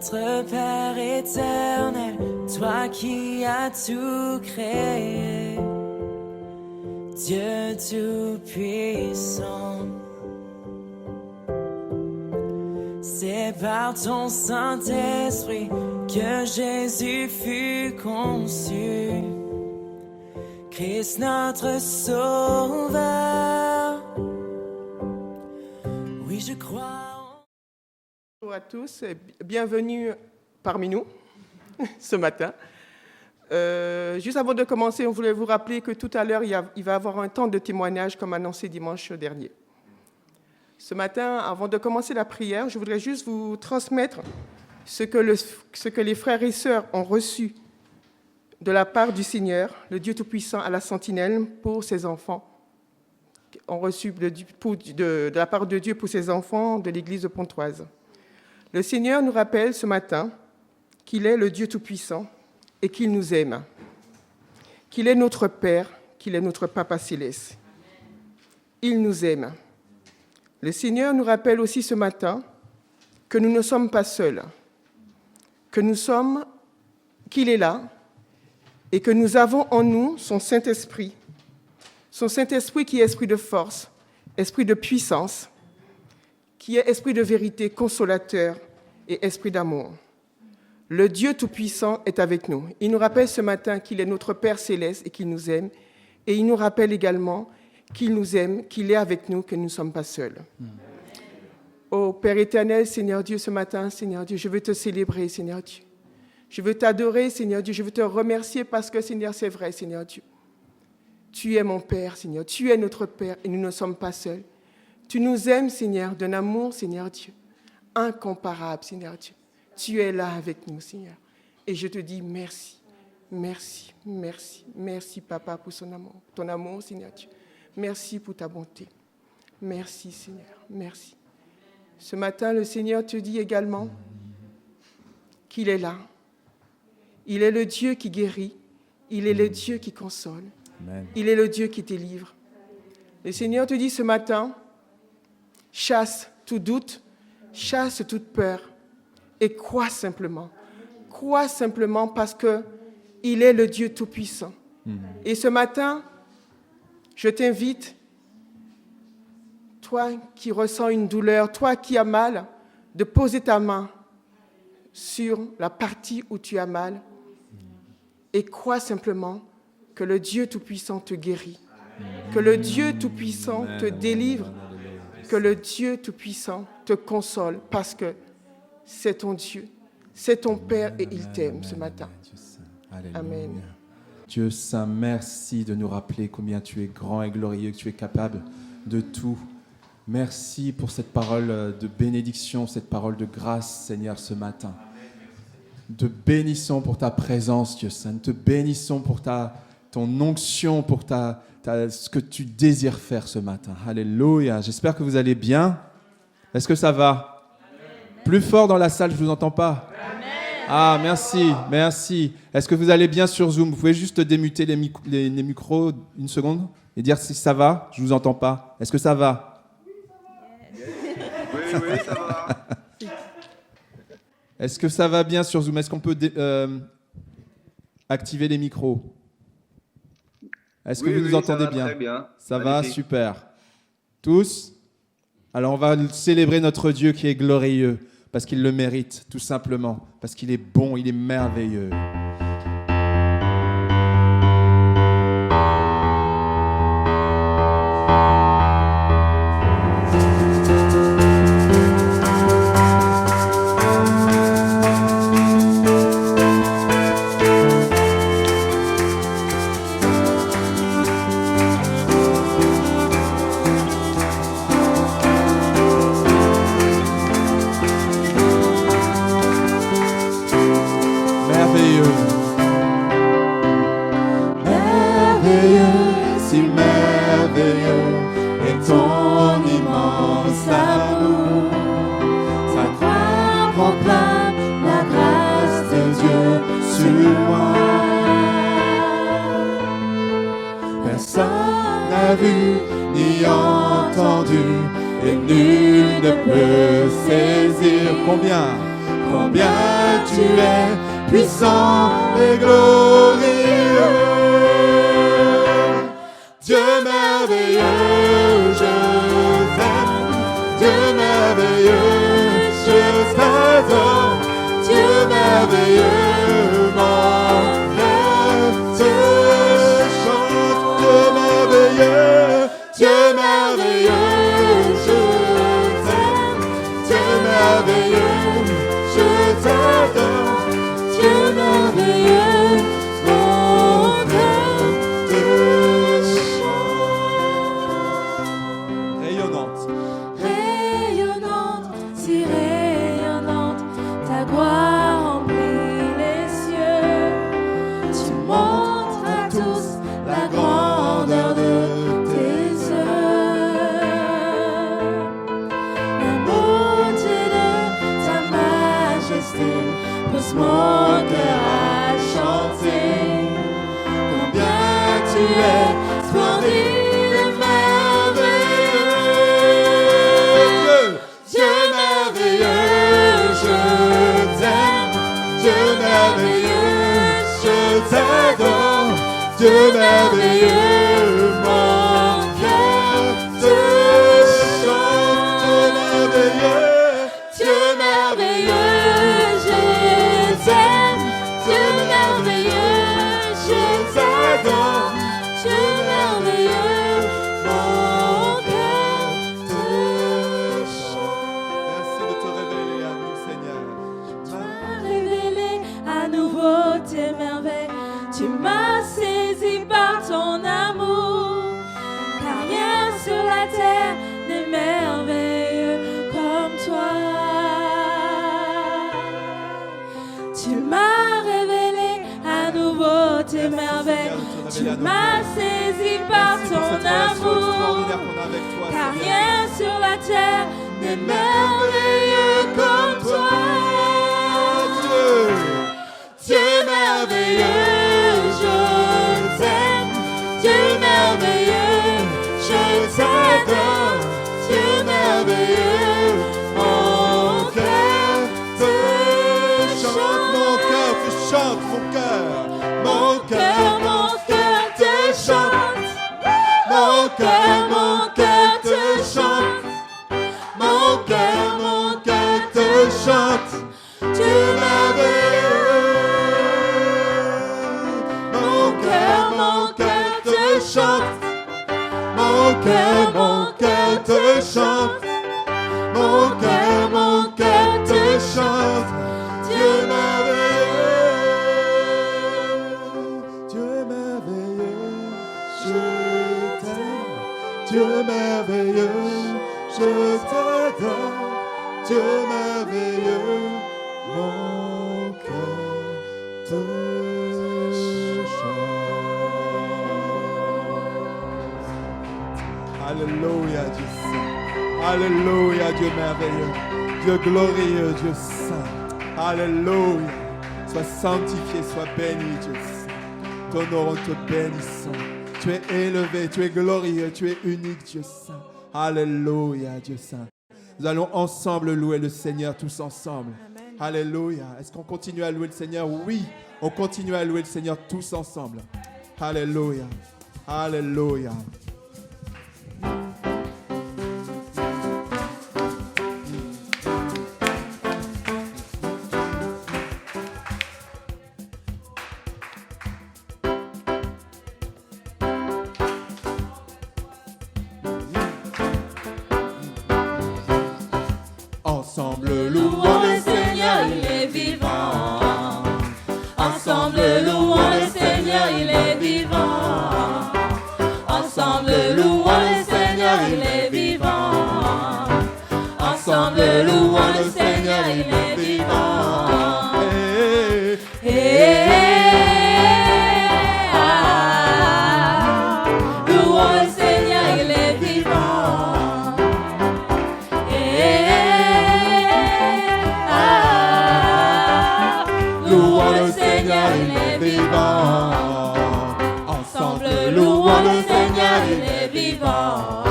Notre Père éternel, toi qui as tout créé, Dieu tout-puissant, c'est par ton Saint-Esprit que Jésus fut conçu, Christ notre Sauveur. Oui, je crois. Bonjour à tous et bienvenue parmi nous ce matin. Juste avant de commencer, on voulait vous rappeler que tout à l'heure, il va y avoir un temps de témoignage comme annoncé dimanche dernier. Ce matin, avant de commencer la prière, je voudrais juste vous transmettre ce que les frères et sœurs ont reçu de la part du Seigneur, le Dieu Tout-Puissant, à la sentinelle pour ses enfants, ont reçu de la part de Dieu pour ses enfants de l'église de Pontoise. Le Seigneur nous rappelle ce matin qu'il est le Dieu Tout-Puissant et qu'il nous aime, qu'il est notre Père, qu'il est notre Papa Céleste. Il nous aime. Le Seigneur nous rappelle aussi ce matin que nous ne sommes pas seuls, qu'il est là et que nous avons en nous son Saint-Esprit qui est esprit de force, esprit de puissance, qui est esprit de vérité, consolateur et esprit d'amour. Le Dieu Tout-Puissant est avec nous. Il nous rappelle ce matin qu'il est notre Père Céleste et qu'il nous aime. Et il nous rappelle également qu'il nous aime, qu'il est avec nous, que nous ne sommes pas seuls. Ô Père éternel, Seigneur Dieu, ce matin, Seigneur Dieu, je veux te célébrer, Seigneur Dieu. Je veux t'adorer, Seigneur Dieu. Je veux te remercier parce que, Seigneur, c'est vrai, Seigneur Dieu. Tu es mon Père, Seigneur. Tu es notre Père et nous ne sommes pas seuls. Tu nous aimes, Seigneur, d'un amour, Seigneur Dieu, incomparable, Seigneur Dieu. Tu es là avec nous, Seigneur. Et je te dis merci, merci, merci, merci, Papa, pour ton amour, Seigneur Dieu. Merci pour ta bonté. Merci, Seigneur, merci. Ce matin, le Seigneur te dit également qu'il est là. Il est le Dieu qui guérit. Il est le Dieu qui console. Amen. Il est le Dieu qui délivre. Le Seigneur te dit ce matin, chasse tout doute, chasse toute peur et crois simplement. Crois simplement parce qu'il est le Dieu Tout-Puissant. Et ce matin, je t'invite, toi qui ressens une douleur, toi qui as mal, de poser ta main sur la partie où tu as mal et crois simplement que le Dieu Tout-Puissant te guérit, que le Dieu Tout-Puissant te délivre, que le Dieu Tout-Puissant te console parce que c'est ton Dieu, c'est ton Père et il t'aime ce matin. Amen. Dieu Saint, merci de nous rappeler combien tu es grand et glorieux, que tu es capable de tout. Merci pour cette parole de bénédiction, cette parole de grâce, Seigneur, ce matin. Te bénissons pour ta présence, Dieu Saint. Te bénissons pour ton onction, pour ce que tu désires faire ce matin. Alléluia. J'espère que vous allez bien. Est-ce que ça va? Amen. Plus fort dans la salle, je ne vous entends pas. Amen. Ah, merci, merci. Est-ce que vous allez bien sur Zoom? Vous pouvez juste démuter les micros une seconde et dire si ça va? Je ne vous entends pas. Est-ce que ça va? Oui, ça va. Est-ce que ça va bien sur Zoom? Est-ce qu'on peut activer les micros? Est-ce que vous nous entendez bien? Très bien. Ça va, super. Tous? Alors on va célébrer notre Dieu qui est glorieux, parce qu'il le mérite, tout simplement, parce qu'il est bon, il est merveilleux. combien tu es puissant et glorieux. Dieu merveilleux, je t'aime. Dieu merveilleux, je t'adore. Dieu merveilleux, mon cœur te chante. Dieu merveilleux, Dieu merveilleux, je t'aime. Dieu merveilleux, je t'adore. Dieu merveilleux, mon cœur te chante. Rayonnante. Rayonnante, si rayonnante, ta gloire remplit les cieux. Tu montres à tous la grandeur de tes œuvres. La beauté de ta majesté pousse mon cœur à chanter. Combien tu es splendide et merveilleux. Dieu merveilleux, je t'aime. Dieu merveilleux, je t'adore. Dieu merveilleux, mon cœur te chante. Dieu merveilleux, Dieu merveilleux, je t'aime. Dieu merveilleux, je t'adore. Dieu merveilleux, mon cœur te chante. merci de te révéler à nous, Seigneur. Tu m'as révélé à nouveau tes merveilles. Tu m'as saisi par ton amour. Car rien sur la terre n'est merveilleux comme toi. Tu m'as révélé à nouveau tes merveilles. Tu m'as saisi par ton amour. Car rien sur la terre n'est merveilleux comme toi. Dieu merveilleux, je t'aime. Dieu merveilleux, je t'adore. Dieu merveilleux, mon cœur te chante. mon cœur te chante, mon cœur. Mon cœur te chante. mon cœur te chante. mon cœur te chante. Dieu merveilleux, Mon cœur te chante. Mon cœur te chante. Mon cœur te chante. Dieu merveilleux, Dieu merveilleux, je t'aime. Dieu merveilleux, je t'adore. Dieu merveilleux, mon cœur te chante. Alléluia, Dieu saint. Alléluia, Dieu merveilleux. Dieu glorieux, Dieu saint. Alléluia. Sois sanctifié, sois béni, Dieu saint. T'honorons, te bénissons. Tu es élevé, tu es glorieux, tu es unique, Dieu saint. Alléluia, Dieu saint. Nous allons ensemble louer le Seigneur, tous ensemble. Amen. Alléluia. Est-ce qu'on continue à louer le Seigneur? Oui, on continue à louer le Seigneur tous ensemble. Alléluia. Alléluia. Ensemble louons le Seigneur, il est vivant. Ensemble louons le Seigneur, il est vivant. Ensemble louons le Seigneur, il est vivant. Ensemble louons le Seigneur, il est vivant. Louons le Seigneur, il est vivant. Louons le Seigneur, il est vivant. Ensemble Louons le Seigneur, il est vivant.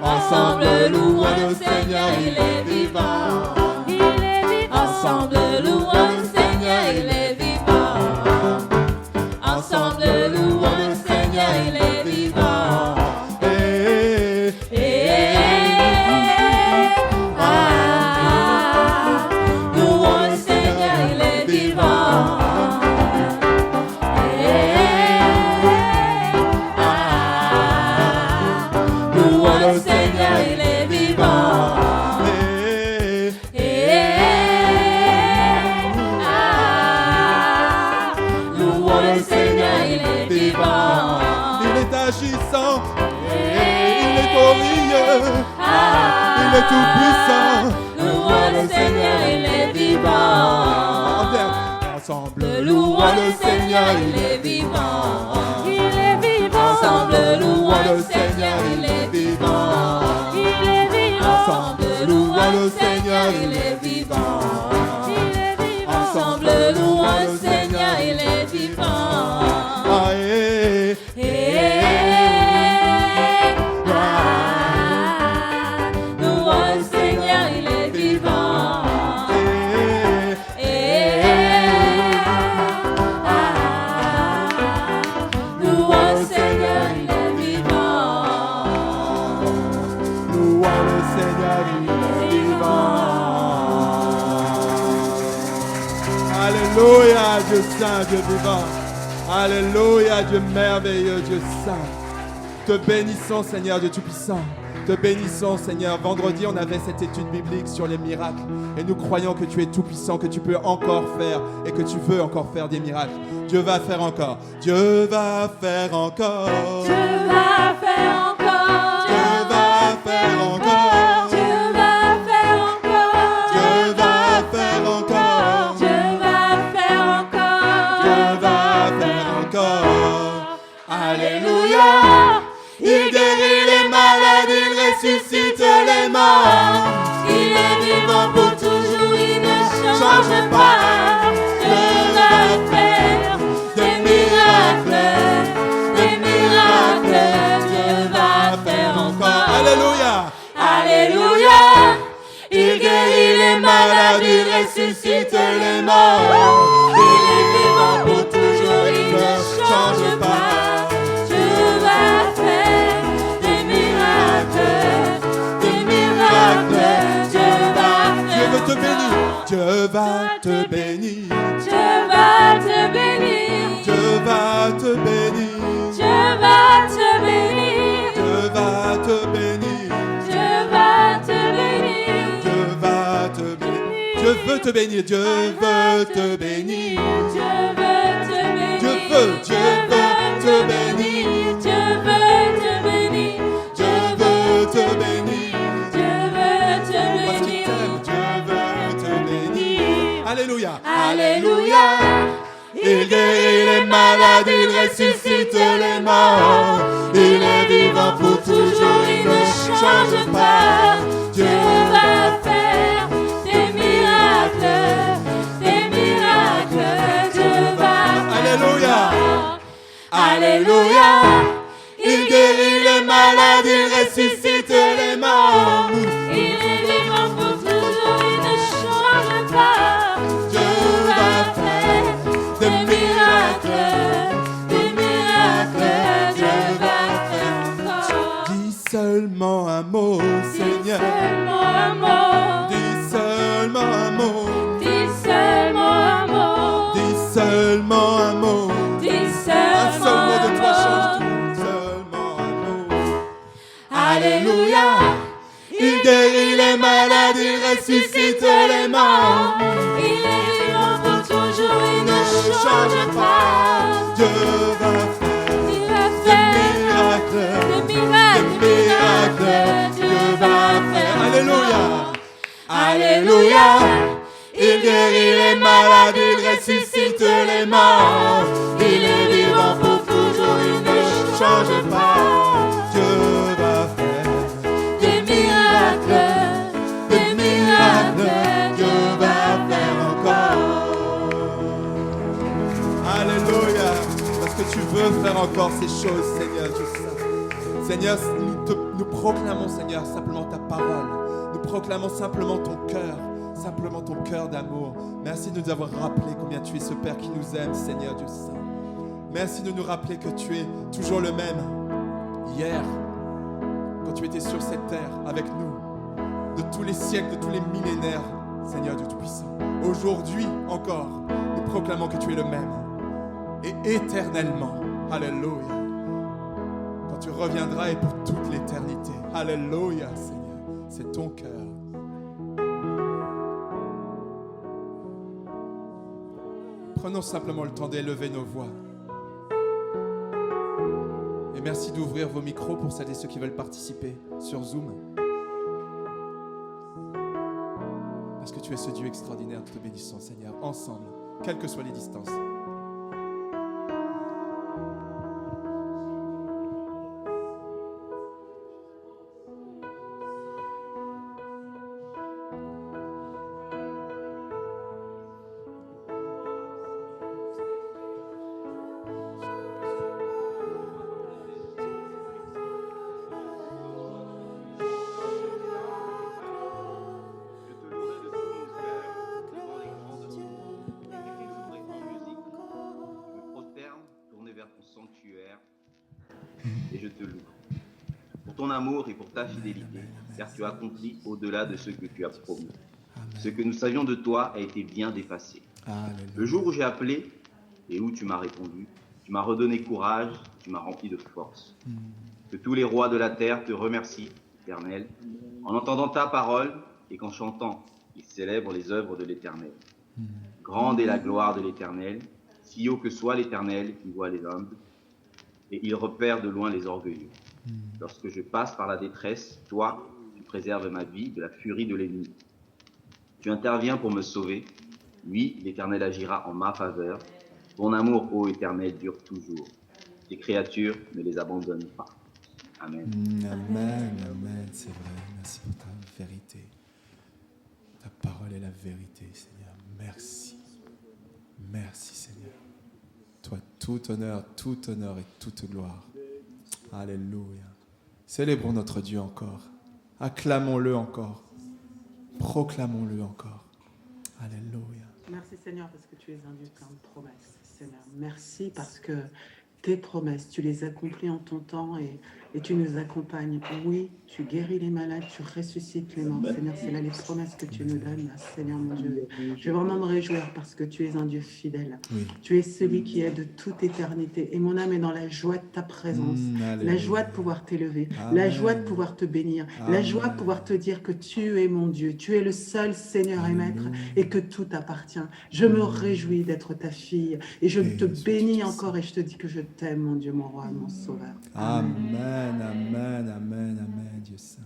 Ensemble louons le Seigneur, il est vivant. Ensemble, louons le Seigneur, il est vivant. Ensemble, louons le Seigneur, il est vivant. Louons le Seigneur, il est vivant. Louons le Seigneur, il est vivant. Louons le Seigneur, il est vivant. Il est agissant, il est glorieux, il est tout puissant. Louons le Seigneur, il est vivant. Ensemble, Louons le Seigneur, il est vivant. Il est vivant. Ensemble, louons le Seigneur, il est vivant. Il est vivant. Ensemble, louons le Seigneur, il est vivant. Il est vivant. Ensemble, louons le Seigneur, il est vivant. Louons le Seigneur, il est vivant. Louons le Seigneur, il est vivant. Louons le Seigneur, il est vivant. Alléluia, Dieu saint, Dieu vivant. Alléluia, Dieu merveilleux, Dieu saint. Te bénissons, Seigneur, Dieu tout-puissant. Te bénissons, Seigneur. Vendredi, on avait cette étude biblique sur les miracles. Et nous croyons que tu es tout-puissant, que tu peux encore faire et que tu veux encore faire des miracles. Dieu va faire encore. Dieu va faire encore. Dieu va faire encore. Dieu va faire encore. Dieu va faire encore. Dieu va faire encore. Dieu va faire encore. Dieu va faire encore. Alléluia. Il guérit les malades, il ressuscite les morts. Il est vivant pour toujours, il ne change pas. Dieu va faire des miracles, des miracles. Dieu va faire encore. Alléluia. Alléluia. Il guérit les malades, il ressuscite les morts. Il est vivant pour toujours, il ne change pas. Dieu va faire des miracles, des miracles. Dieu va Dieu faire veut te bénir. encore. Dieu va te bénir. Dieu va te bénir. Dieu va te bénir. Dieu va te bénir. Dieu va te bénir. Dieu va te bénir. Dieu va te bénir. Dieu veut te bénir. Dieu veut te bénir. Dieu veut te bénir. Dieu veut te bénir. Dieu veut te bénir. Dieu veut te bénir. Dieu veut te Parce qu'il bénir. t'aime, Dieu veut te bénir. Alléluia. Alléluia. Il guérit les malades, il ressuscite les morts. Il est vivant pour toujours, il ne change pas. Dieu va faire des miracles, des miracles. Dieu va faire. Alléluia. encore. Alléluia. Il guérit les malades, il ressuscite les morts. Il est vivant pour toujours, il ne change pas. Dieu va faire des miracles, des miracles. Dieu va faire encore. Dis seulement un mot, Seigneur. Seulement un mot. Dis seulement un mot. Dis seulement un mot. Dis seulement un mot. Dis Un seulement seul mot de toi un change mot. tout. Seulement un mot. Alléluia. Il guérit les malades, il ressuscite les morts. Il est vivant pour toujours, il ne change pas. Dieu va faire Il va faire miracles. des miracles, des miracles. Dieu va faire. Alléluia. Alléluia. Il guérit les malades, il ressuscite les morts. Il est vivant pour toujours, il ne change pas. Dieu va faire Des miracles, des miracles. Dieu va faire encore. Alléluia. Parce que tu veux faire encore ces choses, Seigneur Dieu saint. Seigneur, nous proclamons, Seigneur, simplement ta parole. Nous proclamons simplement ton cœur. simplement ton cœur d'amour. Merci de nous avoir rappelé combien tu es ce Père qui nous aime, Seigneur Dieu Saint. Merci de nous rappeler que tu es toujours le même. Hier, quand tu étais sur cette terre avec nous, de tous les siècles, de tous les millénaires, Seigneur Dieu Tout-Puissant. Aujourd'hui encore, nous proclamons que tu es le même. Et éternellement, alléluia. Quand tu reviendras et pour toute l'éternité, alléluia, Seigneur. C'est ton cœur. Prenons simplement le temps d'élever nos voix. Et merci d'ouvrir vos micros pour celles et ceux qui veulent participer sur Zoom. Parce que tu es ce Dieu extraordinaire. Nous te bénissons, Seigneur, ensemble, quelles que soient les distances. Et je te loue pour ton amour et pour ta fidélité, car tu as accompli au-delà de ce que tu as promis. Ce que nous savions de toi a été bien dépassé. Le jour où j'ai appelé et où tu m'as répondu, tu m'as redonné courage, tu m'as rempli de force. Que tous les rois de la terre te remercient, Éternel, en entendant ta parole et qu'en chantant, ils célèbrent les œuvres de l'Éternel. Grande est la gloire de l'Éternel, si haut que soit l'Éternel qui voit les humbles, et il repère de loin les orgueilleux. Lorsque je passe par la détresse, toi, tu préserves ma vie de la furie de l'ennemi. Tu interviens pour me sauver. Oui, l'Éternel agira en ma faveur. Ton amour, ô Éternel, dure toujours. Tes créatures ne les abandonnent pas. Amen. Amen, amen, c'est vrai. Merci pour ta vérité. Ta parole est la vérité, Seigneur. Merci. Merci, Seigneur. Toi, tout honneur et toute gloire. Alléluia. Célébrons notre Dieu encore. Acclamons-le encore. Proclamons-le encore. Alléluia. Merci Seigneur parce que tu es un Dieu plein de promesses. Seigneur, merci parce que tes promesses, tu les accomplis en ton temps et tu nous accompagnes. Oui, tu guéris les malades, tu ressuscites les morts. Seigneur, c'est là les promesses que tu nous donnes, Seigneur mon Dieu. Je vais vraiment me réjouir parce que tu es un Dieu fidèle. Oui. Tu es celui qui est de toute éternité et mon âme est dans la joie de ta présence, la joie de pouvoir t'élever, la joie de pouvoir te bénir, la joie de pouvoir te dire que tu es mon Dieu, tu es le seul Seigneur et Maître et que tout t'appartient. Je me réjouis d'être ta fille et je te bénis encore et je te dis que je t'aime, mon Dieu, mon roi, mon sauveur. Amen, amen, amen, amen, Dieu Saint.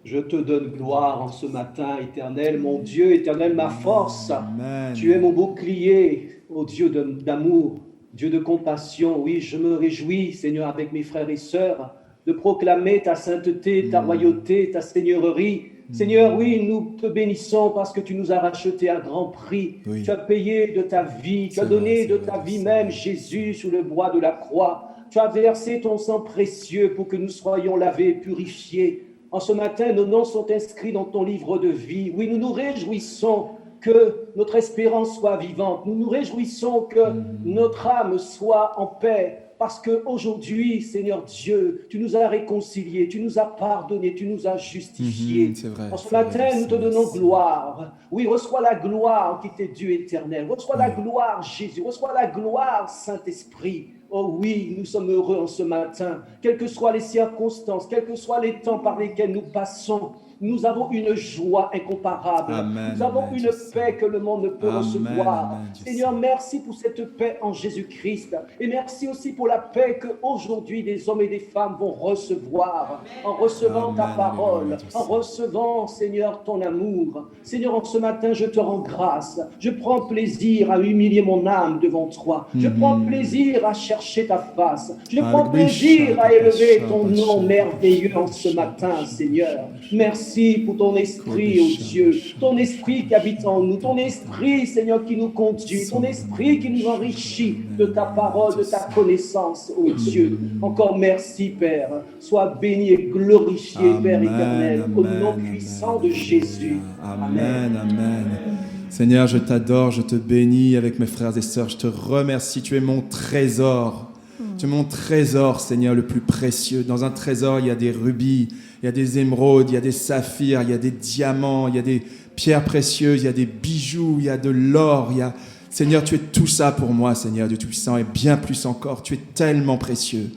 Je te donne gloire en ce matin, Éternel, mon Dieu, Éternel, ma force. Amen. Tu es mon bouclier, ô Dieu d'amour, Dieu de compassion. Oui, je me réjouis, Seigneur, avec mes frères et sœurs, de proclamer ta sainteté, ta royauté, ta seigneurie. Seigneur, oui, nous te bénissons parce que tu nous as rachetés à grand prix. Oui. Tu as payé de ta vie, tu as donné de ta vie même Jésus sous le bois de la croix. Tu as versé ton sang précieux pour que nous soyons lavés, purifiés. En ce matin, nos noms sont inscrits dans ton livre de vie. Oui, nous nous réjouissons que notre espérance soit vivante. Nous nous réjouissons que notre âme soit en paix. Parce qu'aujourd'hui, Seigneur Dieu, tu nous as réconciliés, tu nous as pardonnés, tu nous as justifiés. C'est vrai, en ce c'est vrai, matin, nous te donnons gloire. Oui, reçois la gloire qui t'est due éternelle. Reçois la gloire, Jésus. Reçois la gloire, Saint-Esprit. Oh oui, nous sommes heureux en ce matin. Quelles que soient les circonstances, quels que soient les temps par lesquels nous passons, nous avons une joie incomparable. Amen, nous avons amen, une Dieu paix que le monde ne peut Amen, recevoir. amen, Dieu Seigneur, merci pour cette paix en Jésus-Christ. Et merci aussi pour la paix qu'aujourd'hui des hommes et des femmes vont recevoir en recevant ta Amen, parole, alléluia, Dieu en recevant, Seigneur, ton amour. Seigneur, en ce matin, je te rends grâce. Je prends plaisir à humilier mon âme devant toi. Je prends plaisir à chercher ta face. Je prends plaisir à élever ton nom merveilleux en ce matin, Seigneur. Merci. merci pour ton esprit, oh Dieu, ton esprit qui habite en nous, ton esprit, Seigneur, qui nous conduit, ton esprit qui nous enrichit de ta parole, de ta connaissance, oh Dieu. Encore merci, Père. Sois béni et glorifié, Père éternel, au nom puissant de Jésus. Amen, amen. Seigneur, je t'adore, je te bénis avec mes frères et sœurs, je te remercie, tu es mon trésor. Tu es mon trésor, Seigneur, le plus précieux. Dans un trésor, il y a des rubis, il y a des émeraudes, il y a des saphirs, il y a des diamants, il y a des pierres précieuses, il y a des bijoux, il y a de l'or. Seigneur, tu es tout ça pour moi, Seigneur Dieu Tout-Puissant, et bien plus encore. Tu es tellement précieux,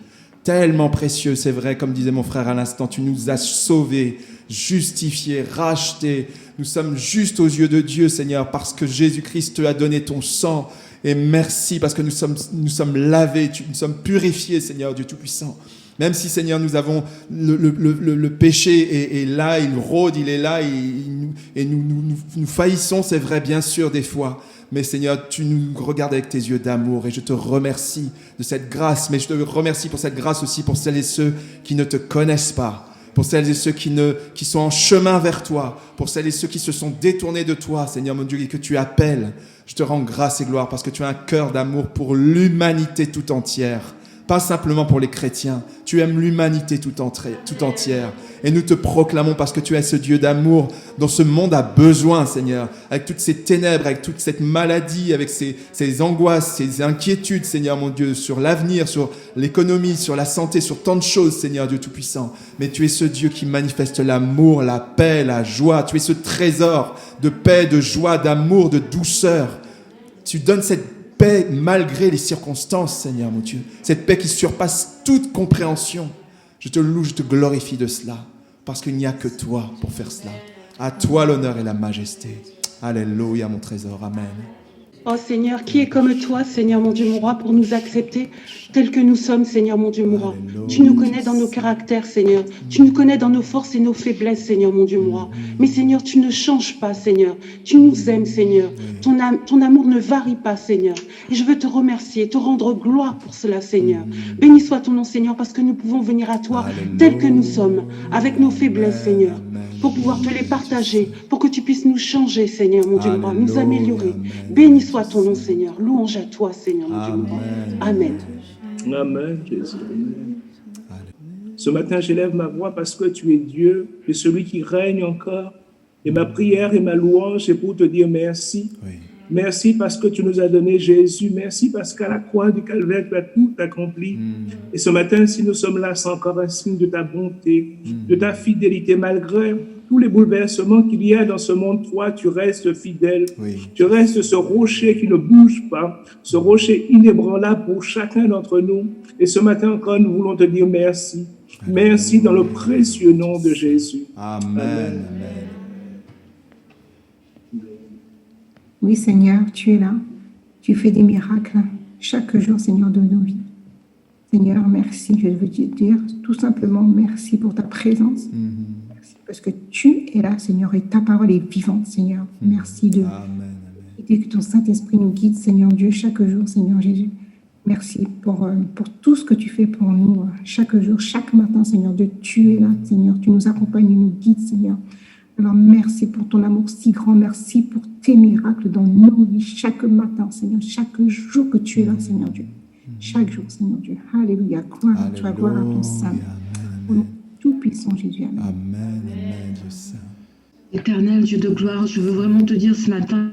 c'est vrai, comme disait mon frère à l'instant, tu nous as sauvés, justifiés, rachetés. Nous sommes justes aux yeux de Dieu, Seigneur, parce que Jésus-Christ te a donné ton sang. Et merci parce que nous sommes lavés, nous sommes purifiés, Seigneur Dieu Tout-Puissant. Même si, Seigneur, nous avons le péché est là, il rôde, il est là, et nous faillissons, c'est vrai, bien sûr, des fois. Mais Seigneur, tu nous regardes avec tes yeux d'amour et je te remercie de cette grâce. Mais je te remercie pour cette grâce aussi pour celles et ceux qui ne te connaissent pas. Pour celles et ceux qui sont en chemin vers toi, pour celles et ceux qui se sont détournés de toi, Seigneur mon Dieu, et que tu appelles. Je te rends grâce et gloire parce que tu as un cœur d'amour pour l'humanité tout entière. Pas simplement pour les chrétiens. Tu aimes l'humanité tout entière. Et nous te proclamons parce que tu es ce Dieu d'amour dont ce monde a besoin, Seigneur. Avec toutes ces ténèbres, avec toute cette maladie, avec ces angoisses, ces inquiétudes, Seigneur mon Dieu, sur l'avenir, sur l'économie, sur la santé, sur tant de choses, Seigneur Dieu Tout-Puissant. Mais tu es ce Dieu qui manifeste l'amour, la paix, la joie. Tu es ce trésor de paix, de joie, d'amour, de douceur. Tu donnes cette paix malgré les circonstances, Seigneur mon Dieu. Cette paix qui surpasse toute compréhension. Je te loue, je te glorifie de cela, parce qu'il n'y a que toi pour faire cela. À toi l'honneur et la majesté. Alléluia, mon trésor. Amen. Oh Seigneur, qui est comme toi, Seigneur mon Dieu, mon roi, pour nous accepter tels que nous sommes, Seigneur mon Dieu, mon roi. Tu nous connais dans nos caractères, Seigneur. Tu nous connais dans nos forces et nos faiblesses, Seigneur mon Dieu, mon roi. Mais Seigneur, tu ne changes pas, Seigneur. Tu nous aimes, Seigneur. Ton amour ne varie pas, Seigneur. Et je veux te remercier, te rendre gloire pour cela, Seigneur. Béni soit ton nom, Seigneur, parce que nous pouvons venir à toi tels que nous sommes, avec nos faiblesses, Seigneur, pour pouvoir te les partager, pour que tu puisses nous changer, Seigneur mon Dieu, mon roi, nous améliorer. Béni soit ton nom, Seigneur. Louange à toi, Seigneur mon Dieu, mon roi. Amen. Amen, Jésus. Ce matin, j'élève ma voix parce que tu es Dieu, tu es celui qui règne encore. Et ma prière et ma louange, c'est pour te dire merci. Oui. Merci parce que tu nous as donné Jésus. Merci parce qu'à la croix du Calvaire, tu as tout accompli. Et ce matin, si nous sommes là, c'est encore un signe de ta bonté, de ta fidélité, malgré tous les bouleversements qu'il y a dans ce monde. Toi, tu restes fidèle. Oui. Tu restes ce rocher qui ne bouge pas, ce rocher inébranlable pour chacun d'entre nous. Et ce matin encore, nous voulons te dire merci. Merci dans le précieux nom de Jésus. Amen. Amen. Oui, Seigneur, tu es là. Tu fais des miracles chaque jour, Seigneur, de nos vies. Seigneur, merci. Je veux te dire tout simplement merci pour ta présence. Merci parce que tu es là, Seigneur, et ta parole est vivante, Seigneur. Merci de et que ton Saint-Esprit nous guide, Seigneur Dieu, chaque jour, Seigneur Jésus. Merci pour tout ce que tu fais pour nous chaque jour, chaque matin, Seigneur Dieu. Tu es là, Seigneur. Tu nous accompagnes, nous guides, Seigneur. Alors, merci pour ton amour si grand. Merci pour tes miracles dans nos vies chaque matin, Seigneur. Chaque jour que tu es là, Seigneur Dieu. Chaque jour, Seigneur Dieu. Alléluia. Gloire à toi, gloire à ton Saint. Au nom tout-puissant, Jésus. Amen. Amen. Amen, Dieu Saint. Éternel Dieu de gloire, je veux vraiment te dire ce matin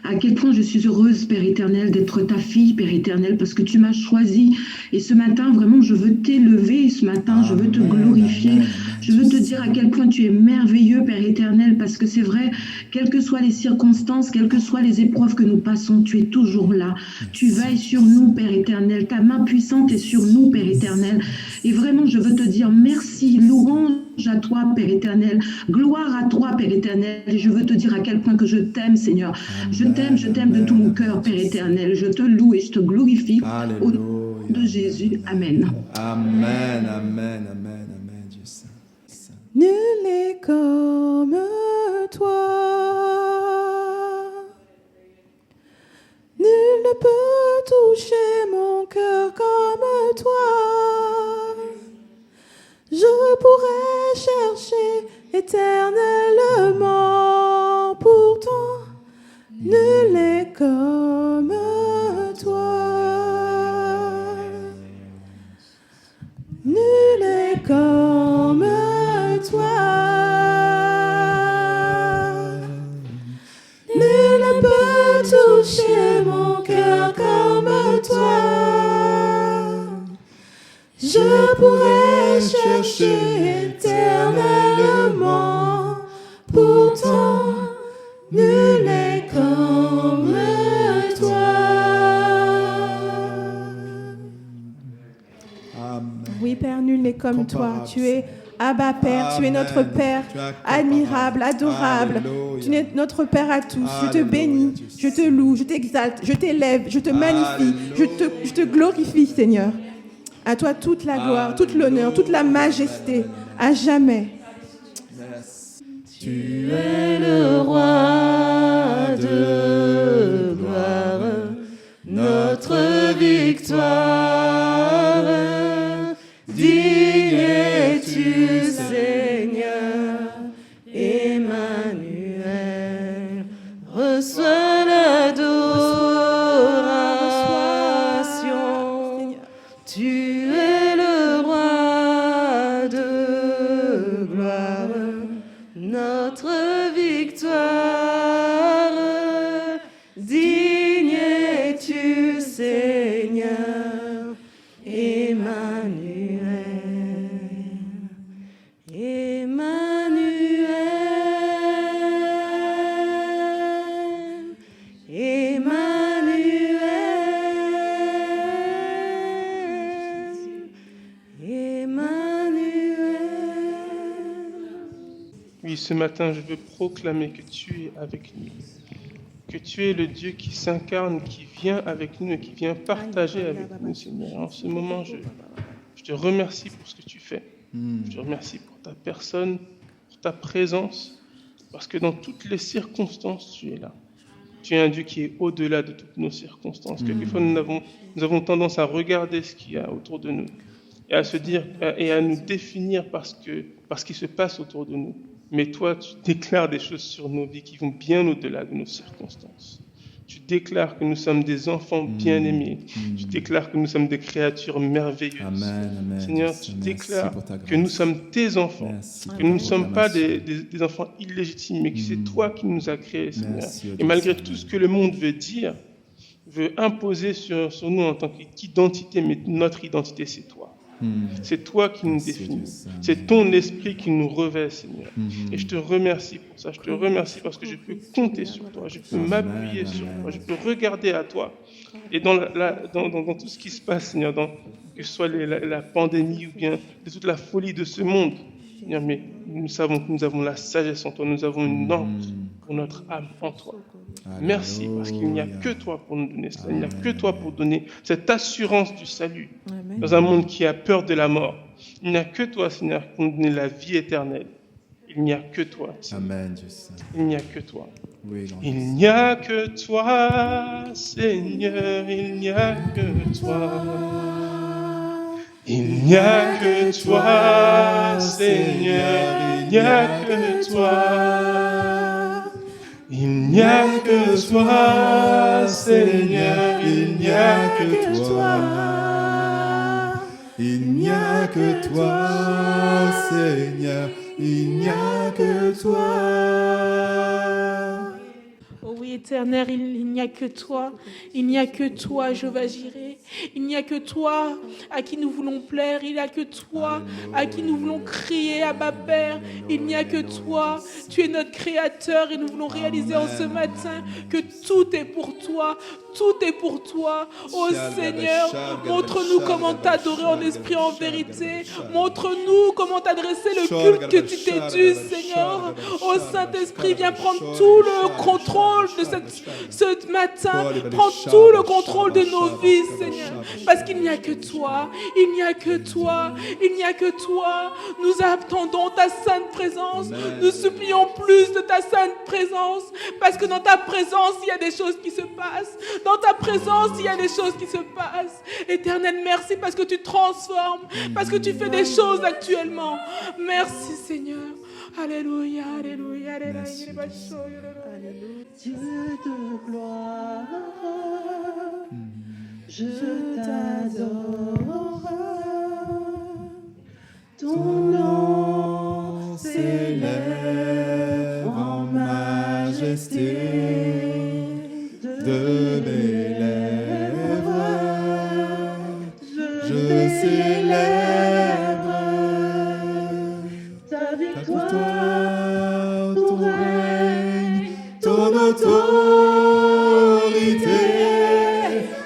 à quel point je suis heureuse, Père éternel, d'être ta fille, Père éternel, parce que tu m'as choisi. Et ce matin, vraiment, je veux t'élever. Ce matin, je veux te glorifier. Je veux te dire à quel point tu es merveilleux, Père éternel, parce que c'est vrai, quelles que soient les circonstances, quelles que soient les épreuves que nous passons, tu es toujours là. Tu veilles sur nous, Père éternel. Ta main puissante est sur nous, Père éternel. Et vraiment, je veux te dire merci, louange à toi, Père éternel. Gloire à toi, Père éternel. Et je veux te dire à quel point que je t'aime, Seigneur. Je t'aime de tout mon cœur, Père éternel. Je te loue et je te glorifie. Alléluia. Au nom de Jésus. Amen. Amen, amen, amen, amen, Dieu Saint. Nul n'est comme toi. Nul ne peut toucher mon cœur comme toi. Je pourrais chercher éternellement. Pourtant, nul n'est comme toi. Nul n'est comme toi. Nul ne peut toucher mon cœur comme toi. Je pourrais chercher éternellement, pourtant nul n'est comme toi. Oui, Père, nul n'est comme toi. Tu es Abba Père, tu es notre Père, admirable, adorable. Tu es notre Père à tous. Je te bénis, je te loue, je t'exalte, je t'élève, je te magnifie, je te glorifie, Seigneur. À toi toute la gloire, toute l'honneur, toute la majesté, à jamais. Tu es le roi de gloire, notre victoire. Digne es-tu, Seigneur, Emmanuel. Reçois l'adoration. Tu es le roi de gloire, notre victoire. Digne es-tu, Seigneur, Emmanuel. Emmanuel. Emmanuel. Emmanuel. Oui, ce matin, je veux proclamer que tu es avec nous, que tu es le Dieu qui s'incarne, qui vient avec nous et qui vient partager avec nous, Seigneur. En ce moment, je te remercie pour ce que tu fais. Je te remercie pour ta personne, pour ta présence, parce que dans toutes les circonstances, tu es là. Tu es un Dieu qui est au-delà de toutes nos circonstances. Quelquefois, nous avons tendance à regarder ce qu'il y a autour de nous et à se dire et à nous définir par ce qui se passe autour de nous. Mais toi, tu déclares des choses sur nos vies qui vont bien au-delà de nos circonstances. Tu déclares que nous sommes des enfants bien-aimés. Tu déclares que nous sommes des créatures merveilleuses. Amen. Seigneur, tu déclares que nous sommes tes enfants, que nous ne sommes pas des enfants illégitimes, mais que c'est toi qui nous as créés, Seigneur. Et malgré tout ce que le monde veut dire, veut imposer sur nous en tant qu'identité, mais notre identité, c'est toi. C'est toi qui nous définis. C'est ton esprit qui nous revêt, Seigneur. Et je te remercie pour ça. Je te remercie parce que je peux compter sur toi. Je peux m'appuyer sur toi. Je peux regarder à toi. Et dans tout ce qui se passe, Seigneur, que ce soit la pandémie ou bien toute la folie de ce monde, Seigneur, mais nous savons que nous avons la sagesse en toi. Nous avons une encre pour notre âme en toi. Merci, parce qu'il n'y a que toi pour nous donner cela. Il n'y a que toi pour donner cette assurance du salut. Amen. Dans un monde qui a peur de la mort. Il n'y a que toi, Seigneur, pour nous donner la vie éternelle. Il n'y a que toi, Seigneur. Amen, Dieu Saint. Il n'y a que toi. Oui, il n'y a que toi, Seigneur. Il n'y a que toi. Il n'y a que toi, Seigneur. Il n'y a que toi. Il n'y a que toi, Seigneur, il n'y a que toi. Il n'y a que toi, Seigneur, il n'y a que toi. Oh oui, Éternel, il n'y a que toi. Il n'y a que toi, Jéhovah Jireh. Il n'y a que toi à qui nous voulons plaire. Il n'y a que toi à qui nous voulons crier, Abba Père. Il n'y a que toi. Tu es notre Créateur et nous voulons réaliser en ce matin que tout est pour toi. Tout est pour toi. Oh Seigneur, montre-nous comment t'adorer en esprit, en vérité. Montre-nous comment t'adresser le culte que tu t'es dû, Seigneur. Oh Saint-Esprit, viens prendre tout le contrôle de ce matin. Prends tout le contrôle de nos vies, Seigneur. Parce qu'il n'y a que toi. Il n'y a que toi. Il n'y a que toi. Nous attendons ta sainte présence. Nous supplions plus de ta sainte présence. Parce que dans ta présence, il y a des choses qui se passent. Dans ta présence, il y a des choses qui se passent. Éternel, merci parce que tu transformes, parce que tu fais des choses actuellement. Merci Seigneur. Alléluia, alléluia, alléluia. Dieu de gloire, je t'adore. Ton nom s'élève en majesté de mes lèvres. Je célèbre ta victoire, ton règne, ton autorité.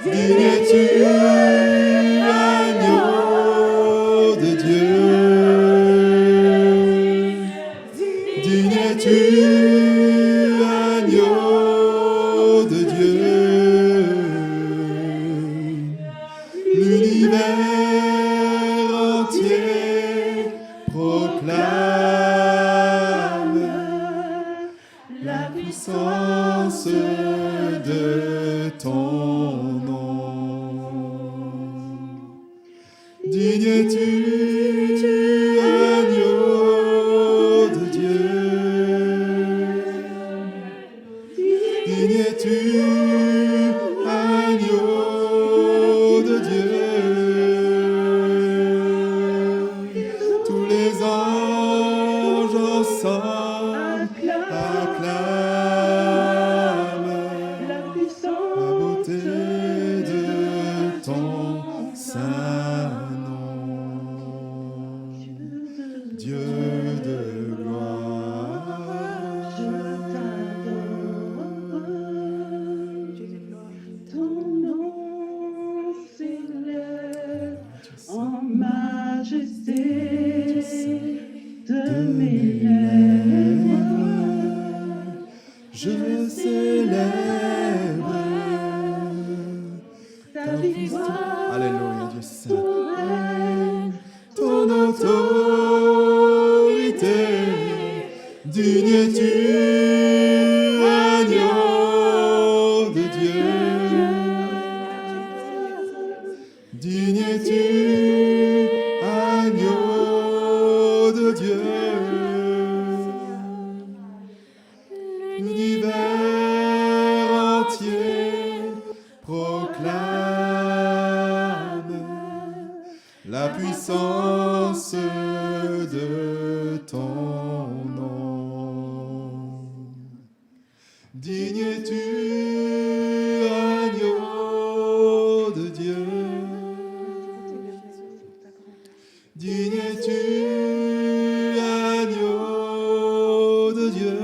Digne es-tu, agneau de Dieu. Digne es-tu, agneau de Dieu. L'univers entier proclame la puissance de ton nom. Digne es-tu, agneau de Dieu. Digne es-tu, agneau de Dieu. Tous les anges ensemble acclament la beauté de ton saint nom. Dieu de gloire, je t'adore. Ton nom s'élève en majesté de mes lèvres. Je célèbre ta victoire. Alléluia, Dieu saint. Ton règne, ton autorité. Digne es-tu, agneau de Dieu. Digne es-tu, agneau de Dieu. L'univers entier proclame la puissance de ton nom. Digne es-tu, agneau de Dieu. Digne es-tu, agneau de Dieu.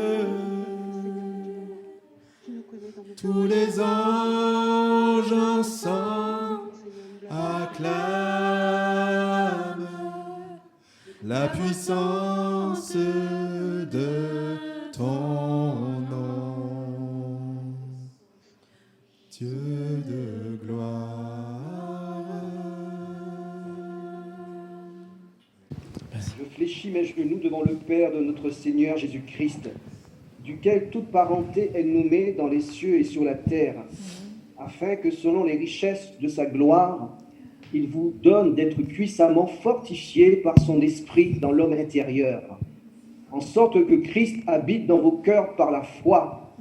Tous les anges ensemble acclament la puissance de ton nom. Dieu de gloire. Je fléchis mes genoux devant le Père de notre Seigneur Jésus-Christ, duquel toute parenté est nommée dans les cieux et sur la terre, afin que selon les richesses de sa gloire, il vous donne d'être puissamment fortifiés par son esprit dans l'homme intérieur, en sorte que Christ habite dans vos cœurs par la foi,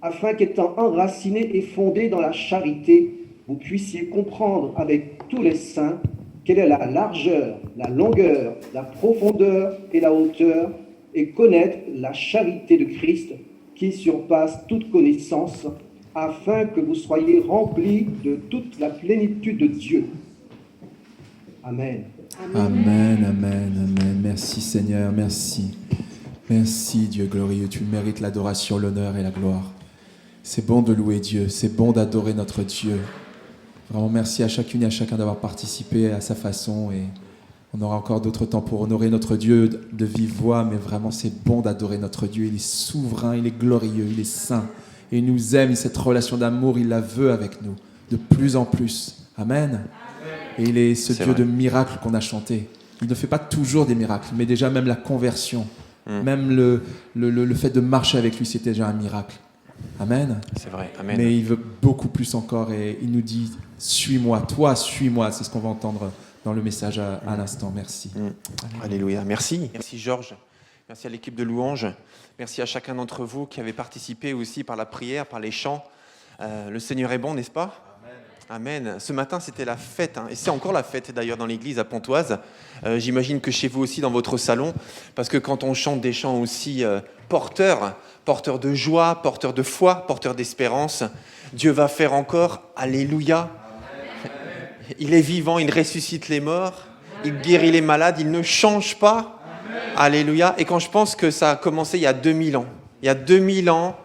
afin qu'étant enracinés et fondés dans la charité, vous puissiez comprendre avec tous les saints quelle est la largeur, la longueur, la profondeur et la hauteur, et connaître la charité de Christ qui surpasse toute connaissance, afin que vous soyez remplis de toute la plénitude de Dieu. Amen. Amen, amen, amen. Merci Seigneur, merci. Merci Dieu glorieux, tu mérites l'adoration, l'honneur et la gloire. C'est bon de louer Dieu, c'est bon d'adorer notre Dieu. Vraiment merci à chacune et à chacun d'avoir participé à sa façon, et on aura encore d'autres temps pour honorer notre Dieu de vive voix, mais vraiment c'est bon d'adorer notre Dieu. Il est souverain, il est glorieux, il est saint, et il nous aime, cette relation d'amour, il la veut avec nous, de plus en plus. Amen. Et il est ce Dieu de miracles qu'on a chanté. Il ne fait pas toujours des miracles, mais déjà même la conversion, même le fait de marcher avec lui, c'était déjà un miracle. Amen. C'est vrai, amen. Mais il veut beaucoup plus encore, et il nous dit « Suis-moi, toi, suis-moi ». C'est ce qu'on va entendre dans le message à l'instant. Merci. Alléluia. Merci. Merci Georges. Merci à l'équipe de louanges. Merci à chacun d'entre vous qui avez participé aussi par la prière, par les chants. Le Seigneur est bon, n'est-ce pas ? Amen. Ce matin, c'était la fête, et c'est encore la fête d'ailleurs dans l'église à Pontoise. J'imagine que chez vous aussi, dans votre salon, parce que quand on chante des chants aussi porteurs de joie, porteurs de foi, porteurs d'espérance, Dieu va faire encore. Alléluia. Il est vivant, il ressuscite les morts, il guérit les malades, il ne change pas. Alléluia. Et quand je pense que ça a commencé il y a 2000 ans, il y a 2000 ans,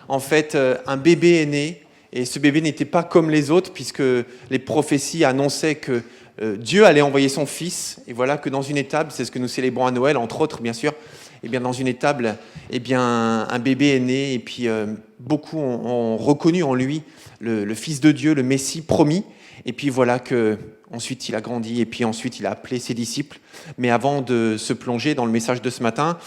en fait, un bébé est né. Et ce bébé n'était pas comme les autres, puisque les prophéties annonçaient que Dieu allait envoyer son fils. Et voilà que dans une étable, c'est ce que nous célébrons à Noël, entre autres, bien sûr, et bien dans une étable, un bébé est né. Et puis beaucoup ont reconnu en lui le Fils de Dieu, le Messie promis. Et puis voilà que ensuite il a grandi, et puis ensuite il a appelé ses disciples. Mais avant de se plonger dans le message de ce matin,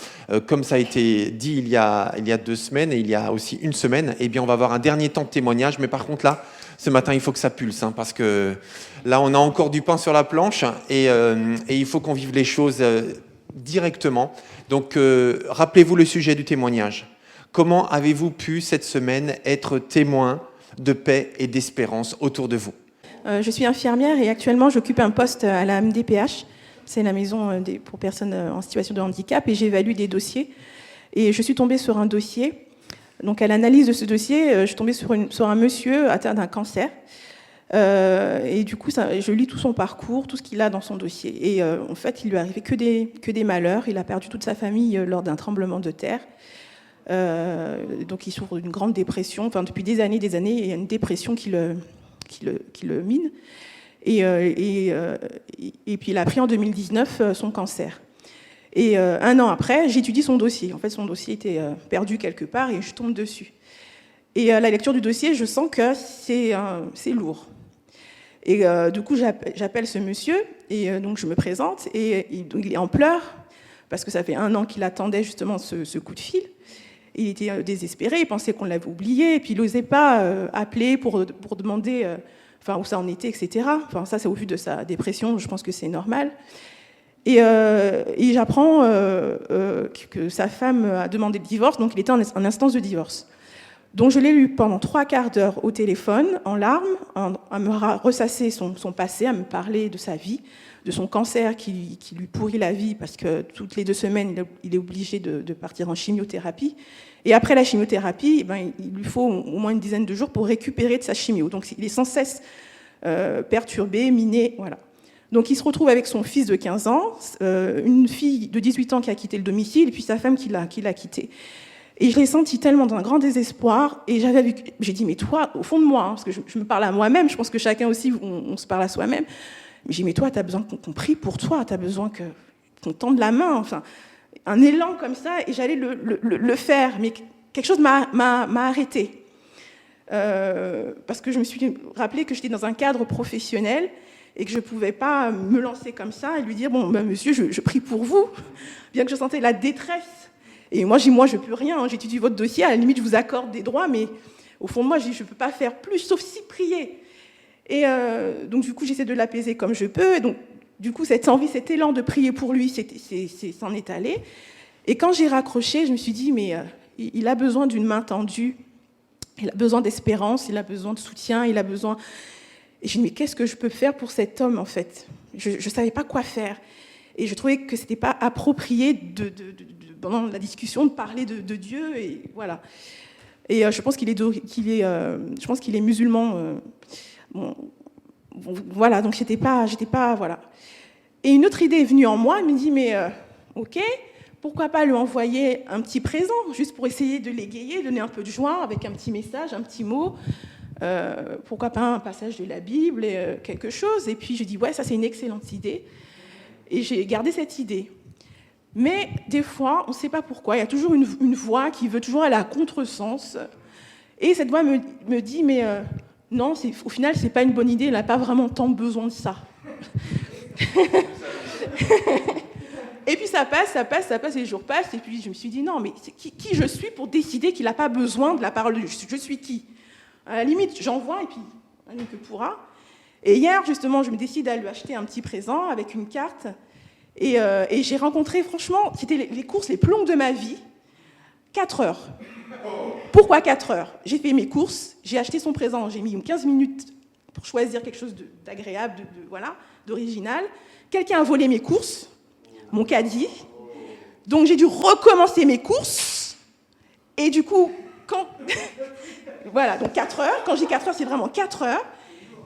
comme ça a été dit il y a 2 semaines et il y a aussi 1 semaine, eh bien on va avoir un dernier temps de témoignage. Mais par contre là, ce matin il faut que ça pulse, parce que là on a encore du pain sur la planche et il faut qu'on vive les choses directement. Donc rappelez-vous le sujet du témoignage. Comment avez-vous pu cette semaine être témoin de paix et d'espérance autour de vous ? Je suis infirmière et actuellement j'occupe un poste à la MDPH, c'est la maison pour personnes en situation de handicap, et j'évalue des dossiers. Et je suis tombée sur un dossier. Donc à l'analyse de ce dossier, je suis tombée sur un monsieur atteint d'un cancer. Et du coup, je lis tout son parcours, tout ce qu'il a dans son dossier. Et en fait, il lui est arrivé que des malheurs. Il a perdu toute sa famille lors d'un tremblement de terre. Donc il souffre d'une grande dépression. Enfin, depuis des années, il y a une dépression qui le mine. Et puis il a appris en 2019 son cancer. Et 1 an après, j'étudie son dossier. En fait, son dossier était perdu quelque part et je tombe dessus. Et à la lecture du dossier, je sens que c'est lourd. Et du coup, j'appelle ce monsieur et donc je me présente. Et donc, il est en pleurs parce que ça fait 1 an qu'il attendait justement ce coup de fil. Il était désespéré, il pensait qu'on l'avait oublié, et puis il n'osait pas appeler pour demander où ça en était, etc. Enfin, ça, c'est au vu de sa dépression, je pense que c'est normal. Et j'apprends que sa femme a demandé le divorce, donc il était en instance de divorce. Donc je l'ai lu pendant 3/4 d'heure au téléphone, en larmes, à me ressasser son passé, à me parler de sa vie, de son cancer qui lui pourrit la vie parce que toutes les 2 semaines, il est obligé de partir en chimiothérapie. Et après la chimiothérapie, il lui faut au moins une dizaine de jours pour récupérer de sa chimio. Donc il est sans cesse perturbé, miné, voilà. Donc il se retrouve avec son fils de 15 ans, une fille de 18 ans qui a quitté le domicile, et puis sa femme qui l'a quitté. Et je l'ai senti tellement dans un grand désespoir, et j'ai dit, mais toi, au fond de moi, parce que je me parle à moi-même, je pense que chacun aussi, on se parle à soi-même, mais j'ai dit, mais toi, tu as besoin qu'on prie pour toi, tu as besoin qu'on tende la main, enfin, un élan comme ça, et j'allais le faire, mais quelque chose m'a arrêtée. Parce que je me suis rappelé que j'étais dans un cadre professionnel, et que je ne pouvais pas me lancer comme ça, et lui dire, bon, monsieur, je prie pour vous, bien que je sentais la détresse. Et moi, je ne peux rien, j'étudie votre dossier, à la limite, je vous accorde des droits, mais au fond de moi, je ne peux pas faire plus, sauf si prier. Et donc, du coup, j'essaie de l'apaiser comme je peux. Et donc, du coup, cette envie, cet élan de prier pour lui, s'en est allé. Et quand j'ai raccroché, je me suis dit, mais il a besoin d'une main tendue, il a besoin d'espérance, il a besoin de soutien, il a besoin... Et j'ai dit, mais qu'est-ce que je peux faire pour cet homme, en fait ? Je ne savais pas quoi faire. Et je trouvais que ce n'était pas approprié pendant la discussion de parler de Dieu, et voilà. Et je pense qu'il est musulman. Bon, voilà, donc j'étais pas, voilà. Et une autre idée est venue en moi, elle me dit, mais ok, pourquoi pas lui envoyer un petit présent, juste pour essayer de l'égayer, donner un peu de joie, avec un petit message, un petit mot, pourquoi pas un passage de la Bible, quelque chose. Et puis j'ai dit, ouais, ça c'est une excellente idée. Et j'ai gardé cette idée. Mais des fois, on ne sait pas pourquoi, il y a toujours une voix qui veut toujours aller à contresens. Et cette voix me dit, mais non, au final, ce n'est pas une bonne idée, elle n'a pas vraiment tant besoin de ça. Et puis ça passe, les jours passent, et puis je me suis dit, non, mais qui je suis pour décider qu'il n'a pas besoin de la parole de Dieu ? Je suis qui ? À la limite, j'envoie, et puis, que pourra. Et hier, justement, je me décide à lui acheter un petit présent avec une carte. Et j'ai rencontré, franchement, c'était les courses les plus longues de ma vie, 4 heures. Pourquoi 4 heures? J'ai fait mes courses, j'ai acheté son présent, j'ai mis 15 minutes pour choisir quelque chose d'agréable, d'original. Quelqu'un a volé mes courses, mon caddie. Donc j'ai dû recommencer mes courses. Et du coup, voilà, donc 4 heures. Quand je dis 4 heures, c'est vraiment 4 heures.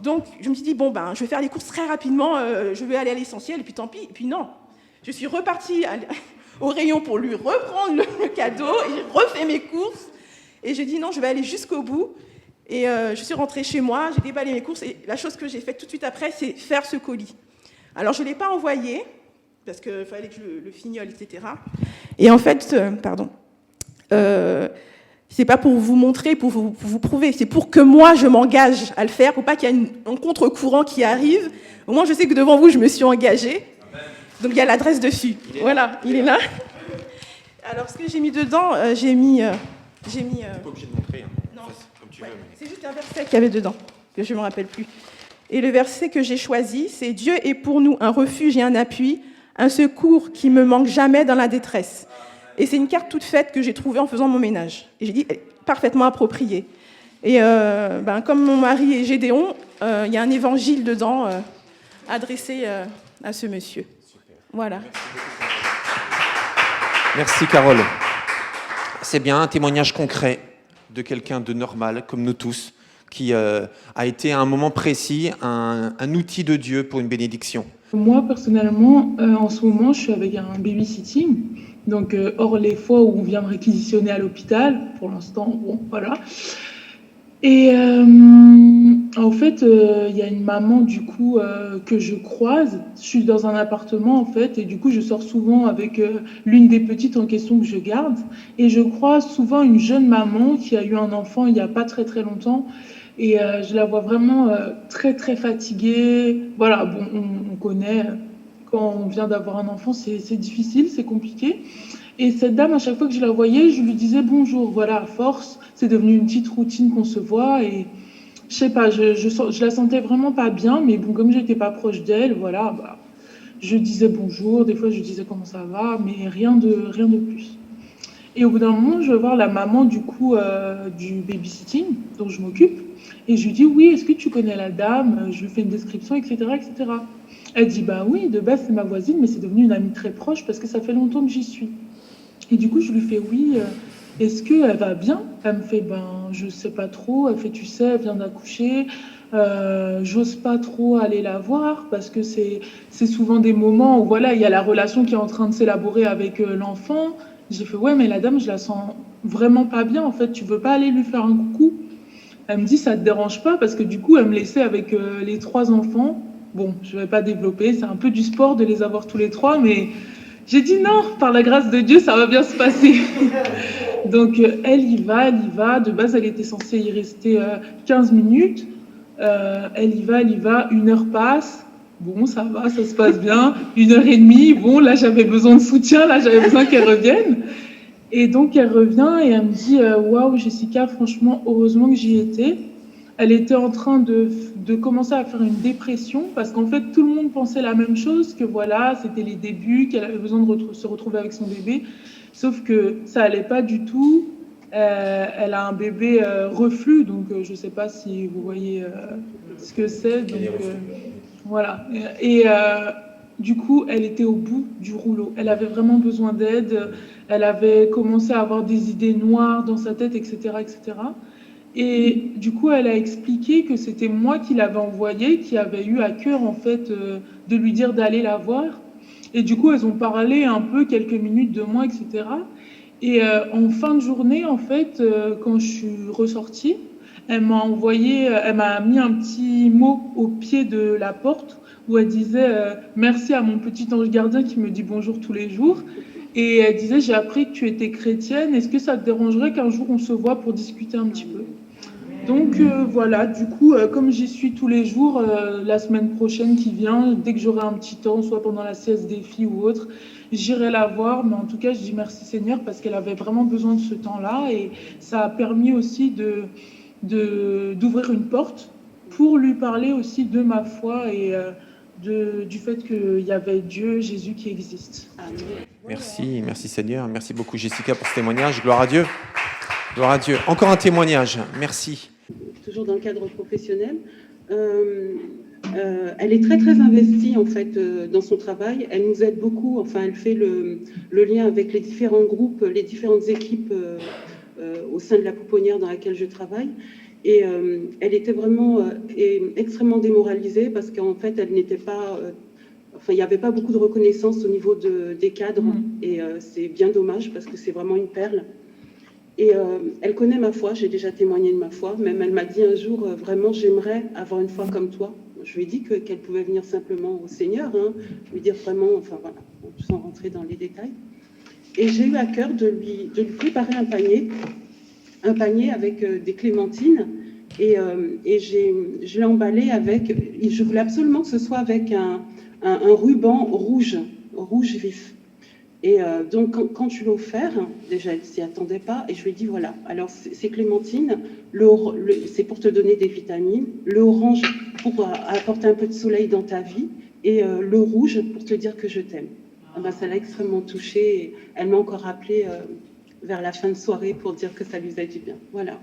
Donc je me suis dit, je vais faire les courses très rapidement, je vais aller à l'essentiel, et puis tant pis. Et puis non, je suis repartie au rayon pour lui reprendre le cadeau, et j'ai refait mes courses. Et j'ai dit non, je vais aller jusqu'au bout. Et je suis rentrée chez moi, j'ai déballé mes courses, et la chose que j'ai faite tout de suite après, c'est faire ce colis. Alors je ne l'ai pas envoyé, parce qu'il fallait que je le fignole, etc. Et en fait, c'est pas pour vous montrer, pour vous prouver, c'est pour que moi, je m'engage à le faire, pour pas qu'il y ait un contre-courant qui arrive. Au moins, je sais que devant vous, je me suis engagée. Donc, il y a l'adresse dessus. Voilà, il est là. Alors, ce que j'ai mis dedans, j'ai mis... Tu n'es pas obligé de montrer, non. Comme tu veux. Mais... C'est juste un verset qu'il y avait dedans, que je ne me rappelle plus. Et le verset que j'ai choisi, c'est « Dieu est pour nous un refuge et un appui, un secours qui ne me manque jamais dans la détresse. » Et c'est une carte toute faite que j'ai trouvée en faisant mon ménage. Et j'ai dit, parfaitement appropriée. Et comme mon mari est Gédéon, il y a un évangile dedans adressé à ce monsieur. Voilà. Merci Carole. C'est bien un témoignage concret de quelqu'un de normal, comme nous tous, qui a été à un moment précis un outil de Dieu pour une bénédiction. Moi, personnellement, en ce moment, je suis avec un babysitting. Donc, hors les fois où on vient me réquisitionner à l'hôpital, pour l'instant, bon, voilà. Et en fait, il y a une maman, du coup, que je croise. Je suis dans un appartement, en fait, et du coup, je sors souvent avec l'une des petites en question que je garde. Et je croise souvent une jeune maman qui a eu un enfant il n'y a pas très, très longtemps. Et je la vois vraiment très, très fatiguée. Voilà, bon, on connaît... Quand on vient d'avoir un enfant, c'est difficile, c'est compliqué. Et cette dame, à chaque fois que je la voyais, je lui disais bonjour. Voilà, à force, c'est devenu une petite routine qu'on se voit. Et je sais pas, je la sentais vraiment pas bien. Mais bon, comme j'étais pas proche d'elle, voilà, je disais bonjour. Des fois, je disais comment ça va, mais rien de plus. Et au bout d'un moment, je vais voir la maman du coup du babysitting dont je m'occupe. Et je lui dis oui, est-ce que tu connais la dame? Je lui fais une description, etc., etc. Elle dit, oui, de base, c'est ma voisine, mais c'est devenu une amie très proche parce que ça fait longtemps que j'y suis. Et du coup, je lui fais, oui, est-ce qu'elle va bien? Elle me fait, je sais pas trop. Elle fait, tu sais, elle vient d'accoucher. J'ose pas trop aller la voir parce que c'est souvent des moments où, voilà, il y a la relation qui est en train de s'élaborer avec l'enfant. J'ai fait, ouais, mais la dame, je la sens vraiment pas bien, en fait. Tu veux pas aller lui faire un coucou? Elle me dit, ça te dérange pas? Parce que du coup, elle me laissait avec les 3 enfants. Bon, je ne vais pas développer, c'est un peu du sport de les avoir tous les 3, mais j'ai dit non, par la grâce de Dieu, ça va bien se passer. Donc, elle y va. De base, elle était censée y rester 15 minutes. Elle y va, 1 heure passe. Bon, ça va, ça se passe bien. 1h30, bon, là, j'avais besoin de soutien, là, j'avais besoin qu'elle revienne. Et donc, elle revient et elle me dit « Waouh, Jessica, franchement, heureusement que j'y étais ». Elle était en train de commencer à faire une dépression parce qu'en fait, tout le monde pensait la même chose, que voilà, c'était les débuts, qu'elle avait besoin de se retrouver avec son bébé. Sauf que ça allait pas du tout. Elle a un bébé reflux, donc je ne sais pas si vous voyez ce que c'est. Donc, voilà. Et du coup, elle était au bout du rouleau. Elle avait vraiment besoin d'aide. Elle avait commencé à avoir des idées noires dans sa tête, etc., etc. Et du coup, elle a expliqué que c'était moi qui l'avais envoyée, qui avait eu à cœur, en fait, de lui dire d'aller la voir. Et du coup, elles ont parlé un peu, quelques minutes de moi, etc. Et en fin de journée, en fait, quand je suis ressortie, elle m'a mis un petit mot au pied de la porte où elle disait « Merci à mon petit ange gardien qui me dit bonjour tous les jours ». Et elle disait « J'ai appris que tu étais chrétienne, est-ce que ça te dérangerait qu'un jour on se voit pour discuter un petit peu ?» Donc voilà, du coup, comme j'y suis tous les jours, la semaine prochaine qui vient, dès que j'aurai un petit temps, soit pendant la sieste des filles ou autre, j'irai la voir. Mais en tout cas, je dis merci Seigneur parce qu'elle avait vraiment besoin de ce temps-là et ça a permis aussi d'ouvrir une porte pour lui parler aussi de ma foi et du fait qu'il y avait Dieu, Jésus qui existe. Merci Seigneur. Merci beaucoup Jessica pour ce témoignage. Gloire à Dieu. Gloire à Dieu. Encore un témoignage. Merci. Toujours dans le cadre professionnel. Elle est très très investie en fait dans son travail. Elle nous aide beaucoup. Enfin, elle fait le lien avec les différents groupes, les différentes équipes au sein de la pouponnière dans laquelle je travaille. Et elle était vraiment extrêmement démoralisée parce qu'en fait, elle n'était pas... il n'y avait pas beaucoup de reconnaissance au niveau des cadres. Et c'est bien dommage parce que c'est vraiment une perle. Et elle connaît ma foi, j'ai déjà témoigné de ma foi. Même elle m'a dit un jour, vraiment, j'aimerais avoir une foi comme toi. Je lui ai dit qu'elle pouvait venir simplement au Seigneur. Je lui ai dit vraiment, enfin voilà, sans rentrer dans les détails. Et j'ai eu à cœur de lui préparer un panier avec des clémentines. Et je l'ai emballé avec... Je voulais absolument que ce soit avec un ruban rouge vif. Et donc, quand je l'ai offert, déjà, elle ne s'y attendait pas. Et je lui ai dit, voilà, alors ces clémentines, c'est pour te donner des vitamines. Le orange, pour apporter un peu de soleil dans ta vie. Et le rouge, pour te dire que je t'aime. Ah ben, ça l'a extrêmement touchée. Et elle m'a encore appelé vers la fin de soirée pour dire que ça lui faisait du bien. Voilà.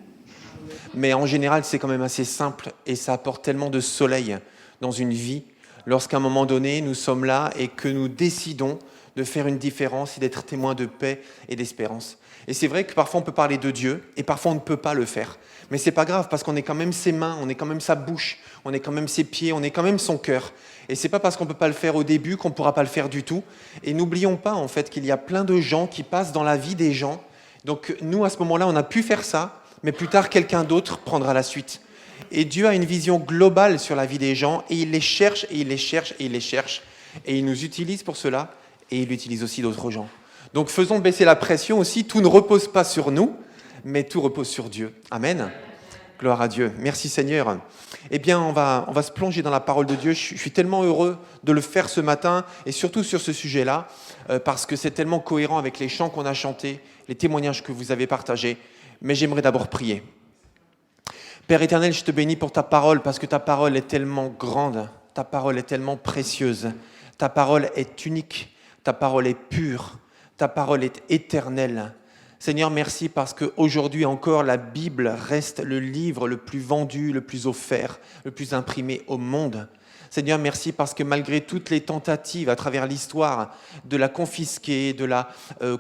Mais en général, c'est quand même assez simple. Et ça apporte tellement de soleil dans une vie. Lorsqu'à un moment donné, nous sommes là et que nous décidons de faire une différence et d'être témoins de paix et d'espérance. Et c'est vrai que parfois on peut parler de Dieu et parfois on ne peut pas le faire. Mais c'est pas grave parce qu'on est quand même ses mains, on est quand même sa bouche, on est quand même ses pieds, on est quand même son cœur. Et c'est pas parce qu'on peut pas le faire au début qu'on pourra pas le faire du tout. Et n'oublions pas en fait qu'il y a plein de gens qui passent dans la vie des gens. Donc nous à ce moment-là on a pu faire ça, mais plus tard quelqu'un d'autre prendra la suite. Et Dieu a une vision globale sur la vie des gens et il les cherche et il les cherche et il les cherche. Et il nous utilise pour cela. Et il utilise aussi d'autres gens. Donc faisons baisser la pression aussi. Tout ne repose pas sur nous, mais tout repose sur Dieu. Amen. Gloire à Dieu. Merci Seigneur. Eh bien, on va se plonger dans la parole de Dieu. Je suis tellement heureux de le faire ce matin, et surtout sur ce sujet-là, parce que c'est tellement cohérent avec les chants qu'on a chantés, les témoignages que vous avez partagés. Mais j'aimerais d'abord prier. Père éternel, je te bénis pour ta parole, parce que ta parole est tellement grande, ta parole est tellement précieuse, ta parole est unique. Ta parole est pure, ta parole est éternelle. Seigneur, merci parce qu'aujourd'hui encore, la Bible reste le livre le plus vendu, le plus offert, le plus imprimé au monde. Seigneur, merci parce que malgré toutes les tentatives à travers l'histoire de la confisquer, de la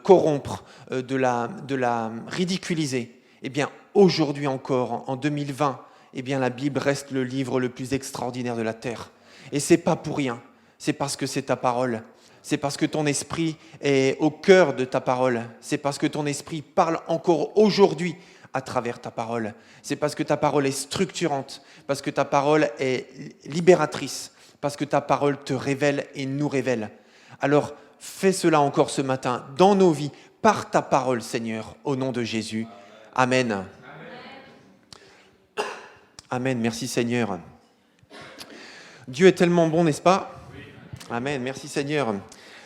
corrompre, de la ridiculiser, eh bien aujourd'hui encore, en 2020, eh bien la Bible reste le livre le plus extraordinaire de la terre. Et c'est pas pour rien, c'est parce que c'est ta parole. C'est parce que ton esprit est au cœur de ta parole. C'est parce que ton esprit parle encore aujourd'hui à travers ta parole. C'est parce que ta parole est structurante, parce que ta parole est libératrice, parce que ta parole te révèle et nous révèle. Alors, fais cela encore ce matin dans nos vies, par ta parole, Seigneur, au nom de Jésus. Amen. Amen. Merci, Seigneur. Dieu est tellement bon, n'est-ce pas ? Amen, merci Seigneur.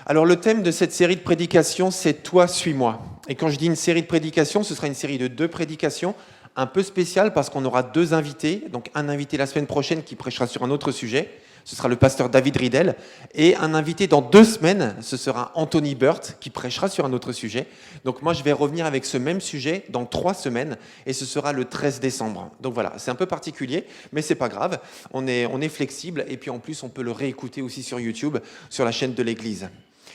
Alors le thème de cette série de prédications, c'est « Toi, suis-moi ». Et quand je dis une série de prédications, ce sera une série de 2 prédications, un peu spéciale parce qu'on aura 2 invités. Donc un invité la semaine prochaine qui prêchera sur un autre sujet, ce sera le pasteur David Riedel. Et un invité dans 2 semaines, ce sera Anthony Burt qui prêchera sur un autre sujet. Donc moi je vais revenir avec ce même sujet dans 3 semaines et ce sera le 13 décembre. Donc voilà, c'est un peu particulier, mais c'est pas grave. On est flexible et puis en plus on peut le réécouter aussi sur YouTube, sur la chaîne de l'Église.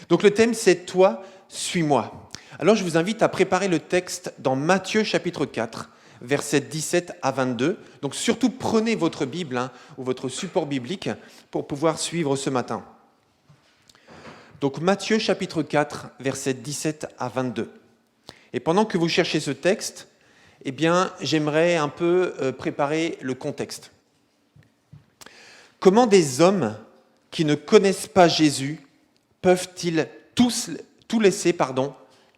Donc le thème c'est « Toi, suis-moi ». Alors je vous invite à préparer le texte dans Matthieu chapitre 4, versets 17 à 22. Donc surtout prenez votre Bible ou votre support biblique pour pouvoir suivre ce matin. Donc Matthieu chapitre 4, versets 17 à 22. Et pendant que vous cherchez ce texte, eh bien, j'aimerais un peu préparer le contexte. Comment des hommes qui ne connaissent pas Jésus peuvent-ils tout laisser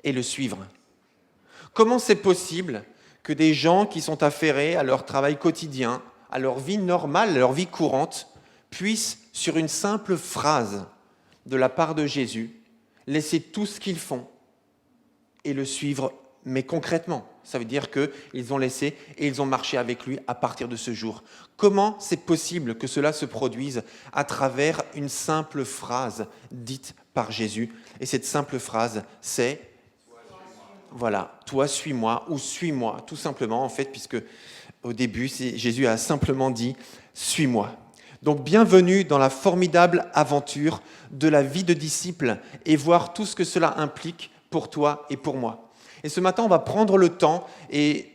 et le suivre ? Comment c'est possible que des gens qui sont affairés à leur travail quotidien, à leur vie normale, à leur vie courante, puissent, sur une simple phrase de la part de Jésus, laisser tout ce qu'ils font et le suivre mais concrètement. Ça veut dire qu'ils ont laissé et ils ont marché avec lui à partir de ce jour. Comment c'est possible que cela se produise à travers une simple phrase dite par Jésus? Et cette simple phrase, c'est « Voilà, toi suis-moi » ou « suis-moi », tout simplement en fait, puisque au début, Jésus a simplement dit « suis-moi ». Donc bienvenue dans la formidable aventure de la vie de disciple et voir tout ce que cela implique pour toi et pour moi. Et ce matin, on va prendre le temps, et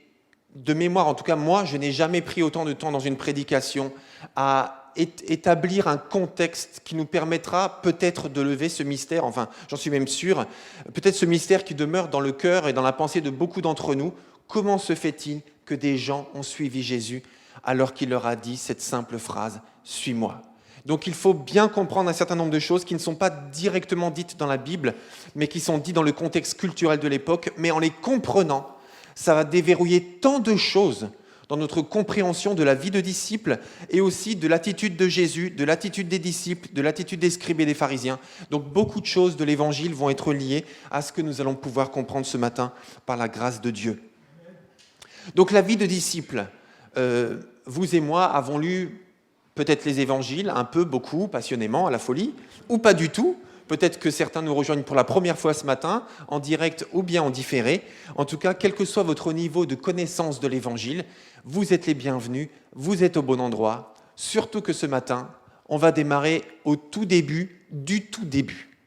de mémoire, en tout cas moi, je n'ai jamais pris autant de temps dans une prédication à établir un contexte qui nous permettra peut-être de lever ce mystère, enfin j'en suis même sûr, peut-être ce mystère qui demeure dans le cœur et dans la pensée de beaucoup d'entre nous. Comment se fait-il que des gens ont suivi Jésus alors qu'il leur a dit cette simple phrase « Suis-moi ». Donc il faut bien comprendre un certain nombre de choses qui ne sont pas directement dites dans la Bible, mais qui sont dites dans le contexte culturel de l'époque. Mais en les comprenant, ça va déverrouiller tant de choses dans notre compréhension de la vie de disciple et aussi de l'attitude de Jésus, de l'attitude des disciples, de l'attitude des scribes et des pharisiens. Donc beaucoup de choses de l'Évangile vont être liées à ce que nous allons pouvoir comprendre ce matin par la grâce de Dieu. Donc la vie de disciple, vous et moi avons lu peut-être les évangiles, un peu, beaucoup, passionnément, à la folie, ou pas du tout. Peut-être que certains nous rejoignent pour la première fois ce matin, en direct ou bien en différé. En tout cas, quel que soit votre niveau de connaissance de l'évangile, vous êtes les bienvenus, vous êtes au bon endroit. Surtout que ce matin, on va démarrer au tout début du tout début.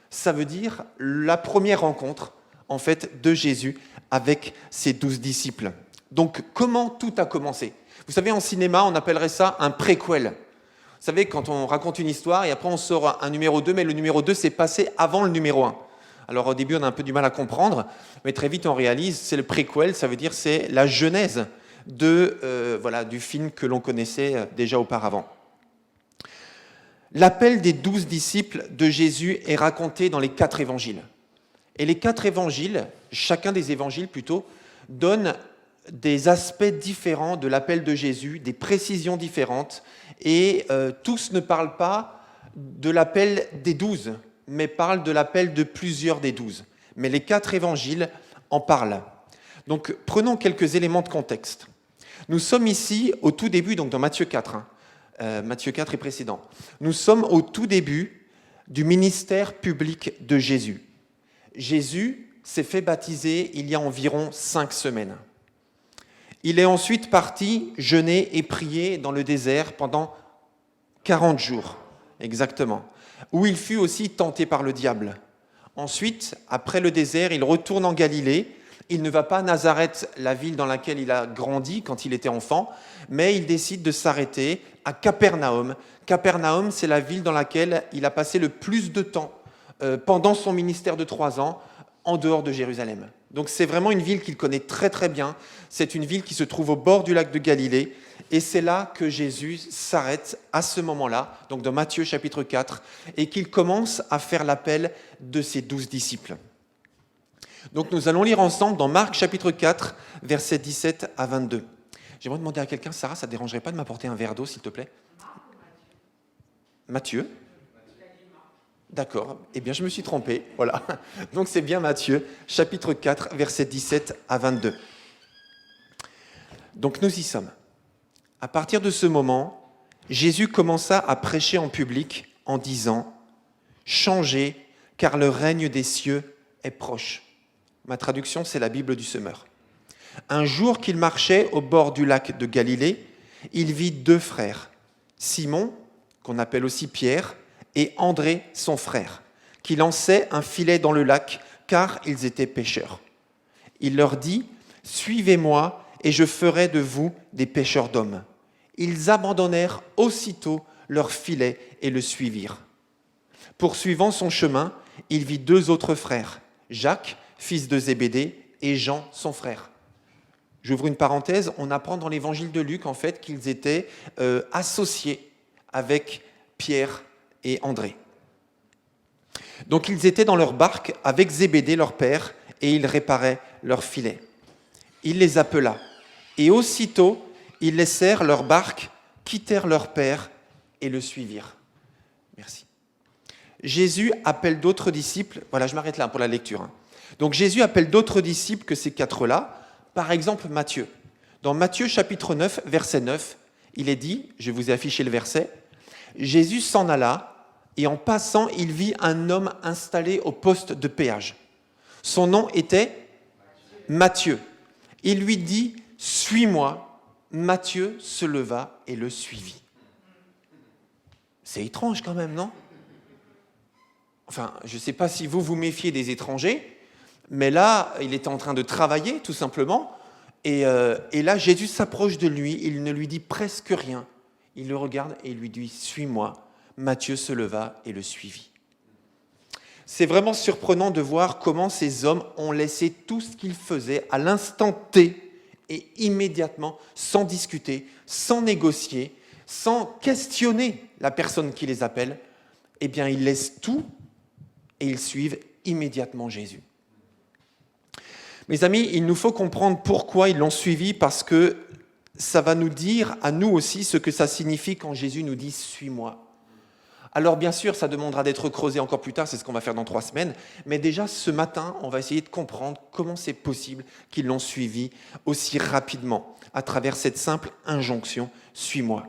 Ça veut dire la première rencontre, en fait, de Jésus avec ses 12 disciples. Donc, comment tout a commencé ? Vous savez, en cinéma, on appellerait ça un préquel. Vous savez, quand on raconte une histoire et après on sort un numéro 2, mais le numéro 2 s'est passé avant le numéro 1. Alors au début, on a un peu du mal à comprendre, mais très vite on réalise, c'est le préquel, ça veut dire c'est la genèse du film que l'on connaissait déjà auparavant. L'appel des 12 disciples de Jésus est raconté dans les 4 évangiles. Et les 4 évangiles, chacun des évangiles plutôt, donne des aspects différents de l'appel de Jésus, des précisions différentes, et tous ne parlent pas de l'appel des 12, mais parlent de l'appel de plusieurs des 12. Mais les 4 évangiles en parlent. Donc prenons quelques éléments de contexte. Nous sommes ici au tout début, donc dans Matthieu 4, Matthieu 4 et précédent. Nous sommes au tout début du ministère public de Jésus. Jésus s'est fait baptiser il y a environ 5 semaines. Il est ensuite parti jeûner et prier dans le désert pendant 40 jours, exactement, où il fut aussi tenté par le diable. Ensuite, après le désert, il retourne en Galilée. Il ne va pas à Nazareth, la ville dans laquelle il a grandi quand il était enfant, mais il décide de s'arrêter à Capernaum. Capernaum, c'est la ville dans laquelle il a passé le plus de temps pendant son ministère de 3 ans, en dehors de Jérusalem. Donc c'est vraiment une ville qu'il connaît très très bien. C'est une ville qui se trouve au bord du lac de Galilée. Et c'est là que Jésus s'arrête à ce moment-là, donc dans Matthieu chapitre 4, et qu'il commence à faire l'appel de ses 12 disciples. Donc nous allons lire ensemble dans Marc chapitre 4, versets 17 à 22. J'aimerais demander à quelqu'un, Sarah, ça ne te dérangerait pas de m'apporter un verre d'eau, s'il te plaît ? Matthieu ? D'accord, eh bien je me suis trompé, voilà. Donc c'est bien Matthieu, chapitre 4, versets 17 à 22. Donc nous y sommes. À partir de ce moment, Jésus commença à prêcher en public en disant « Changez, car le règne des cieux est proche. » Ma traduction, c'est la Bible du Semeur. Un jour qu'il marchait au bord du lac de Galilée, il vit 2 frères, Simon, qu'on appelle aussi Pierre, et André, son frère, qui lançaient un filet dans le lac, car ils étaient pêcheurs. Il leur dit « Suivez-moi, et je ferai de vous des pêcheurs d'hommes. » Ils abandonnèrent aussitôt leur filet et le suivirent. Poursuivant son chemin, il vit 2 autres frères, Jacques, fils de Zébédée, et Jean, son frère. J'ouvre une parenthèse, on apprend dans l'évangile de Luc en fait qu'ils étaient associés avec Pierre et André. Donc ils étaient dans leur barque avec Zébédée, leur père, et ils réparaient leur filet. Il les appela, et aussitôt ils laissèrent leur barque, quittèrent leur père et le suivirent. Merci. Jésus appelle d'autres disciples. Voilà, je m'arrête là pour la lecture. Donc Jésus appelle d'autres disciples que ces 4-là, par exemple Matthieu. Dans Matthieu chapitre 9, verset 9, il est dit, je vous ai affiché le verset, « Jésus s'en alla, et en passant, il vit un homme installé au poste de péage. Son nom était Matthieu. Il lui dit, « Suis-moi. » Matthieu se leva et le suivit. C'est étrange quand même, non ? Enfin, je ne sais pas si vous vous méfiez des étrangers, mais là, il était en train de travailler, tout simplement, et là, Jésus s'approche de lui, il ne lui dit presque rien. Il le regarde et il lui dit « Suis-moi ». Matthieu se leva et le suivit. C'est vraiment surprenant de voir comment ces hommes ont laissé tout ce qu'ils faisaient à l'instant T et immédiatement, sans discuter, sans négocier, sans questionner la personne qui les appelle, eh bien, ils laissent tout et ils suivent immédiatement Jésus. Mes amis, il nous faut comprendre pourquoi ils l'ont suivi, parce que ça va nous dire à nous aussi ce que ça signifie quand Jésus nous dit « Suis-moi ». Alors bien sûr, ça demandera d'être creusé encore plus tard, c'est ce qu'on va faire dans 3 semaines, mais déjà ce matin, on va essayer de comprendre comment c'est possible qu'ils l'ont suivi aussi rapidement, à travers cette simple injonction « Suis-moi ».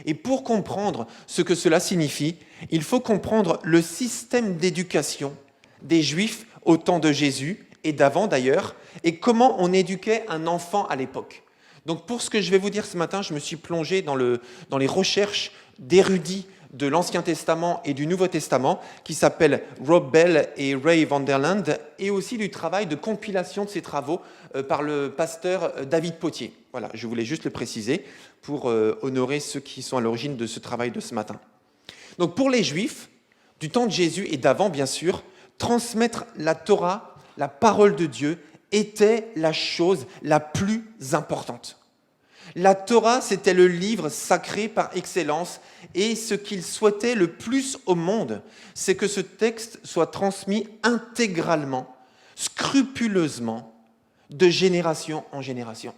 Et pour comprendre ce que cela signifie, il faut comprendre le système d'éducation des Juifs au temps de Jésus, et d'avant d'ailleurs, et comment on éduquait un enfant à l'époque. Donc pour ce que je vais vous dire ce matin, je me suis plongé dans les recherches d'érudits de l'Ancien Testament et du Nouveau Testament, qui s'appellent Rob Bell et Ray Vanderland, et aussi du travail de compilation de ces travaux par le pasteur David Potier. Voilà, je voulais juste le préciser pour honorer ceux qui sont à l'origine de ce travail de ce matin. Donc pour les Juifs, du temps de Jésus et d'avant bien sûr, transmettre la Torah, la parole de Dieu, était la chose la plus importante. La Torah, c'était le livre sacré par excellence, et ce qu'ils souhaitaient le plus au monde, c'est que ce texte soit transmis intégralement, scrupuleusement, de génération en génération.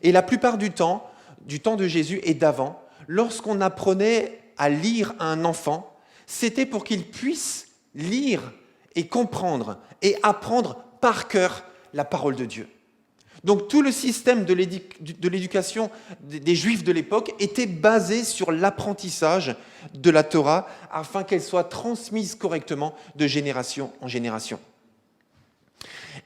Et la plupart du temps de Jésus et d'avant, lorsqu'on apprenait à lire à un enfant, c'était pour qu'il puisse lire et comprendre et apprendre par cœur la parole de Dieu. Donc tout le système de l'éducation des Juifs de l'époque était basé sur l'apprentissage de la Torah afin qu'elle soit transmise correctement de génération en génération.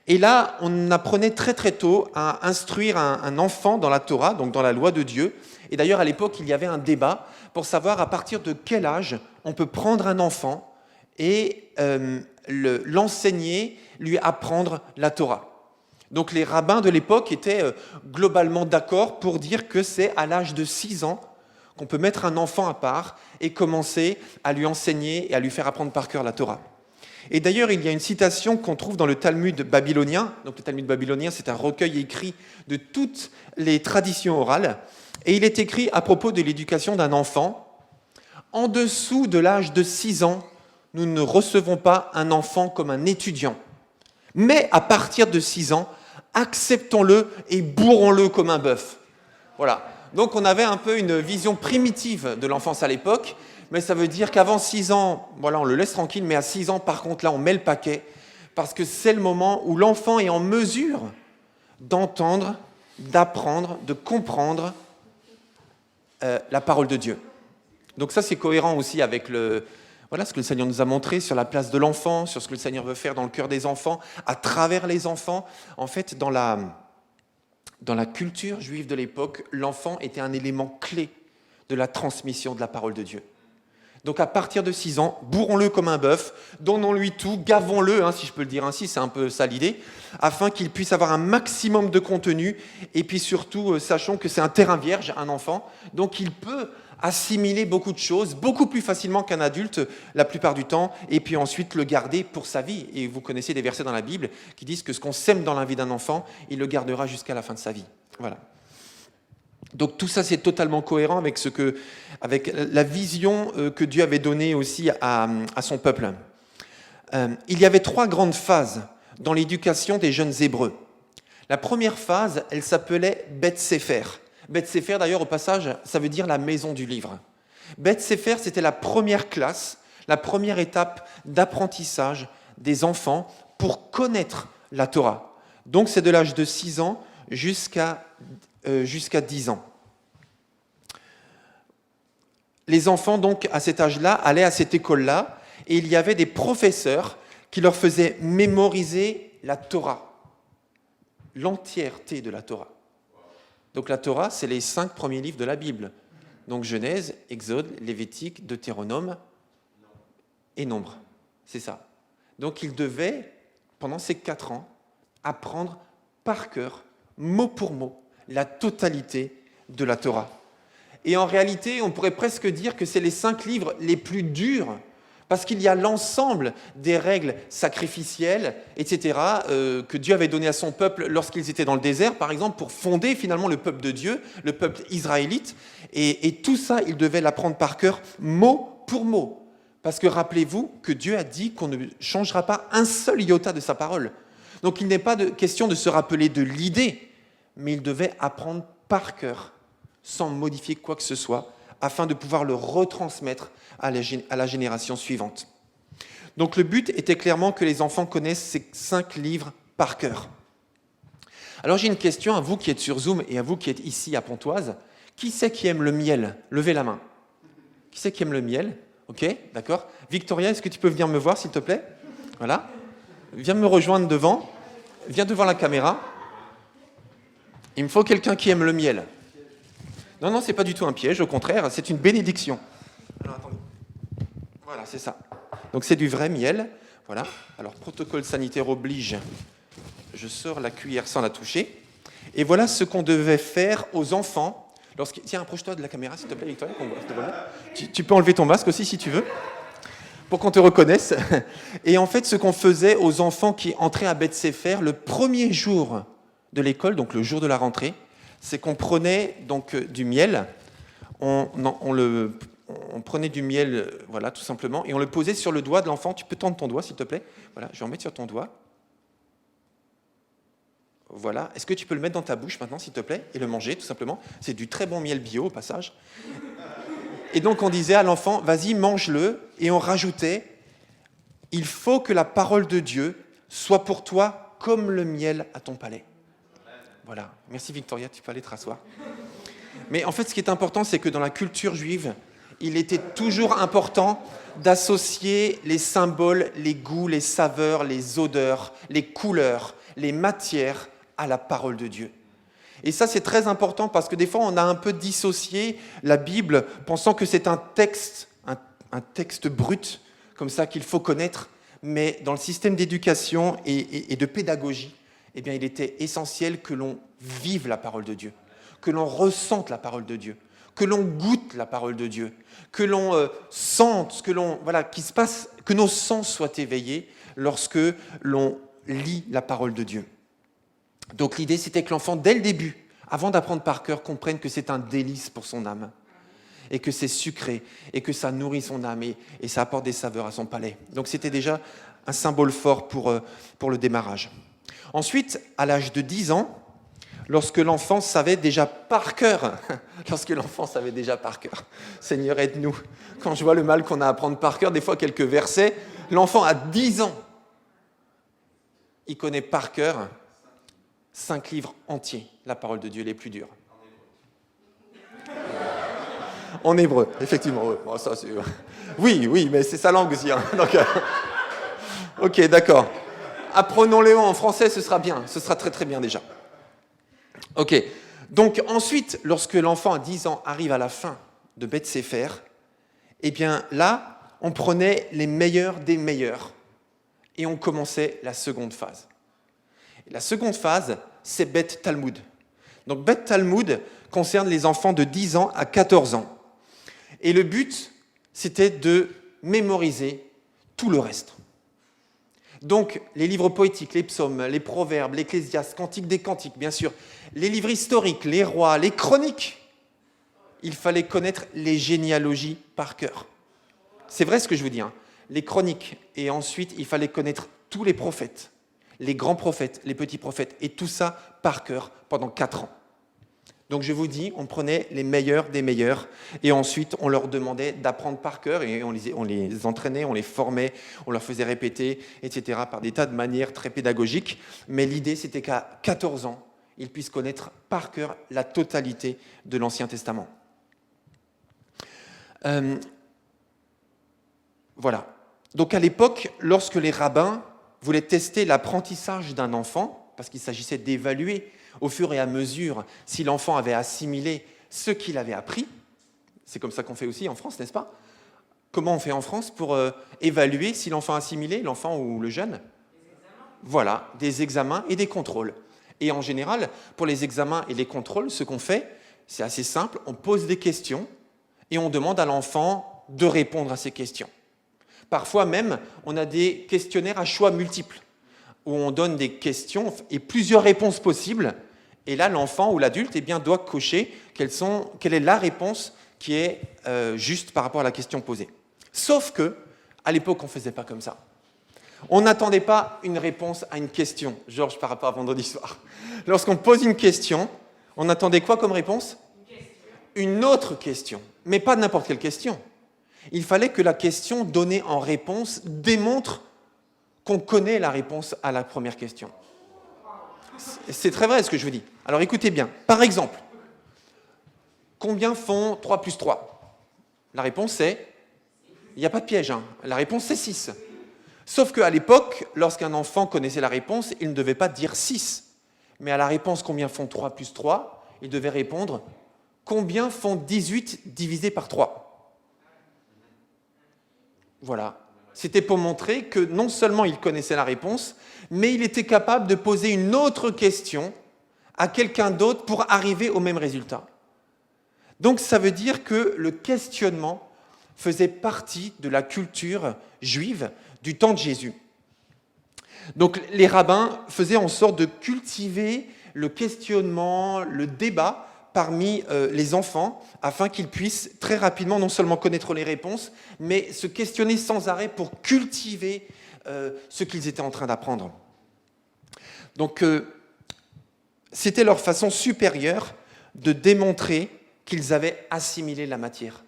Et là, on apprenait très très tôt à instruire un enfant dans la Torah, donc dans la loi de Dieu. Et d'ailleurs, à l'époque, il y avait un débat pour savoir à partir de quel âge on peut prendre un enfant et l'enseigner, lui apprendre la Torah. Donc les rabbins de l'époque étaient globalement d'accord pour dire que c'est à l'âge de 6 ans qu'on peut mettre un enfant à part et commencer à lui enseigner et à lui faire apprendre par cœur la Torah. Et d'ailleurs, il y a une citation qu'on trouve dans le Talmud babylonien. Donc le Talmud babylonien, c'est un recueil écrit de toutes les traditions orales. Et il est écrit à propos de l'éducation d'un enfant. En dessous de l'âge de 6 ans, nous ne recevons pas un enfant comme un étudiant. Mais à partir de 6 ans, acceptons-le et bourrons-le comme un bœuf. Voilà. Donc on avait un peu une vision primitive de l'enfance à l'époque, mais ça veut dire qu'avant 6 ans, voilà, on le laisse tranquille, mais à 6 ans, par contre, là, on met le paquet, parce que c'est le moment où l'enfant est en mesure d'entendre, d'apprendre, de comprendre la parole de Dieu. Donc ça, c'est cohérent aussi avec voilà ce que le Seigneur nous a montré sur la place de l'enfant, sur ce que le Seigneur veut faire dans le cœur des enfants, à travers les enfants. En fait, dans la culture juive de l'époque, l'enfant était un élément clé de la transmission de la parole de Dieu. Donc à partir de 6 ans, bourrons-le comme un bœuf, donnons-lui tout, gavons-le, si je peux le dire ainsi, c'est un peu ça l'idée, afin qu'il puisse avoir un maximum de contenu, et puis surtout, sachons que c'est un terrain vierge, un enfant, donc il peut assimiler beaucoup de choses, beaucoup plus facilement qu'un adulte la plupart du temps, et puis ensuite le garder pour sa vie. Et vous connaissez des versets dans la Bible qui disent que ce qu'on sème dans la vie d'un enfant, il le gardera jusqu'à la fin de sa vie. Voilà. Donc tout ça, c'est totalement cohérent avec la vision que Dieu avait donnée aussi à son peuple. Il y avait 3 grandes phases dans l'éducation des jeunes Hébreux. La première phase, elle s'appelait Beth Sefer. Beth Sefer, d'ailleurs, au passage, ça veut dire la maison du livre. Beth Sefer, c'était la première classe, la première étape d'apprentissage des enfants pour connaître la Torah. Donc c'est de l'âge de 6 ans jusqu'à 10 ans. Les enfants, donc, à cet âge-là, allaient à cette école-là, et il y avait des professeurs qui leur faisaient mémoriser la Torah, l'entièreté de la Torah. Donc la Torah, c'est les 5 premiers livres de la Bible. Donc Genèse, Exode, Lévitique, Deutéronome et Nombre. C'est ça. Donc ils devaient, pendant ces 4 ans, apprendre par cœur, mot pour mot, la totalité de la Torah. Et en réalité, on pourrait presque dire que c'est les 5 livres les plus durs, parce qu'il y a l'ensemble des règles sacrificielles, etc., que Dieu avait données à son peuple lorsqu'ils étaient dans le désert, par exemple, pour fonder finalement le peuple de Dieu, le peuple israélite. Et tout ça, ils devaient l'apprendre par cœur, mot pour mot. Parce que rappelez-vous que Dieu a dit qu'on ne changera pas un seul iota de sa parole. Donc il n'est pas de question de se rappeler de l'idée, mais ils devaient apprendre par cœur, sans modifier quoi que ce soit, afin de pouvoir le retransmettre à la génération suivante. Donc le but était clairement que les enfants connaissent ces 5 livres par cœur. Alors j'ai une question à vous qui êtes sur Zoom et à vous qui êtes ici à Pontoise. Qui c'est qui aime le miel? Levez la main. Qui c'est qui aime le miel? Ok, d'accord. Victoria, est-ce que tu peux venir me voir, s'il te plaît? Voilà. Viens me rejoindre devant. Viens devant la caméra. Il me faut quelqu'un qui aime le miel. Non, non, c'est pas du tout un piège, au contraire, c'est une bénédiction. Alors, attendez. Voilà, c'est ça. Donc, c'est du vrai miel. Voilà. Alors, protocole sanitaire oblige. Je sors la cuillère sans la toucher. Et voilà ce qu'on devait faire aux enfants. Tiens, approche-toi de la caméra, s'il te plaît, Victoria. Tu peux enlever ton masque aussi, si tu veux, pour qu'on te reconnaisse. Et en fait, ce qu'on faisait aux enfants qui entraient à Beth Sefer, le premier jour de l'école, donc le jour de la rentrée, c'est qu'on prenait donc du miel, on prenait du miel, voilà, tout simplement, et on le posait sur le doigt de l'enfant. Tu peux tendre ton doigt, s'il te plaît. Voilà, je vais en mettre sur ton doigt. Voilà. Est-ce que tu peux le mettre dans ta bouche maintenant, s'il te plaît, et le manger, tout simplement? C'est du très bon miel bio, au passage. Et donc, on disait à l'enfant, vas-y, mange-le, et on rajoutait, il faut que la parole de Dieu soit pour toi comme le miel à ton palais. Voilà. Merci Victoria, tu peux aller te rasseoir. Mais en fait, ce qui est important, c'est que dans la culture juive, il était toujours important d'associer les symboles, les goûts, les saveurs, les odeurs, les couleurs, les matières à la parole de Dieu. Et ça, c'est très important parce que des fois, on a un peu dissocié la Bible, pensant que c'est un texte brut, comme ça, qu'il faut connaître. Mais dans le système d'éducation et de pédagogie, eh bien, il était essentiel que l'on vive la parole de Dieu, que l'on ressente la parole de Dieu, que l'on goûte la parole de Dieu, que l'on sente, que nos sens soient éveillés lorsque l'on lit la parole de Dieu. Donc l'idée, c'était que l'enfant, dès le début, avant d'apprendre par cœur, comprenne que c'est un délice pour son âme, et que c'est sucré, et que ça nourrit son âme, et ça apporte des saveurs à son palais. Donc c'était déjà un symbole fort pour le démarrage. Ensuite, à l'âge de 10 ans, lorsque l'enfant savait déjà par cœur, Seigneur, aide-nous, quand je vois le mal qu'on a à apprendre par cœur, des fois quelques versets, l'enfant à 10 ans, il connaît par cœur 5 livres entiers, la parole de Dieu les plus dures. En hébreu, effectivement. Oui, bon, ça, c'est... oui, mais c'est sa langue aussi. Hein. Donc, ok, d'accord. Apprenons-les en français, ce sera bien. Ce sera très très bien déjà. Ok. Donc ensuite, lorsque l'enfant à 10 ans arrive à la fin de Beth Sefer, eh bien là, on prenait les meilleurs des meilleurs et on commençait la seconde phase. Et la seconde phase, c'est Beth Talmud. Donc Beth Talmud concerne les enfants de 10 ans à 14 ans. Et le but, c'était de mémoriser tout le reste. Donc, les livres poétiques, les psaumes, les proverbes, l'Ecclésiaste, Cantique des Cantiques, bien sûr, les livres historiques, les rois, les chroniques, il fallait connaître les généalogies par cœur. C'est vrai ce que je vous dis, hein. Les chroniques, et ensuite, il fallait connaître tous les prophètes, les grands prophètes, les petits prophètes, et tout ça par cœur pendant 4 ans. Donc je vous dis, on prenait les meilleurs des meilleurs et ensuite on leur demandait d'apprendre par cœur et on les entraînait, on les formait, on leur faisait répéter, etc. par des tas de manières très pédagogiques. Mais l'idée, c'était qu'à 14 ans, ils puissent connaître par cœur la totalité de l'Ancien Testament. Voilà. Donc à l'époque, lorsque les rabbins voulaient tester l'apprentissage d'un enfant, parce qu'il s'agissait d'évaluer au fur et à mesure si l'enfant avait assimilé ce qu'il avait appris, c'est comme ça qu'on fait aussi en France, n'est-ce pas? Comment on fait en France pour évaluer si l'enfant a assimilé, l'enfant ou le jeune? Voilà, des examens et des contrôles. Et en général, pour les examens et les contrôles, ce qu'on fait, c'est assez simple, on pose des questions et on demande à l'enfant de répondre à ces questions. Parfois même, on a des questionnaires à choix multiples, où on donne des questions et plusieurs réponses possibles, et là, l'enfant ou l'adulte doit cocher quelle est la réponse qui est juste par rapport à la question posée. Sauf qu'à l'époque, on ne faisait pas comme ça. On n'attendait pas une réponse à une question, Georges, par rapport à vendredi soir. Lorsqu'on pose une question, on attendait quoi comme réponse? Une autre question, mais pas n'importe quelle question. Il fallait que la question donnée en réponse démontre qu'on connaît la réponse à la première question. C'est très vrai ce que je vous dis. Alors écoutez bien. Par exemple, combien font 3 plus 3? La réponse est... Il n'y a pas de piège. La réponse c'est 6. Sauf qu'à l'époque, lorsqu'un enfant connaissait la réponse, il ne devait pas dire 6. Mais à la réponse combien font 3 plus 3, il devait répondre combien font 18 divisé par 3. Voilà. C'était pour montrer que non seulement il connaissait la réponse, mais il était capable de poser une autre question à quelqu'un d'autre pour arriver au même résultat. Donc ça veut dire que le questionnement faisait partie de la culture juive du temps de Jésus. Donc les rabbins faisaient en sorte de cultiver le questionnement, le débat parmi les enfants, afin qu'ils puissent très rapidement non seulement connaître les réponses, mais se questionner sans arrêt pour cultiver ce qu'ils étaient en train d'apprendre. Donc, c'était leur façon supérieure de démontrer qu'ils avaient assimilé la matière.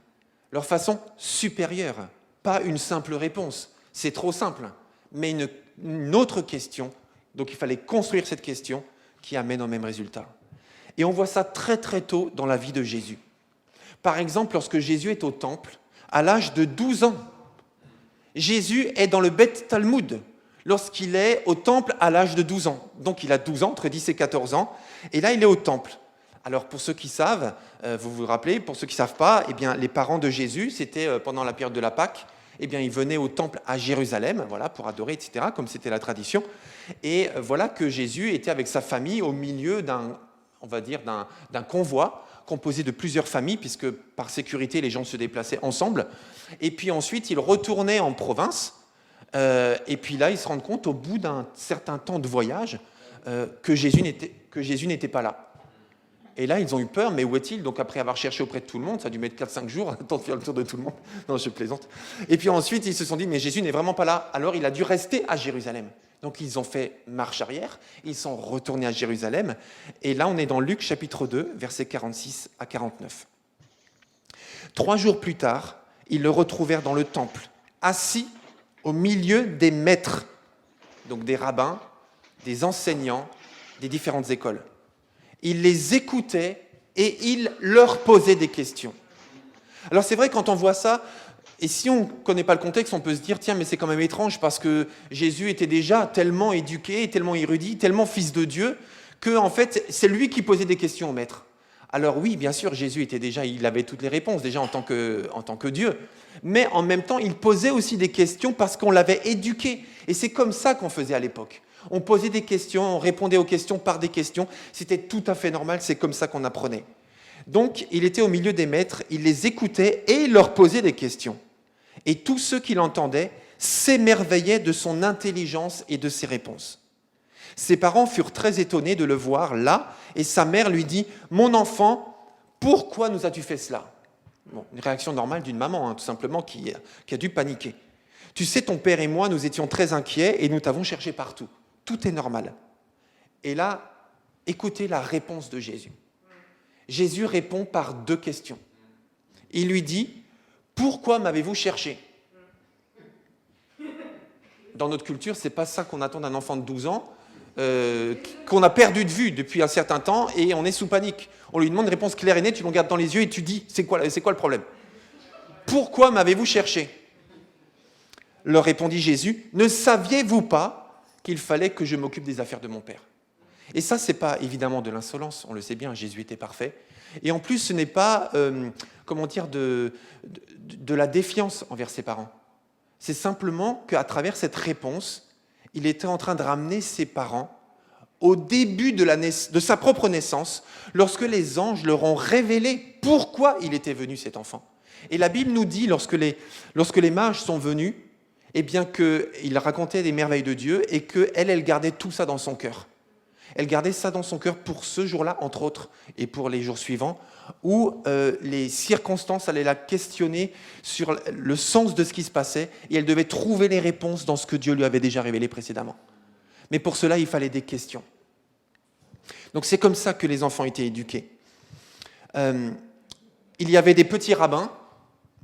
Leur façon supérieure, pas une simple réponse. C'est trop simple, mais une autre question. Donc, il fallait construire cette question qui amène au même résultat. Et on voit ça très très tôt dans la vie de Jésus. Par exemple, lorsque Jésus est au temple, à l'âge de 12 ans, Jésus est dans le Beth Talmud, lorsqu'il est au temple à l'âge de 12 ans. Donc il a 12 ans, entre 10 et 14 ans, et là il est au temple. Alors pour ceux qui savent, vous vous rappelez, pour ceux qui ne savent pas, les parents de Jésus, c'était pendant la période de la Pâque, ils venaient au temple à Jérusalem, voilà, pour adorer, etc., comme c'était la tradition. Et voilà que Jésus était avec sa famille au milieu d'un convoi composé de plusieurs familles, puisque par sécurité, les gens se déplaçaient ensemble. Et puis ensuite, ils retournaient en province. Et puis là, ils se rendent compte, au bout d'un certain temps de voyage, que Jésus n'était pas là. Et là, ils ont eu peur, mais où est-il? Donc après avoir cherché auprès de tout le monde, ça a dû mettre 4-5 jours, le temps de faire le tour de tout le monde. Non, je plaisante. Et puis ensuite, ils se sont dit, mais Jésus n'est vraiment pas là. Alors il a dû rester à Jérusalem. Donc ils ont fait marche arrière, ils sont retournés à Jérusalem. Et là, on est dans Luc chapitre 2, versets 46 à 49. 3 jours plus tard, ils le retrouvèrent dans le temple, assis au milieu des maîtres, donc des rabbins, des enseignants, des différentes écoles. Il les écoutait et il leur posait des questions. Alors c'est vrai, quand on voit ça, et si on ne connaît pas le contexte, on peut se dire, tiens, mais c'est quand même étrange parce que Jésus était déjà tellement éduqué, tellement érudit, tellement fils de Dieu, que en fait, c'est lui qui posait des questions au maître. Alors oui, bien sûr, Jésus il avait toutes les réponses déjà en tant que Dieu, mais en même temps, il posait aussi des questions parce qu'on l'avait éduqué. Et c'est comme ça qu'on faisait à l'époque. On posait des questions, on répondait aux questions par des questions. C'était tout à fait normal, c'est comme ça qu'on apprenait. Donc, il était au milieu des maîtres, il les écoutait et il leur posait des questions. Et tous ceux qui l'entendaient s'émerveillaient de son intelligence et de ses réponses. Ses parents furent très étonnés de le voir là, et sa mère lui dit « Mon enfant, pourquoi nous as-tu fait cela ?» Bon, une réaction normale d'une maman, tout simplement, qui a dû paniquer. « Tu sais, ton père et moi, nous étions très inquiets et nous t'avons cherché partout. Tout est normal. » Et là, écoutez la réponse de Jésus. Jésus répond par 2 questions. Il lui dit, « Pourquoi m'avez-vous cherché ?» Dans notre culture, ce n'est pas ça qu'on attend d'un enfant de 12 ans, qu'on a perdu de vue depuis un certain temps et on est sous panique. On lui demande une réponse claire et nette, tu le regardes dans les yeux et tu dis, c'est quoi le problème? Pourquoi m'avez-vous cherché? Leur répondit Jésus, ne saviez-vous pas qu'il fallait que je m'occupe des affaires de mon Père? Et ça, ce n'est pas évidemment de l'insolence, on le sait bien, Jésus était parfait. Et en plus, ce n'est pas, de la défiance envers ses parents. C'est simplement qu'à travers cette réponse, il était en train de ramener ses parents au début de sa propre naissance, lorsque les anges leur ont révélé pourquoi il était venu, cet enfant. Et la Bible nous dit, lorsque les mages sont venus, eh bien qu'il racontait des merveilles de Dieu et qu'elle gardait tout ça dans son cœur. Elle gardait ça dans son cœur pour ce jour-là, entre autres, et pour les jours suivants, où les circonstances allaient la questionner sur le sens de ce qui se passait, et elle devait trouver les réponses dans ce que Dieu lui avait déjà révélé précédemment. Mais pour cela, il fallait des questions. Donc c'est comme ça que les enfants étaient éduqués. Il y avait des petits rabbins.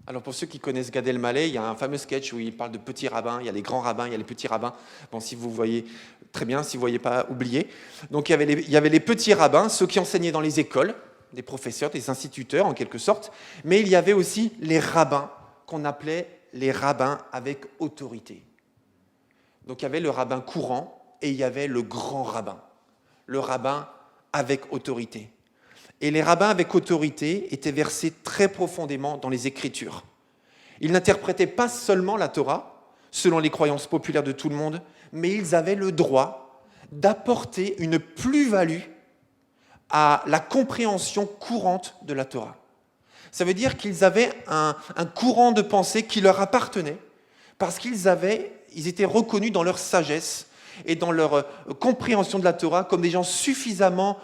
Alors pour ceux qui connaissent Gad Elmaleh, il y a un fameux sketch où il parle de petits rabbins, il y a les grands rabbins, il y a les petits rabbins. Bon, si vous voyez, très bien, si vous ne voyez pas, oubliez. Donc il y avait les petits rabbins, ceux qui enseignaient dans les écoles, des professeurs, des instituteurs en quelque sorte, mais il y avait aussi les rabbins, qu'on appelait les rabbins avec autorité. Donc il y avait le rabbin courant et il y avait le grand rabbin, le rabbin avec autorité. Et les rabbins avec autorité étaient versés très profondément dans les Écritures. Ils n'interprétaient pas seulement la Torah, selon les croyances populaires de tout le monde, mais ils avaient le droit d'apporter une plus-value à la compréhension courante de la Torah. Ça veut dire qu'ils avaient un courant de pensée qui leur appartenait, parce qu'ils étaient reconnus dans leur sagesse et dans leur compréhension de la Torah comme des gens suffisamment...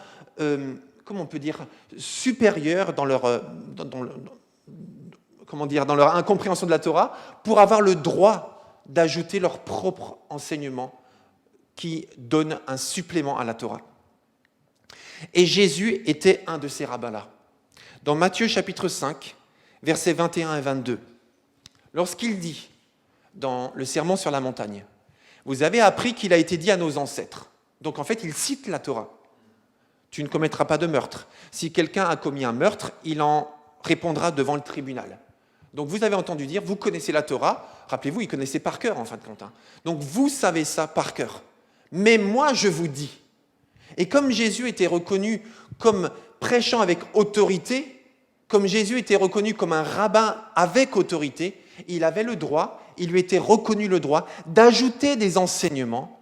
comment on peut dire, supérieurs dans leur incompréhension de la Torah, pour avoir le droit d'ajouter leur propre enseignement qui donne un supplément à la Torah. Et Jésus était un de ces rabbins-là. Dans Matthieu chapitre 5, versets 21 et 22, lorsqu'il dit, dans le Sermon sur la montagne, « Vous avez appris qu'il a été dit à nos ancêtres ». Donc en fait, il cite la Torah. Tu ne commettras pas de meurtre. Si quelqu'un a commis un meurtre, il en répondra devant le tribunal. Donc vous avez entendu dire, vous connaissez la Torah, rappelez-vous, il connaissait par cœur en fin de compte. Donc vous savez ça par cœur. Mais moi je vous dis, et comme Jésus était reconnu comme prêchant avec autorité, comme Jésus était reconnu comme un rabbin avec autorité, il avait le droit, il lui était reconnu le droit d'ajouter des enseignements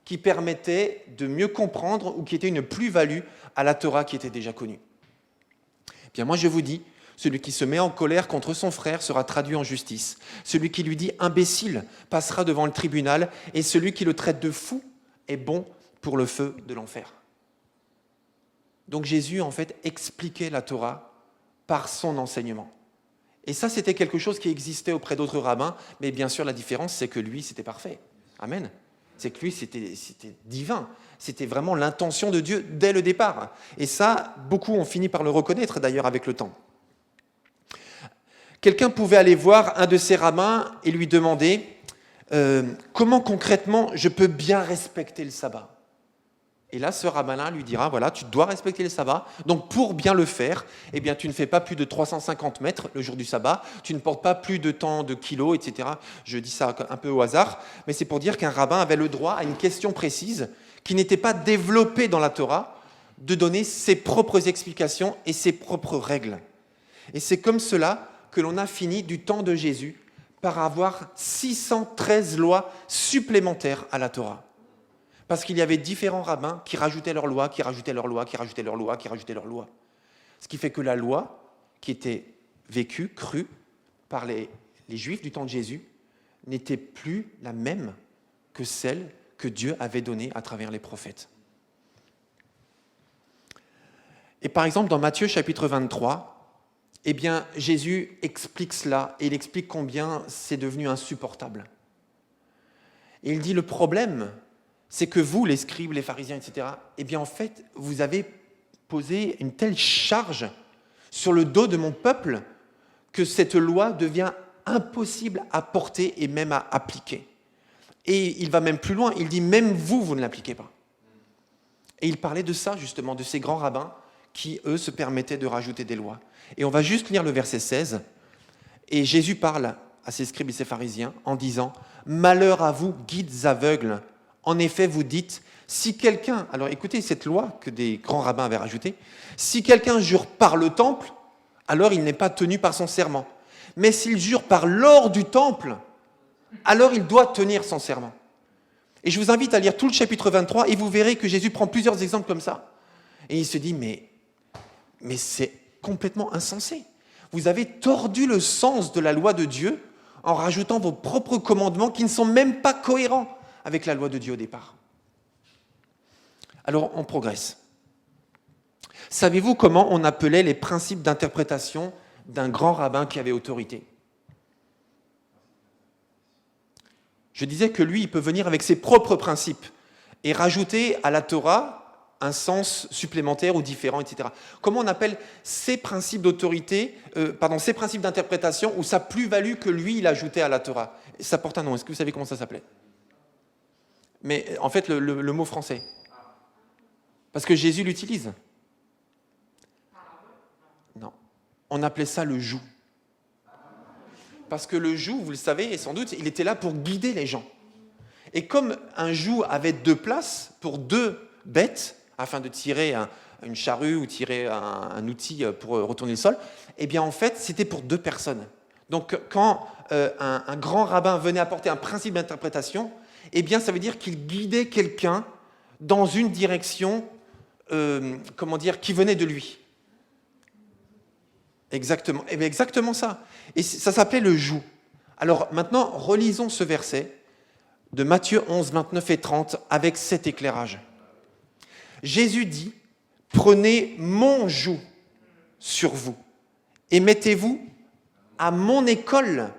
qui permettait de mieux comprendre ou qui était une plus-value à la Torah qui était déjà connue. Bien, moi je vous dis, celui qui se met en colère contre son frère sera traduit en justice. Celui qui lui dit « imbécile » passera devant le tribunal, et celui qui le traite de fou est bon pour le feu de l'enfer. Donc Jésus, en fait, expliquait la Torah par son enseignement. Et ça, c'était quelque chose qui existait auprès d'autres rabbins, mais bien sûr, la différence, c'est que lui, c'était parfait. Amen. C'est que lui, c'était divin. C'était vraiment l'intention de Dieu dès le départ. Et ça, beaucoup ont fini par le reconnaître d'ailleurs avec le temps. Quelqu'un pouvait aller voir un de ces rabbins et lui demander comment concrètement je peux bien respecter le sabbat. Et là, ce rabbin-là lui dira, voilà, tu dois respecter le sabbat. Donc, pour bien le faire, eh bien, tu ne fais pas plus de 350 mètres le jour du sabbat. Tu ne portes pas plus de tant de kilos, etc. Je dis ça un peu au hasard, mais c'est pour dire qu'un rabbin avait le droit à une question précise qui n'était pas développée dans la Torah, de donner ses propres explications et ses propres règles. Et c'est comme cela que l'on a fini du temps de Jésus par avoir 613 lois supplémentaires à la Torah. Parce qu'il y avait différents rabbins qui rajoutaient leurs lois, qui rajoutaient leurs lois, qui rajoutaient leurs lois, qui rajoutaient leurs lois. Ce qui fait que la loi, qui était vécue, crue par les Juifs du temps de Jésus, n'était plus la même que celle que Dieu avait donnée à travers les prophètes. Et par exemple, dans Matthieu chapitre 23, eh bien, Jésus explique cela, et il explique combien c'est devenu insupportable. Et il dit, le problème, c'est que vous, les scribes, les pharisiens, etc., eh bien, en fait, vous avez poser une telle charge sur le dos de mon peuple que cette loi devient impossible à porter et même à appliquer. Et il va même plus loin, il dit même vous ne l'appliquez pas. Et il parlait de ça justement, de ces grands rabbins qui, eux, se permettaient de rajouter des lois. Et on va juste lire le verset 16. Et Jésus parle à ces scribes et ces pharisiens en disant « Malheur à vous, guides aveugles. En effet, vous dites, si quelqu'un... » Alors écoutez cette loi que des grands rabbins avaient rajoutée. « Si quelqu'un jure par le temple, alors il n'est pas tenu par son serment. Mais s'il jure par l'or du temple, alors il doit tenir son serment. » Et je vous invite à lire tout le chapitre 23 et vous verrez que Jésus prend plusieurs exemples comme ça. Et il se dit, mais c'est complètement insensé. Vous avez tordu le sens de la loi de Dieu en rajoutant vos propres commandements qui ne sont même pas cohérents avec la loi de Dieu au départ. Alors, on progresse. Savez-vous comment on appelait les principes d'interprétation d'un grand rabbin qui avait autorité ? Je disais que lui, il peut venir avec ses propres principes et rajouter à la Torah un sens supplémentaire ou différent, etc. Comment on appelle ces principes d'autorité, ces principes d'interprétation ou sa plus-value que lui, il ajoutait à la Torah ? Ça porte un nom. Est-ce que vous savez comment ça s'appelait ? Mais en fait, le mot français. Parce que Jésus l'utilise. Non. On appelait ça le joug. Parce que le joug, vous le savez, et sans doute, il était là pour guider les gens. Et comme un joug avait 2 places pour 2 bêtes, afin de tirer une charrue ou tirer un outil pour retourner le sol, eh bien en fait, c'était pour 2 personnes. Donc quand un grand rabbin venait apporter un principe d'interprétation, eh bien ça veut dire qu'il guidait quelqu'un dans une direction, qui venait de lui. Exactement, eh bien exactement ça. Et ça s'appelait le joug. Alors maintenant, relisons ce verset de Matthieu 11, 29 et 30 avec cet éclairage. Jésus dit, « Prenez mon joug sur vous et mettez-vous à mon école. »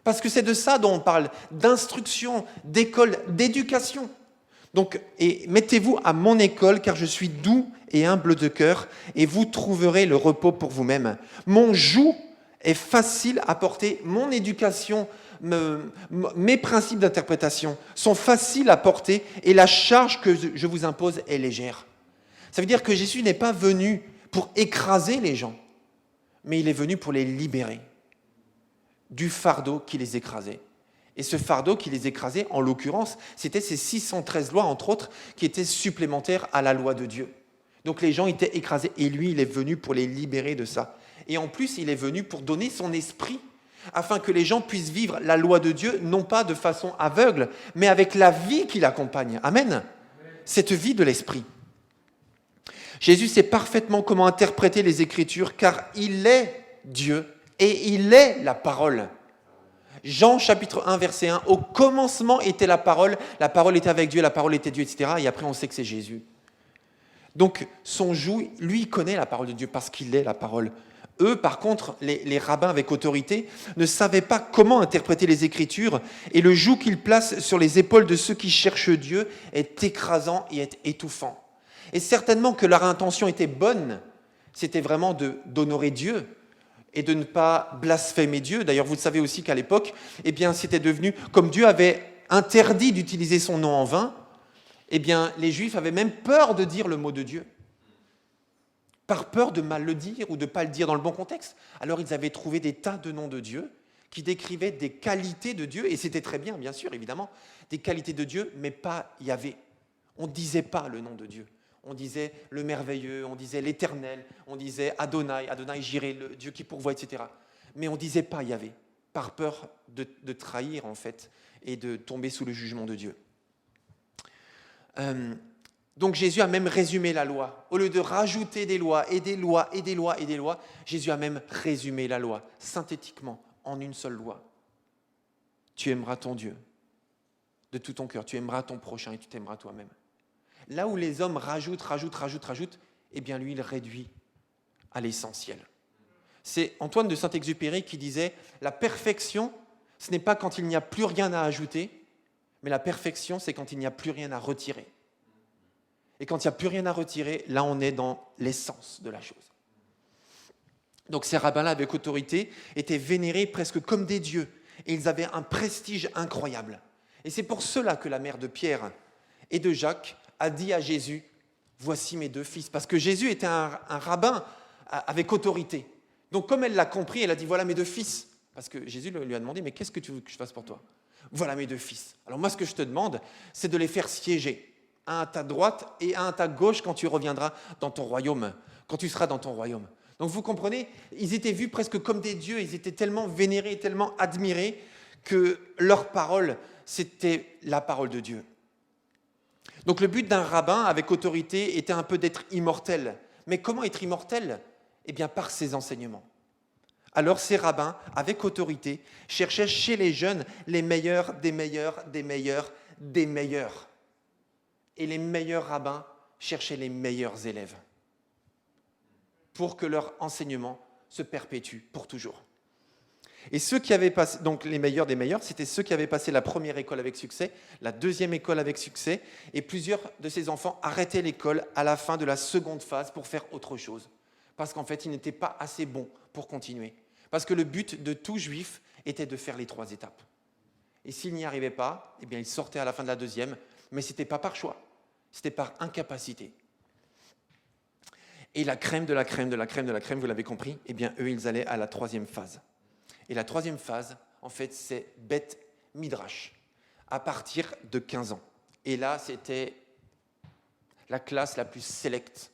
Parce que c'est de ça dont on parle, d'instruction, d'école, d'éducation. Donc, et mettez-vous à mon école, car je suis doux et humble de cœur, et vous trouverez le repos pour vous-même. Mon joug est facile à porter, mon éducation, mes principes d'interprétation sont faciles à porter, et la charge que je vous impose est légère. Ça veut dire que Jésus n'est pas venu pour écraser les gens, mais il est venu pour les libérer du fardeau qui les écrasait. Et ce fardeau qui les écrasait, en l'occurrence, c'était ces 613 lois, entre autres, qui étaient supplémentaires à la loi de Dieu. Donc les gens étaient écrasés, et lui, il est venu pour les libérer de ça. Et en plus, il est venu pour donner son esprit, afin que les gens puissent vivre la loi de Dieu, non pas de façon aveugle, mais avec la vie qui l'accompagne. Amen. Cette vie de l'esprit. Jésus sait parfaitement comment interpréter les Écritures, car il est Dieu et il est la parole. Jean chapitre 1 verset 1, au commencement était la parole était avec Dieu, la parole était Dieu, etc. Et après on sait que c'est Jésus. Donc son joug, lui, il connaît la parole de Dieu parce qu'il est la parole. Eux, par contre, les rabbins avec autorité, ne savaient pas comment interpréter les Écritures, et le joug qu'ils placent sur les épaules de ceux qui cherchent Dieu est écrasant et est étouffant. Et certainement que leur intention était bonne, c'était vraiment d'honorer Dieu et de ne pas blasphémer Dieu. D'ailleurs, vous savez aussi qu'à l'époque, eh bien, c'était devenu, comme Dieu avait interdit d'utiliser son nom en vain, eh bien, les Juifs avaient même peur de dire le mot de Dieu, par peur de mal le dire ou de ne pas le dire dans le bon contexte. Alors, ils avaient trouvé des tas de noms de Dieu qui décrivaient des qualités de Dieu, et c'était très bien, bien sûr, évidemment, des qualités de Dieu, mais pas Yahvé. On ne disait pas le nom de Dieu. On disait le merveilleux, on disait l'éternel, on disait Adonai, Adonai Jireh, le Dieu qui pourvoit, etc. Mais on ne disait pas Yahvé, par peur de trahir, en fait, et de tomber sous le jugement de Dieu. Donc Jésus a même résumé la loi. Au lieu de rajouter des lois, et des lois, et des lois, et des lois, Jésus a même résumé la loi, synthétiquement, en une seule loi. Tu aimeras ton Dieu de tout ton cœur, tu aimeras ton prochain et tu t'aimeras toi-même. Là où les hommes rajoutent, eh bien lui, il réduit à l'essentiel. C'est Antoine de Saint-Exupéry qui disait « La perfection, ce n'est pas quand il n'y a plus rien à ajouter, mais la perfection, c'est quand il n'y a plus rien à retirer. » Et quand il n'y a plus rien à retirer, là, on est dans l'essence de la chose. Donc ces rabbins-là, avec autorité, étaient vénérés presque comme des dieux. Et ils avaient un prestige incroyable. Et c'est pour cela que la mère de Pierre et de Jacques a dit à Jésus, « Voici mes 2 fils ». Parce que Jésus était un rabbin avec autorité. Donc comme elle l'a compris, elle a dit, « Voilà mes 2 fils ». Parce que Jésus lui a demandé, « Mais qu'est-ce que tu veux que je fasse pour toi ?»« Voilà mes 2 fils ». Alors moi, ce que je te demande, c'est de les faire siéger. Un à ta droite et un à ta gauche quand tu reviendras dans ton royaume, quand tu seras dans ton royaume. Donc vous comprenez, ils étaient vus presque comme des dieux, ils étaient tellement vénérés, tellement admirés que leur parole, c'était la parole de Dieu. Donc le but d'un rabbin avec autorité était un peu d'être immortel. Mais comment être immortel ? Eh bien par ses enseignements. Alors ces rabbins, avec autorité, cherchaient chez les jeunes les meilleurs, des meilleurs, des meilleurs, des meilleurs. Et les meilleurs rabbins cherchaient les meilleurs élèves pour que leur enseignement se perpétue pour toujours. Et ceux qui avaient passé, donc les meilleurs des meilleurs, c'était ceux qui avaient passé la première école avec succès, la deuxième école avec succès, et plusieurs de ces enfants arrêtaient l'école à la fin de la seconde phase pour faire autre chose. Parce qu'en fait, ils n'étaient pas assez bons pour continuer. Parce que le but de tout juif était de faire les 3 étapes. Et s'ils n'y arrivaient pas, eh bien, ils sortaient à la fin de la deuxième, mais ce n'était pas par choix, c'était par incapacité. Et la crème de la crème de la crème de la crème, vous l'avez compris, eh bien, eux, ils allaient à la 3e phase. Et la 3e phase, en fait, c'est Beth Midrash, à partir de 15 ans. Et là, c'était la classe la plus sélecte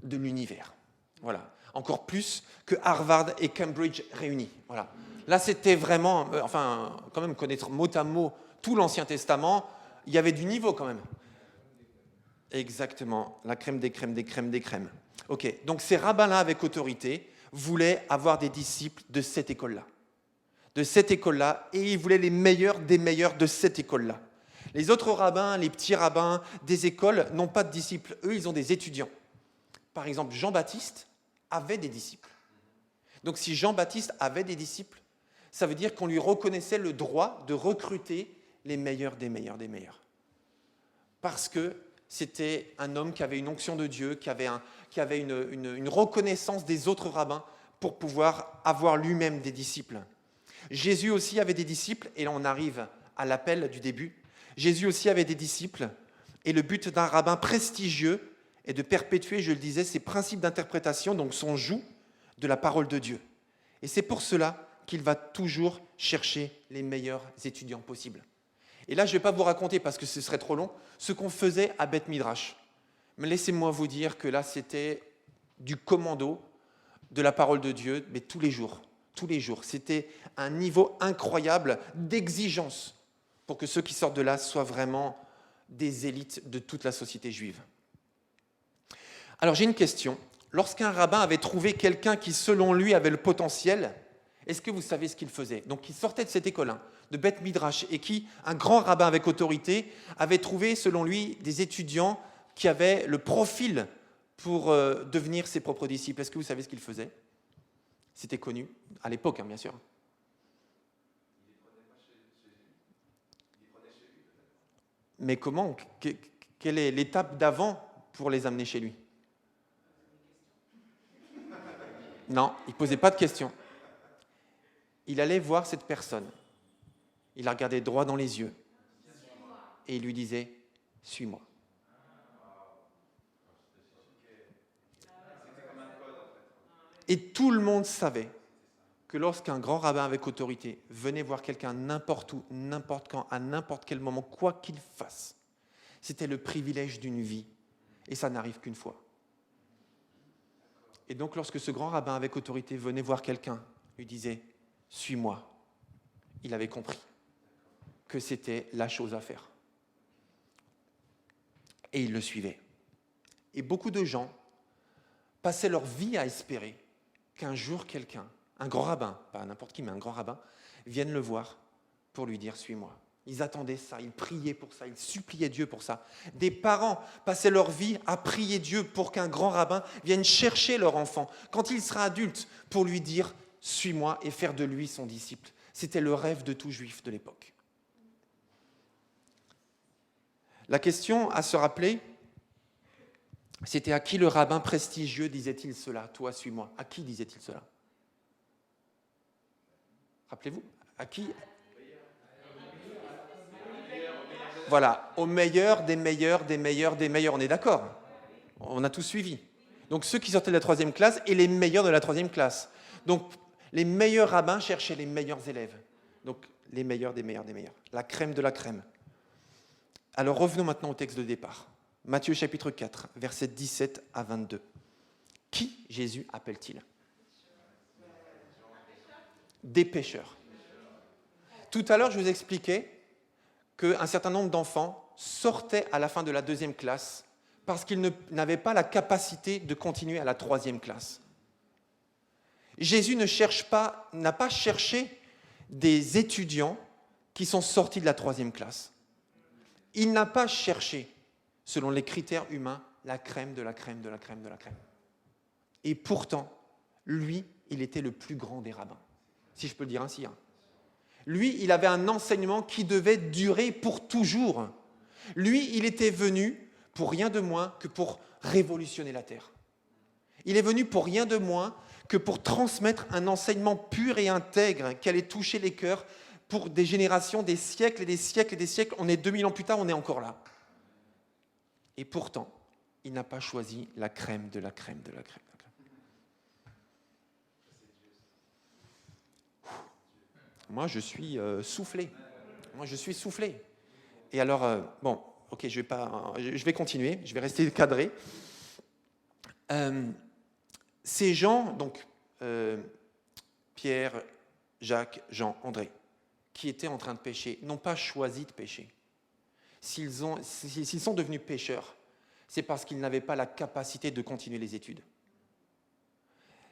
de l'univers. Voilà. Encore plus que Harvard et Cambridge réunis. Voilà. Là, c'était vraiment, quand même connaître mot à mot tout l'Ancien Testament, il y avait du niveau quand même. Exactement, la crème des crèmes des crèmes des crèmes. Ok, donc ces rabbins-là avec autorité voulaient avoir des disciples de cette école-là. De cette école-là, et ils voulaient les meilleurs des meilleurs de cette école-là. Les autres rabbins, les petits rabbins des écoles n'ont pas de disciples. Eux, ils ont des étudiants. Par exemple, Jean-Baptiste avait des disciples. Donc si Jean-Baptiste avait des disciples, ça veut dire qu'on lui reconnaissait le droit de recruter les meilleurs des meilleurs des meilleurs. Parce que c'était un homme qui avait une onction de Dieu, qui avait une reconnaissance des autres rabbins pour pouvoir avoir lui-même des disciples. Jésus aussi avait des disciples, et là on arrive à l'appel du début. Jésus aussi avait des disciples, et le but d'un rabbin prestigieux est de perpétuer, je le disais, ses principes d'interprétation, donc son joug de la parole de Dieu. Et c'est pour cela qu'il va toujours chercher les meilleurs étudiants possibles. Et là, je ne vais pas vous raconter, parce que ce serait trop long, ce qu'on faisait à Beth Midrash. Mais laissez-moi vous dire que là, c'était du commando de la parole de Dieu, mais tous les jours. Tous les jours. C'était un niveau incroyable d'exigence pour que ceux qui sortent de là soient vraiment des élites de toute la société juive. Alors j'ai une question. Lorsqu'un rabbin avait trouvé quelqu'un qui, selon lui, avait le potentiel, est-ce que vous savez ce qu'il faisait? Donc il sortait de cette école, de Beth Midrash, et qui, un grand rabbin avec autorité, avait trouvé, selon lui, des étudiants qui avaient le profil pour devenir ses propres disciples. Est-ce que vous savez ce qu'il faisait? C'était connu, à l'époque, bien sûr. Mais comment? Quelle est l'étape d'avant pour les amener chez lui? Non, il ne posait pas de questions. Il allait voir cette personne. Il la regardait droit dans les yeux. Et il lui disait, « Suis-moi ». Et tout le monde savait que lorsqu'un grand rabbin avec autorité venait voir quelqu'un n'importe où, n'importe quand, à n'importe quel moment, quoi qu'il fasse, c'était le privilège d'une vie. Et ça n'arrive qu'une fois. Et donc lorsque ce grand rabbin avec autorité venait voir quelqu'un, lui disait « Suis-moi », il avait compris que c'était la chose à faire. Et il le suivait. Et beaucoup de gens passaient leur vie à espérer qu'un jour quelqu'un, un grand rabbin, pas n'importe qui, mais un grand rabbin, vienne le voir pour lui dire « Suis-moi ». Ils attendaient ça, ils priaient pour ça, ils suppliaient Dieu pour ça. Des parents passaient leur vie à prier Dieu pour qu'un grand rabbin vienne chercher leur enfant, quand il sera adulte, pour lui dire « Suis-moi » et faire de lui son disciple. C'était le rêve de tout juif de l'époque. La question à se rappeler, C'était à qui le rabbin prestigieux disait-il cela? Toi, suis-moi. À qui disait-il cela? Rappelez-vous, à qui? Voilà, au meilleur, des meilleurs, des meilleurs, des meilleurs. On est d'accord? On a tous suivi. Donc ceux qui sortaient de la 3e classe et les meilleurs de la 3e classe. Donc les meilleurs rabbins cherchaient les meilleurs élèves. Donc les meilleurs des meilleurs des meilleurs. La crème de la crème. Alors revenons maintenant au texte de départ. Matthieu chapitre 4, versets 17 à 22. Qui Jésus appelle-t-il? Des pécheurs. Tout à l'heure, je vous expliquais qu'un certain nombre d'enfants sortaient à la fin de la 2e classe parce qu'ils n'avaient pas la capacité de continuer à la 3e classe. Jésus n'a pas cherché des étudiants qui sont sortis de la 3e classe. Il n'a pas cherché, selon les critères humains, la crème de la crème de la crème de la crème. Et pourtant, lui, il était le plus grand des rabbins, si je peux le dire ainsi. Lui, il avait un enseignement qui devait durer pour toujours. Lui, il était venu pour rien de moins que pour révolutionner la terre. Il est venu pour rien de moins que pour transmettre un enseignement pur et intègre qui allait toucher les cœurs pour des générations, des siècles et des siècles et des siècles. On est 2000 ans plus tard, on est encore là. Et pourtant, il n'a pas choisi la crème de la crème de la crème. Moi, je suis soufflé. Et alors, bon, ok, je vais continuer, je vais rester cadré. Ces gens, donc Pierre, Jacques, Jean, André, qui étaient en train de pécher, n'ont pas choisi de pécher. S'ils sont devenus pécheurs, c'est parce qu'ils n'avaient pas la capacité de continuer les études.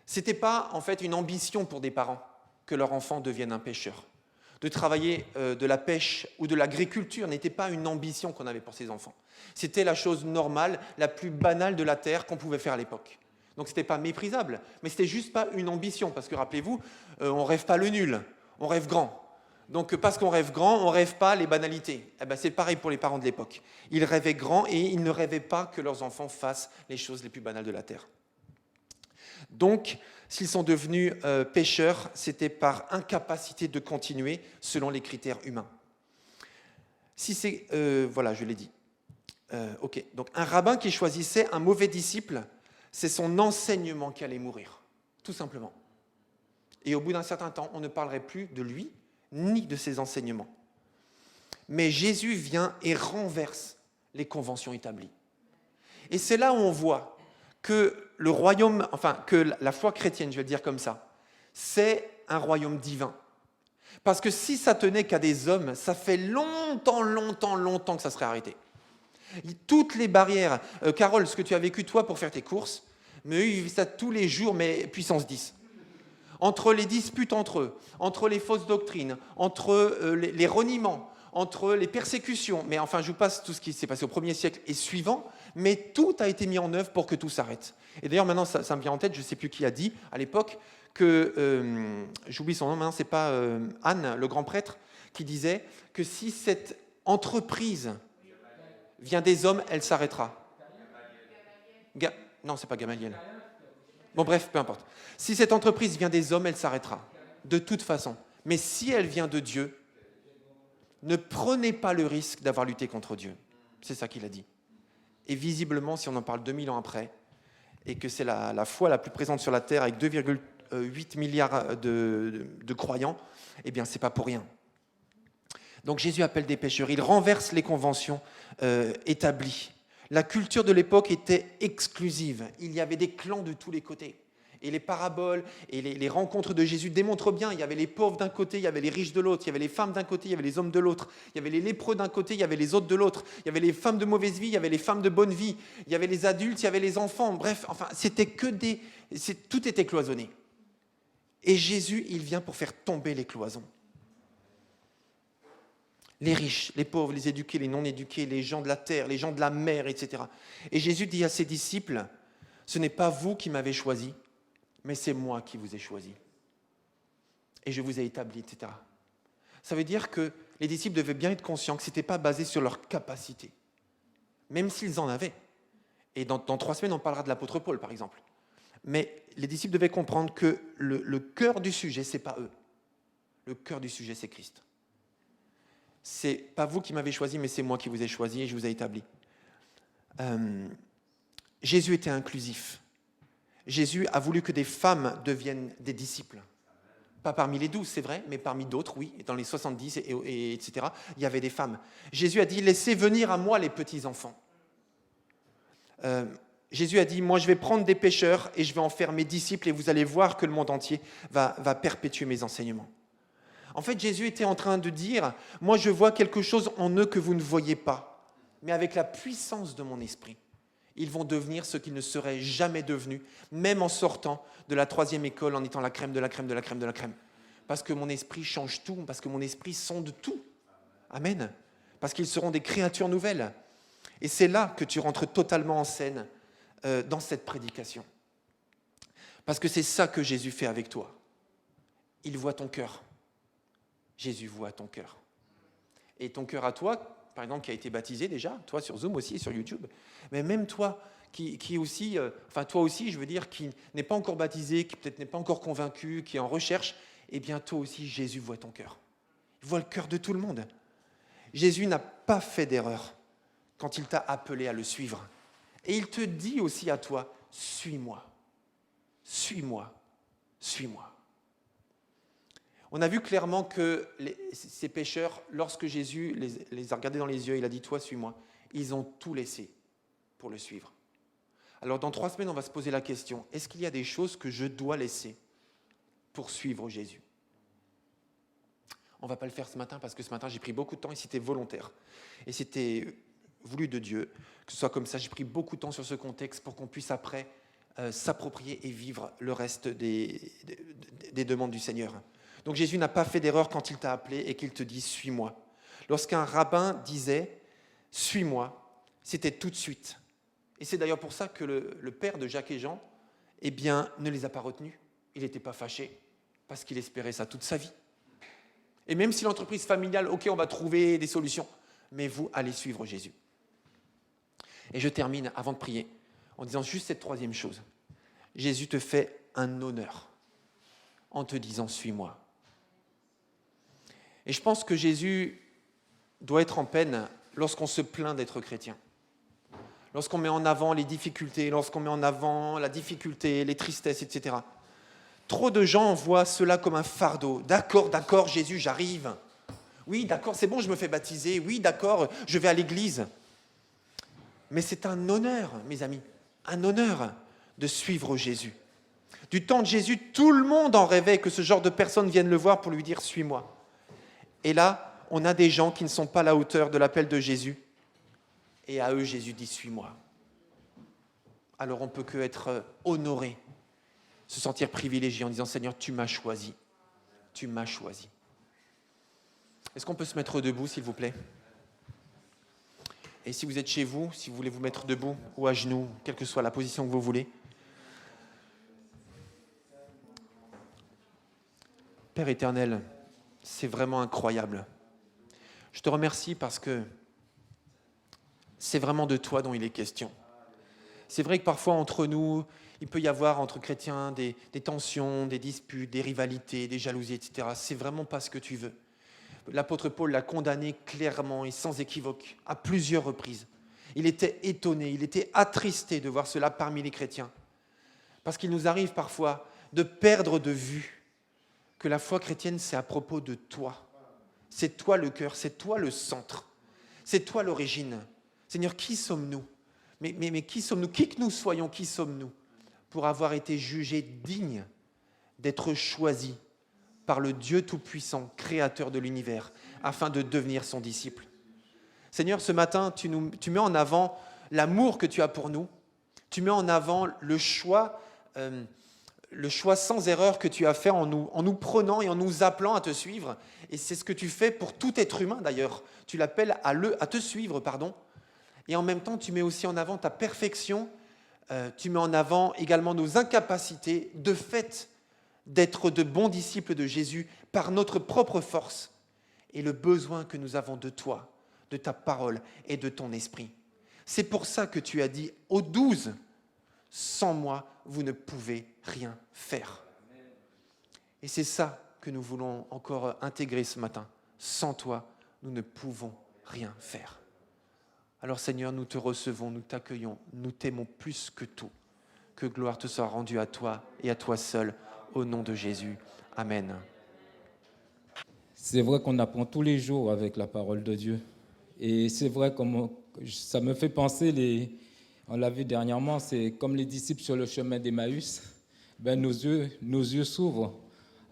Ce n'était pas, en fait, une ambition pour des parents que leur enfant devienne un pêcheur. De travailler de la pêche ou de l'agriculture n'était pas une ambition qu'on avait pour ses enfants. C'était la chose normale, la plus banale de la terre qu'on pouvait faire à l'époque. Donc ce n'était pas méprisable, mais ce n'était juste pas une ambition, parce que rappelez-vous, on ne rêve pas le nul, on rêve grand. Donc parce qu'on rêve grand, on ne rêve pas les banalités. Eh ben, c'est pareil pour les parents de l'époque. Ils rêvaient grand et ils ne rêvaient pas que leurs enfants fassent les choses les plus banales de la terre. Donc, s'ils sont devenus pécheurs, c'était par incapacité de continuer selon les critères humains. Si c'est... voilà, je l'ai dit. Ok, donc un rabbin qui choisissait un mauvais disciple, c'est son enseignement qui allait mourir, tout simplement. Et au bout d'un certain temps, on ne parlerait plus de lui, ni de ses enseignements. Mais Jésus vient et renverse les conventions établies. Et c'est là où on voit que le royaume, enfin que la foi chrétienne, je vais le dire comme ça, c'est un royaume divin. Parce que si ça tenait qu'à des hommes, ça fait longtemps que ça serait arrêté. Toutes les barrières, Carole, ce que tu as vécu toi pour faire tes courses, mais eux, ils vivent ça tous les jours, mais puissance 10. Entre les disputes entre eux, entre les fausses doctrines, entre les reniements, entre les persécutions, mais enfin je vous passe tout ce qui s'est passé au 1er siècle et suivant, mais tout a été mis en œuvre pour que tout s'arrête. Et d'ailleurs maintenant ça me vient en tête, je ne sais plus qui a dit à l'époque que, j'oublie son nom maintenant, c'est pas Anne, le grand prêtre, qui disait que si cette entreprise vient des hommes, elle s'arrêtera. Non, c'est pas Gamaliel. Bon bref, peu importe. Si cette entreprise vient des hommes, elle s'arrêtera, de toute façon. Mais si elle vient de Dieu, ne prenez pas le risque d'avoir lutté contre Dieu. C'est ça qu'il a dit. Et visiblement, si on en parle 2000 ans après, et que c'est la foi la plus présente sur la Terre, avec 2,8 milliards de croyants, eh bien, c'est pas pour rien. Donc Jésus appelle des pécheurs, il renverse les conventions établies. La culture de l'époque était exclusive. Il y avait des clans de tous les côtés. Et les paraboles et les rencontres de Jésus démontrent bien, il y avait les pauvres d'un côté, il y avait les riches de l'autre, il y avait les femmes d'un côté, il y avait les hommes de l'autre, il y avait les lépreux d'un côté, il y avait les autres de l'autre, il y avait les femmes de mauvaise vie, il y avait les femmes de bonne vie, il y avait les adultes, il y avait les enfants, bref, enfin, tout était cloisonné. Et Jésus, il vient pour faire tomber les cloisons. Les riches, les pauvres, les éduqués, les non-éduqués, les gens de la terre, les gens de la mer, etc. Et Jésus dit à ses disciples, ce n'est pas vous qui m'avez choisi, mais c'est moi qui vous ai choisi. Et je vous ai établi, etc. Ça veut dire que les disciples devaient bien être conscients que ce n'était pas basé sur leur capacité, même s'ils en avaient. Et dans 3 semaines, on parlera de l'apôtre Paul, par exemple. Mais les disciples devaient comprendre que le cœur du sujet, ce n'est pas eux. Le cœur du sujet, c'est Christ. C'est pas vous qui m'avez choisi, mais c'est moi qui vous ai choisi et je vous ai établi. Jésus était inclusif. Jésus a voulu que des femmes deviennent des disciples. Pas parmi les 12, c'est vrai, mais parmi d'autres, oui. Dans les 70, etc., il y avait des femmes. Jésus a dit, laissez venir à moi les petits-enfants. Jésus a dit, moi je vais prendre des pécheurs et je vais en faire mes disciples et vous allez voir que le monde entier va perpétuer mes enseignements. En fait, Jésus était en train de dire, moi je vois quelque chose en eux que vous ne voyez pas, mais avec la puissance de mon esprit, ils vont devenir ce qu'ils ne seraient jamais devenus, même en sortant de la 3e école, en étant la crème de la crème de la crème de la crème. Parce que mon esprit change tout, parce que mon esprit sonde tout. Amen. Parce qu'ils seront des créatures nouvelles. Et c'est là que tu rentres totalement en scène dans cette prédication. Parce que c'est ça que Jésus fait avec toi. Il voit ton cœur. Jésus voit ton cœur. Et ton cœur à toi, par exemple, qui a été baptisé déjà, toi sur Zoom aussi et sur YouTube, mais même toi qui aussi, toi aussi, je veux dire, qui n'est pas encore baptisé, qui peut-être n'est pas encore convaincu, qui est en recherche, eh bien toi aussi, Jésus voit ton cœur. Il voit le cœur de tout le monde. Jésus n'a pas fait d'erreur quand il t'a appelé à le suivre. Et il te dit aussi à toi, suis-moi, suis-moi, suis-moi. On a vu clairement que ces pécheurs, lorsque Jésus les a regardés dans les yeux, il a dit, toi, suis-moi, ils ont tout laissé pour le suivre. Alors dans 3 semaines, on va se poser la question, est-ce qu'il y a des choses que je dois laisser pour suivre Jésus ? On ne va pas le faire ce matin parce que ce matin, j'ai pris beaucoup de temps et c'était volontaire. Et c'était voulu de Dieu que ce soit comme ça. J'ai pris beaucoup de temps sur ce contexte pour qu'on puisse après s'approprier et vivre le reste des demandes du Seigneur. Donc Jésus n'a pas fait d'erreur quand il t'a appelé et qu'il te dit « suis-moi ». Lorsqu'un rabbin disait « suis-moi », c'était tout de suite. Et c'est d'ailleurs pour ça que le père de Jacques et Jean ne les a pas retenus. Il n'était pas fâché parce qu'il espérait ça toute sa vie. Et même si l'entreprise familiale, ok, on va trouver des solutions, mais vous allez suivre Jésus. Et je termine avant de prier en disant juste cette 3e chose. Jésus te fait un honneur en te disant « suis-moi ». Et je pense que Jésus doit être en peine lorsqu'on se plaint d'être chrétien. Lorsqu'on met en avant les difficultés, lorsqu'on met en avant la difficulté, les tristesses, etc. Trop de gens voient cela comme un fardeau. D'accord, Jésus, j'arrive. Oui, d'accord, c'est bon, je me fais baptiser. Oui, d'accord, je vais à l'église. Mais c'est un honneur, mes amis, un honneur de suivre Jésus. Du temps de Jésus, tout le monde en rêvait que ce genre de personnes viennent le voir pour lui dire « suis-moi ». Et là, on a des gens qui ne sont pas à la hauteur de l'appel de Jésus. Et à eux, Jésus dit « suis-moi ». Alors on ne peut qu'être honoré, se sentir privilégié en disant « Seigneur, tu m'as choisi. Tu m'as choisi ». Est-ce qu'on peut se mettre debout, s'il vous plaît ? Et si vous êtes chez vous, si vous voulez vous mettre debout ou à genoux, quelle que soit la position que vous voulez. Père éternel, c'est vraiment incroyable. Je te remercie parce que c'est vraiment de toi dont il est question. C'est vrai que parfois entre nous, il peut y avoir entre chrétiens des tensions, des disputes, des rivalités, des jalousies, etc. C'est vraiment pas ce que tu veux. L'apôtre Paul l'a condamné clairement et sans équivoque à plusieurs reprises. Il était étonné, il était attristé de voir cela parmi les chrétiens. Parce qu'il nous arrive parfois de perdre de vue que la foi chrétienne, c'est à propos de toi. C'est toi le cœur, c'est toi le centre, c'est toi l'origine. Seigneur, qui sommes-nous ? Mais qui sommes-nous ? Qui que nous soyons, qui sommes-nous pour avoir été jugés dignes d'être choisis par le Dieu Tout-Puissant, créateur de l'univers, afin de devenir son disciple. Seigneur, ce matin, tu mets en avant l'amour que tu as pour nous, tu mets en avant le choix sans erreur que tu as fait en nous prenant et en nous appelant à te suivre. Et c'est ce que tu fais pour tout être humain d'ailleurs. Tu l'appelles à te suivre, pardon. Et en même temps, tu mets aussi en avant ta perfection, tu mets en avant également nos incapacités de fait d'être de bons disciples de Jésus par notre propre force et le besoin que nous avons de toi, de ta parole et de ton esprit. C'est pour ça que tu as dit aux 12, sans moi, vous ne pouvez rien faire. Et c'est ça que nous voulons encore intégrer ce matin. Sans toi, nous ne pouvons rien faire. Alors Seigneur, nous te recevons, nous t'accueillons, nous t'aimons plus que tout. Que gloire te soit rendue à toi et à toi seul, au nom de Jésus. Amen. C'est vrai qu'on apprend tous les jours avec la parole de Dieu. Et c'est vrai, comme ça me fait penser, on l'a vu dernièrement, c'est comme les disciples sur le chemin d'Emmaüs. Nos yeux s'ouvrent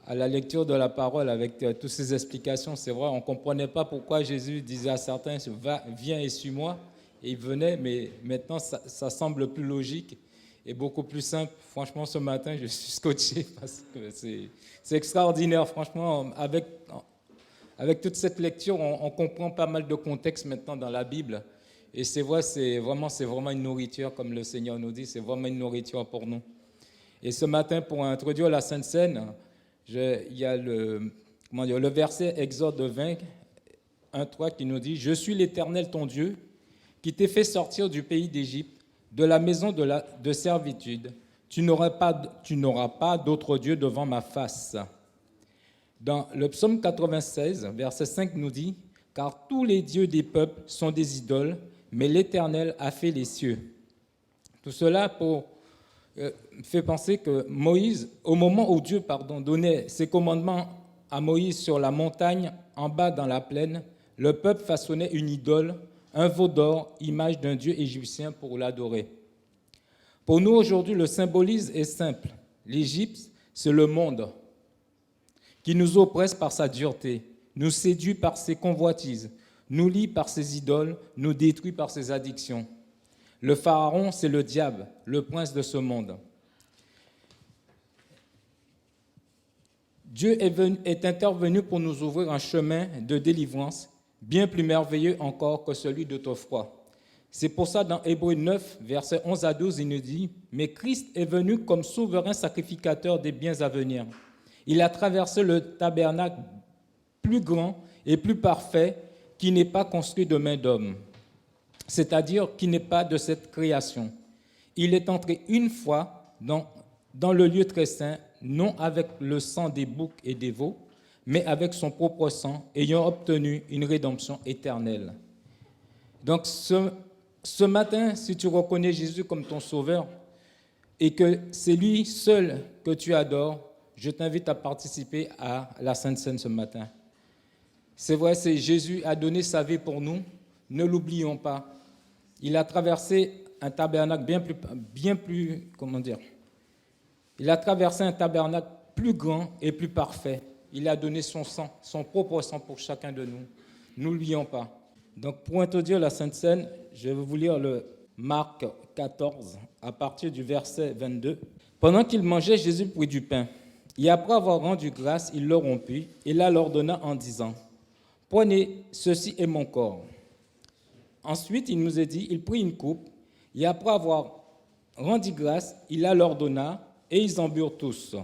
à la lecture de la parole avec toutes ces explications. C'est vrai, on ne comprenait pas pourquoi Jésus disait à certains, viens et suis-moi. Et ils venaient, mais maintenant, ça semble plus logique et beaucoup plus simple. Franchement, ce matin, je suis scotché parce que c'est extraordinaire. Franchement, avec toute cette lecture, on comprend pas mal de contexte maintenant dans la Bible. Et c'est vrai, c'est vraiment une nourriture, comme le Seigneur nous dit, c'est vraiment une nourriture pour nous. Et ce matin, pour introduire la Sainte Seine, il y a le verset Exode 20, 1-3 qui nous dit « Je suis l'Éternel ton Dieu, qui t'ai fait sortir du pays d'Égypte, de la maison de servitude. Tu n'auras pas d'autre Dieu devant ma face. » Dans le psaume 96, verset 5 nous dit « Car tous les dieux des peuples sont des idoles, mais l'Éternel a fait les cieux. » Tout cela fait penser que Moïse, au moment où Dieu donnait ses commandements à Moïse sur la montagne, en bas dans la plaine, le peuple façonnait une idole, un veau d'or, image d'un dieu égyptien pour l'adorer. Pour nous aujourd'hui, le symbolisme est simple. L'Égypte, c'est le monde qui nous oppresse par sa dureté, nous séduit par ses convoitises, nous lie par ses idoles, nous détruit par ses addictions. Le pharaon, c'est le diable, le prince de ce monde. Dieu est intervenu pour nous ouvrir un chemin de délivrance bien plus merveilleux encore que celui d'autrefois. C'est pour ça, dans Hébreux 9, versets 11 à 12, il nous dit « Mais Christ est venu comme souverain sacrificateur des biens à venir. Il a traversé le tabernacle plus grand et plus parfait qui n'est pas construit de main d'homme, c'est-à-dire qui n'est pas de cette création. Il est entré une fois dans le lieu très saint, non avec le sang des boucs et des veaux, mais avec son propre sang, ayant obtenu une rédemption éternelle. » Donc ce matin, si tu reconnais Jésus comme ton sauveur et que c'est lui seul que tu adores, je t'invite à participer à la Sainte Seine ce matin. C'est vrai, Jésus a donné sa vie pour nous, ne l'oublions pas. Il a traversé un tabernacle il a traversé un tabernacle plus grand et plus parfait. Il a donné son sang, son propre sang pour chacun de nous. N'oublions pas. Donc, pour introduire la Sainte Seine, je vais vous lire le Marc 14, à partir du verset 22. Pendant qu'ils mangeaient, Jésus prit du pain. Et après avoir rendu grâce, il le rompit et la leur donna en disant « Prenez, ceci est mon corps. » Ensuite, il nous est dit, il prit une coupe et après avoir rendu grâce, il la leur donna et ils en burent tous.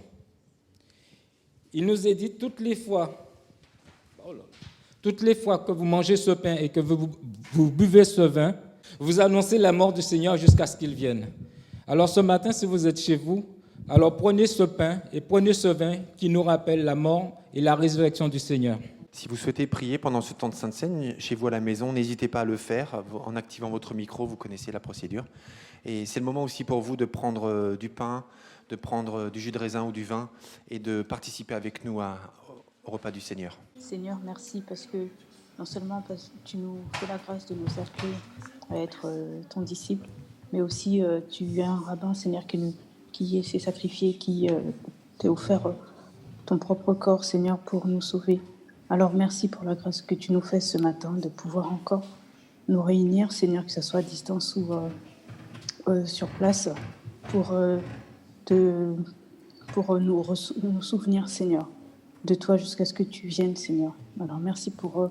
Il nous est dit toutes les fois que vous mangez ce pain et que vous buvez ce vin, vous annoncez la mort du Seigneur jusqu'à ce qu'il vienne. Alors ce matin, si vous êtes chez vous, alors prenez ce pain et prenez ce vin qui nous rappelle la mort et la résurrection du Seigneur. Si vous souhaitez prier pendant ce temps de Sainte Seine, chez vous à la maison, n'hésitez pas à le faire en activant votre micro, vous connaissez la procédure. Et c'est le moment aussi pour vous de prendre du pain, de prendre du jus de raisin ou du vin et de participer avec nous au repas du Seigneur. Seigneur, merci parce que non seulement parce que tu nous fais la grâce de nous appeler à être ton disciple, mais aussi tu es un rabbin, Seigneur, qui s'est sacrifié, qui t'a offert ton propre corps, Seigneur, pour nous sauver. Alors merci pour la grâce que tu nous fais ce matin de pouvoir encore nous réunir, Seigneur, que ce soit à distance ou sur place, pour nous souvenir, Seigneur, de toi jusqu'à ce que tu viennes, Seigneur. Alors merci pour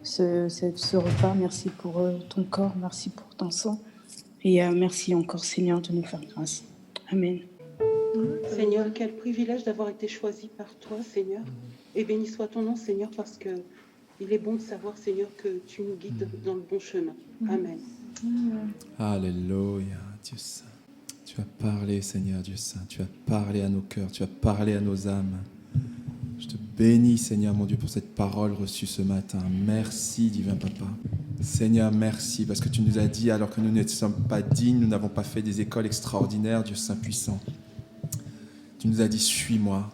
ce repas, merci pour ton corps, merci pour ton sang, et merci encore, Seigneur, de nous faire grâce. Amen. Seigneur, quel privilège d'avoir été choisi par toi, Seigneur. Et béni soit ton nom, Seigneur, parce que il est bon de savoir, Seigneur, que tu nous guides dans le bon chemin. Amen. Alléluia, Dieu Saint. Tu as parlé, Seigneur Dieu Saint. Tu as parlé à nos cœurs, tu as parlé à nos âmes. Je te bénis, Seigneur mon Dieu, pour cette parole reçue ce matin. Merci, divin Papa. Seigneur, merci, parce que tu nous as dit, alors que nous ne sommes pas dignes, nous n'avons pas fait des écoles extraordinaires, Dieu Saint puissant. Tu nous as dit, suis-moi.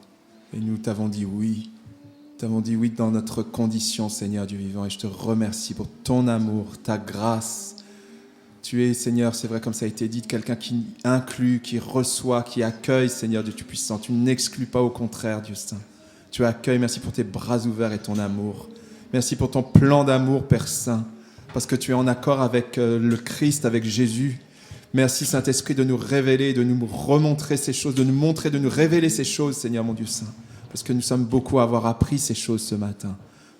Et nous t'avons dit oui. Nous t'avons dit oui dans notre condition, Seigneur Dieu vivant. Et je te remercie pour ton amour, ta grâce. Tu es, Seigneur, c'est vrai comme ça a été dit, quelqu'un qui inclut, qui reçoit, qui accueille, Seigneur Dieu Tout-Puissant. Tu n'exclus pas, au contraire, Dieu Saint. Tu accueilles, merci pour tes bras ouverts et ton amour. Merci pour ton plan d'amour, Père Saint, parce que tu es en accord avec le Christ, avec Jésus. Merci, Saint-Esprit, de nous révéler, de nous remontrer ces choses, de nous montrer, de nous révéler ces choses, Seigneur mon Dieu Saint, parce que nous sommes beaucoup à avoir appris ces choses ce matin.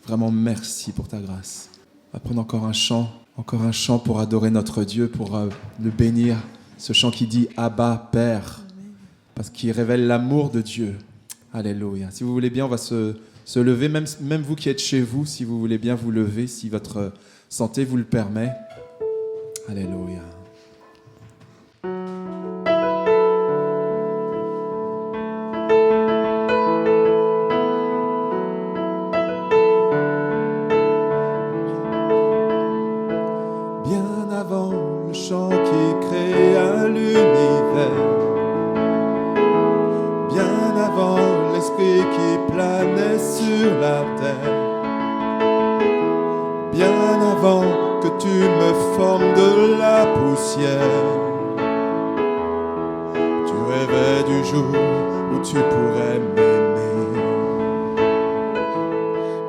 Vraiment, merci pour ta grâce. On va prendre encore un chant pour adorer notre Dieu, pour le bénir. Ce chant qui dit « Abba, Père », parce qu'il révèle l'amour de Dieu. Alléluia. Si vous voulez bien, on va se lever, même vous qui êtes chez vous, si vous voulez bien vous lever, si votre santé vous le permet. Alléluia. Bien avant le chant qui créa l'univers, bien avant l'esprit qui planait sur la terre, bien avant que tu me formes de la poussière, tu rêvais du jour où tu pourrais m'aimer.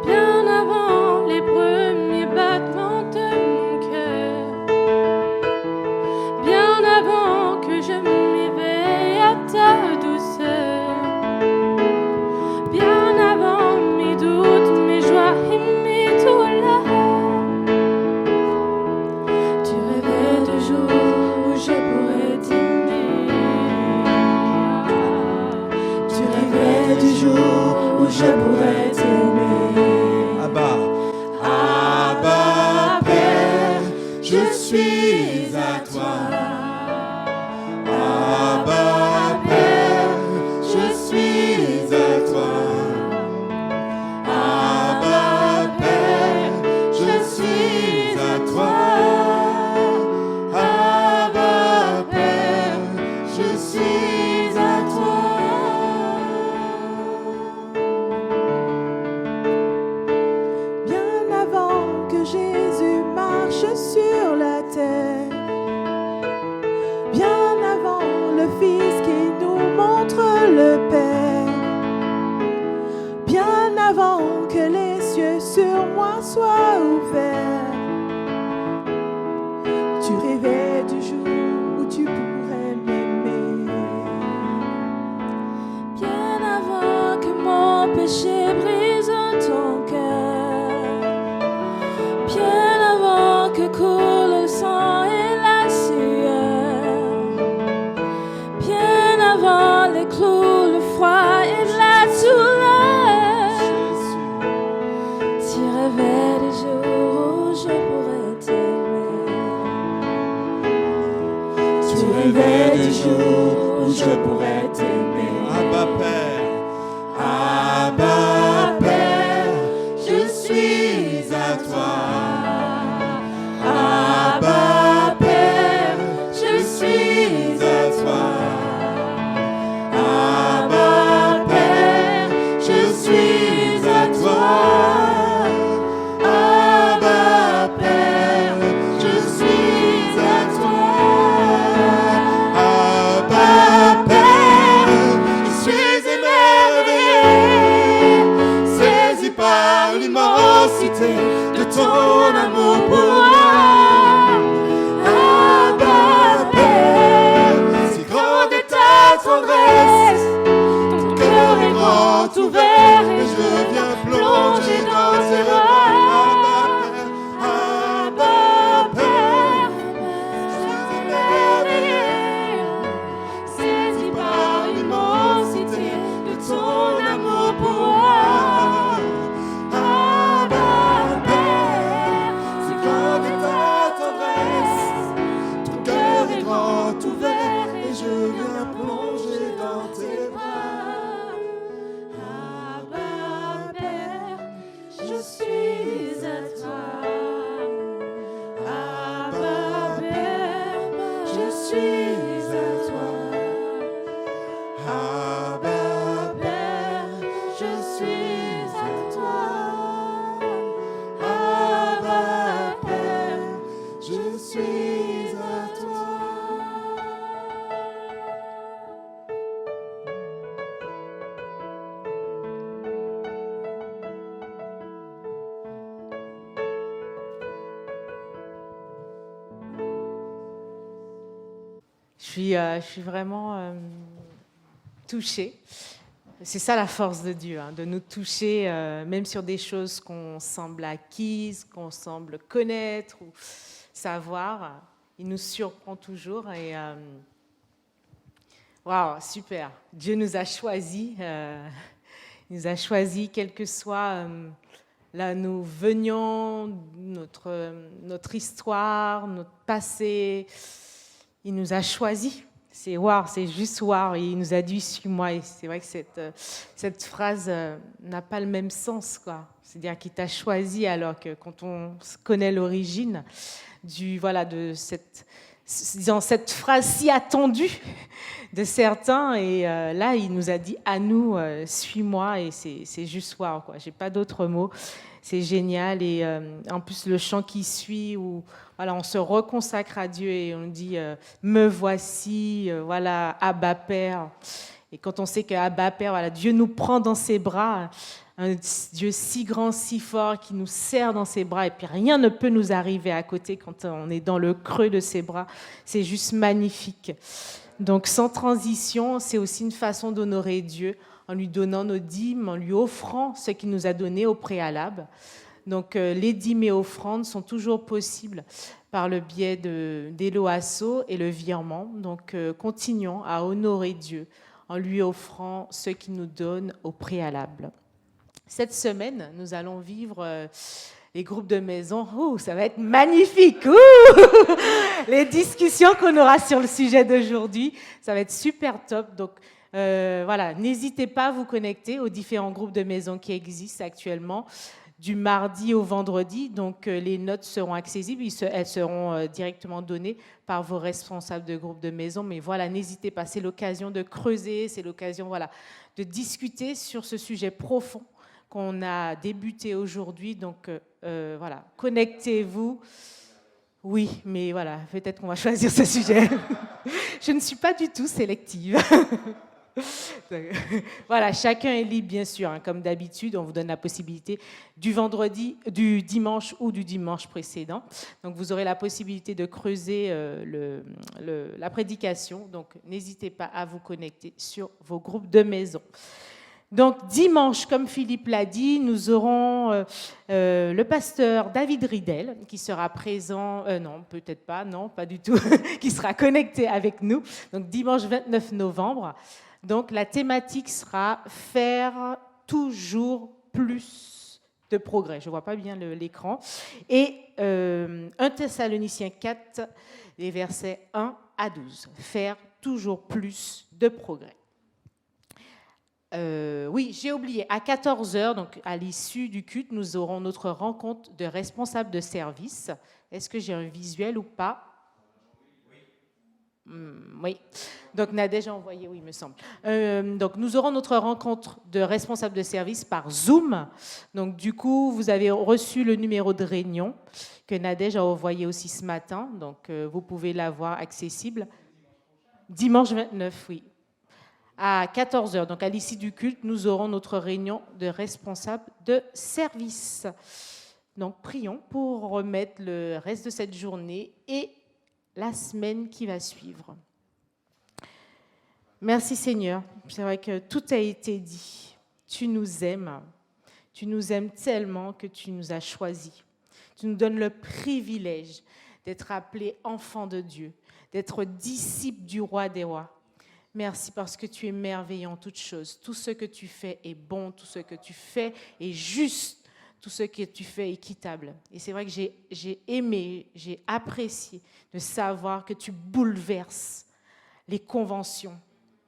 Bien avant les premiers battements de mon cœur, bien avant que je m'éveille à ta douceur, bien avant mes doutes, mes joies et mes douleurs, tu rêvais du jour où je pourrais t'aimer. Tu rêvais du jour où je pourrais t'aimer. Abba, Abba, Père, je suis à toi. Abba, Père, je suis à toi. Abba, Père, je suis à toi. Abba, Père, je suis à toi. Bien avant que Jésus marche sur la terre, bien avant le Fils qui nous montre le Père, bien avant que les cieux sur moi soient ouverts, tu rêvais du jour où tu pourrais m'aimer. Bien avant que mon péché brise ton cœur, bien avant que coule le sang et la sueur, bien avant les clous, le froid et la douleur, tu rêvais du jour où je pourrais t'aimer. Tu rêvais du jour où je pourrais t'aimer. Abba, Père, Abba, Père, je suis à toi. Abba, Père, je suis à toi. Abba, Père, je suis à toi. Abba, Père, je suis à toi. Abba, Père, je suis émerveillé, saisi par l'immensité de ton amour pour moi. Abba, Père, si grande est ta tendresse, ton cœur est grand ouvert et je viens plonger dans tes bras. Abba, Père, je suis émerveillé, saisi par l'immensité de ton amour pour moi. Abba, Père, Si Je suis vraiment touchée. C'est ça la force de Dieu, hein, de nous toucher même sur des choses qu'on semble acquises, qu'on semble connaître ou savoir. Il nous surprend toujours et waouh, super. Dieu nous a choisis. Il nous a choisis, quel que soit là nous venions, notre histoire, notre passé. Il nous a choisis. C'est wow, c'est juste wow. Il nous a dit suis-moi. Et c'est vrai que cette phrase n'a pas le même sens, quoi. C'est-à-dire qu'il t'a choisi alors que quand on connaît l'origine de cette phrase si attendue de certains, et là il nous a dit à nous suis-moi, et c'est juste wow, quoi. J'ai pas d'autres mots. C'est génial. Et en plus, le chant qui suit, où voilà, on se reconsacre à Dieu et on dit me voici, voilà, Abba Père. Et quand on sait que Abba Père, voilà, Dieu nous prend dans ses bras, un Dieu si grand, si fort, qui nous serre dans ses bras, et puis rien ne peut nous arriver à côté quand on est dans le creux de ses bras. C'est juste magnifique. Donc, sans transition, c'est aussi une façon d'honorer Dieu, en lui donnant nos dîmes, en lui offrant ce qu'il nous a donné au préalable. Donc, les dîmes et offrandes sont toujours possibles par le biais d'Eloasso et le virement. Donc, continuons à honorer Dieu en lui offrant ce qu'il nous donne au préalable. Cette semaine, nous allons vivre les groupes de maison. Ça va être magnifique. Les discussions qu'on aura sur le sujet d'aujourd'hui, ça va être super top. Donc, voilà, n'hésitez pas à vous connecter aux différents groupes de maison qui existent actuellement, du mardi au vendredi. Donc, les notes seront accessibles, elles seront directement données par vos responsables de groupe de maison. Mais voilà, n'hésitez pas, c'est l'occasion de creuser, c'est l'occasion, voilà, de discuter sur ce sujet profond qu'on a débuté aujourd'hui. Donc, voilà, connectez-vous. Oui, mais voilà, peut-être qu'on va choisir ce sujet. Je ne suis pas du tout sélective. Voilà, chacun est libre, bien sûr, hein, comme d'habitude. On vous donne la possibilité du dimanche ou du dimanche précédent. Donc, vous aurez la possibilité de creuser la prédication. Donc, n'hésitez pas à vous connecter sur vos groupes de maison. Donc, dimanche, comme Philippe l'a dit, nous aurons le pasteur David Ridel qui sera présent, non, peut-être pas, non, pas du tout, qui sera connecté avec nous. Donc, dimanche 29 novembre. Donc, la thématique sera « Faire toujours plus de progrès ». Je ne vois pas bien l'écran. Et 1 Thessaloniciens 4, les versets 1 à 12. « Faire toujours plus de progrès ». Oui, j'ai oublié. À 14h, donc à l'issue du culte, nous aurons notre rencontre de responsables de service. Est-ce que j'ai un visuel ou pas ? Oui. Donc, Nadège a envoyé, oui, il me semble. Donc, nous aurons notre rencontre de responsables de service par Zoom. Donc, du coup, vous avez reçu le numéro de réunion que Nadège a envoyé aussi ce matin. Donc, vous pouvez l'avoir accessible. Dimanche 29, oui. À 14h, donc à l'issue du culte, nous aurons notre réunion de responsables de service. Donc, prions pour remettre le reste de cette journée et la semaine qui va suivre. Merci Seigneur, c'est vrai que tout a été dit. Tu nous aimes tellement que tu nous as choisis. Tu nous donnes le privilège d'être appelés enfants de Dieu, d'être disciples du roi des rois. Merci parce que tu es merveilleux en toutes choses. Tout ce que tu fais est bon, tout ce que tu fais est juste, tout ce que tu fais est équitable. Et c'est vrai que j'ai aimé, j'ai apprécié de savoir que tu bouleverses les conventions.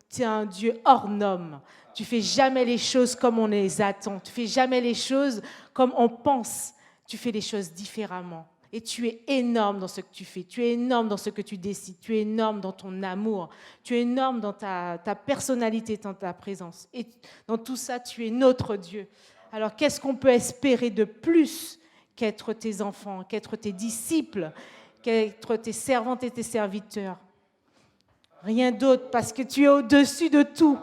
Tu es un Dieu hors norme. Tu ne fais jamais les choses comme on les attend. Tu ne fais jamais les choses comme on pense. Tu fais les choses différemment. Et tu es énorme dans ce que tu fais. Tu es énorme dans ce que tu décides. Tu es énorme dans ton amour. Tu es énorme dans ta personnalité, dans ta présence. Et dans tout ça, tu es notre Dieu. Alors, qu'est-ce qu'on peut espérer de plus qu'être tes enfants, qu'être tes disciples, qu'être tes servantes et tes serviteurs? Rien d'autre, parce que tu es au-dessus de tout.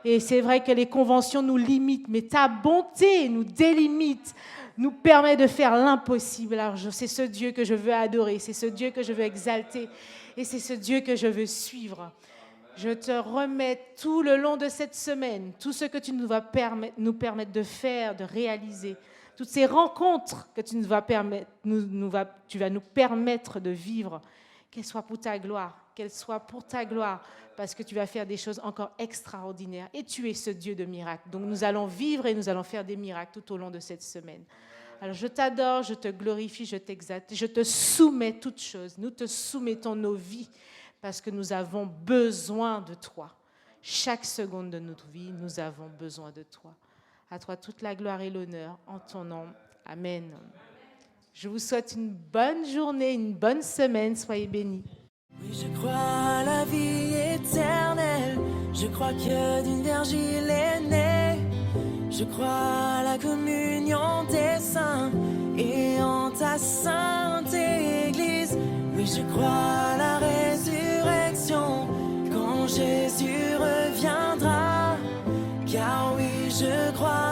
Et c'est vrai que les conventions nous limitent, mais ta bonté nous délimite. nous permet de faire l'impossible. Alors c'est ce Dieu que je veux adorer, c'est ce Dieu que je veux exalter et c'est ce Dieu que je veux suivre. Je te remets tout le long de cette semaine, tout ce que tu nous vas nous permettre de faire, de réaliser, toutes ces rencontres que tu vas nous permettre de vivre, qu'elles soient pour ta gloire, parce que tu vas faire des choses encore extraordinaires. Et tu es ce Dieu de miracles. Donc nous allons vivre et nous allons faire des miracles tout au long de cette semaine. Alors je t'adore, je te glorifie, je t'exalte, je te soumets toutes choses. Nous te soumettons nos vies parce que nous avons besoin de toi. Chaque seconde de notre vie, nous avons besoin de toi. À toi toute la gloire et l'honneur, en ton nom. Amen. Je vous souhaite une bonne journée, une bonne semaine. Soyez bénis. Oui, je crois à la vie éternelle. Je crois que d'une vierge il est né. Je crois à la communion des saints et en ta sainte Église. Oui, je crois à la résurrection quand Jésus reviendra. Car oui, je crois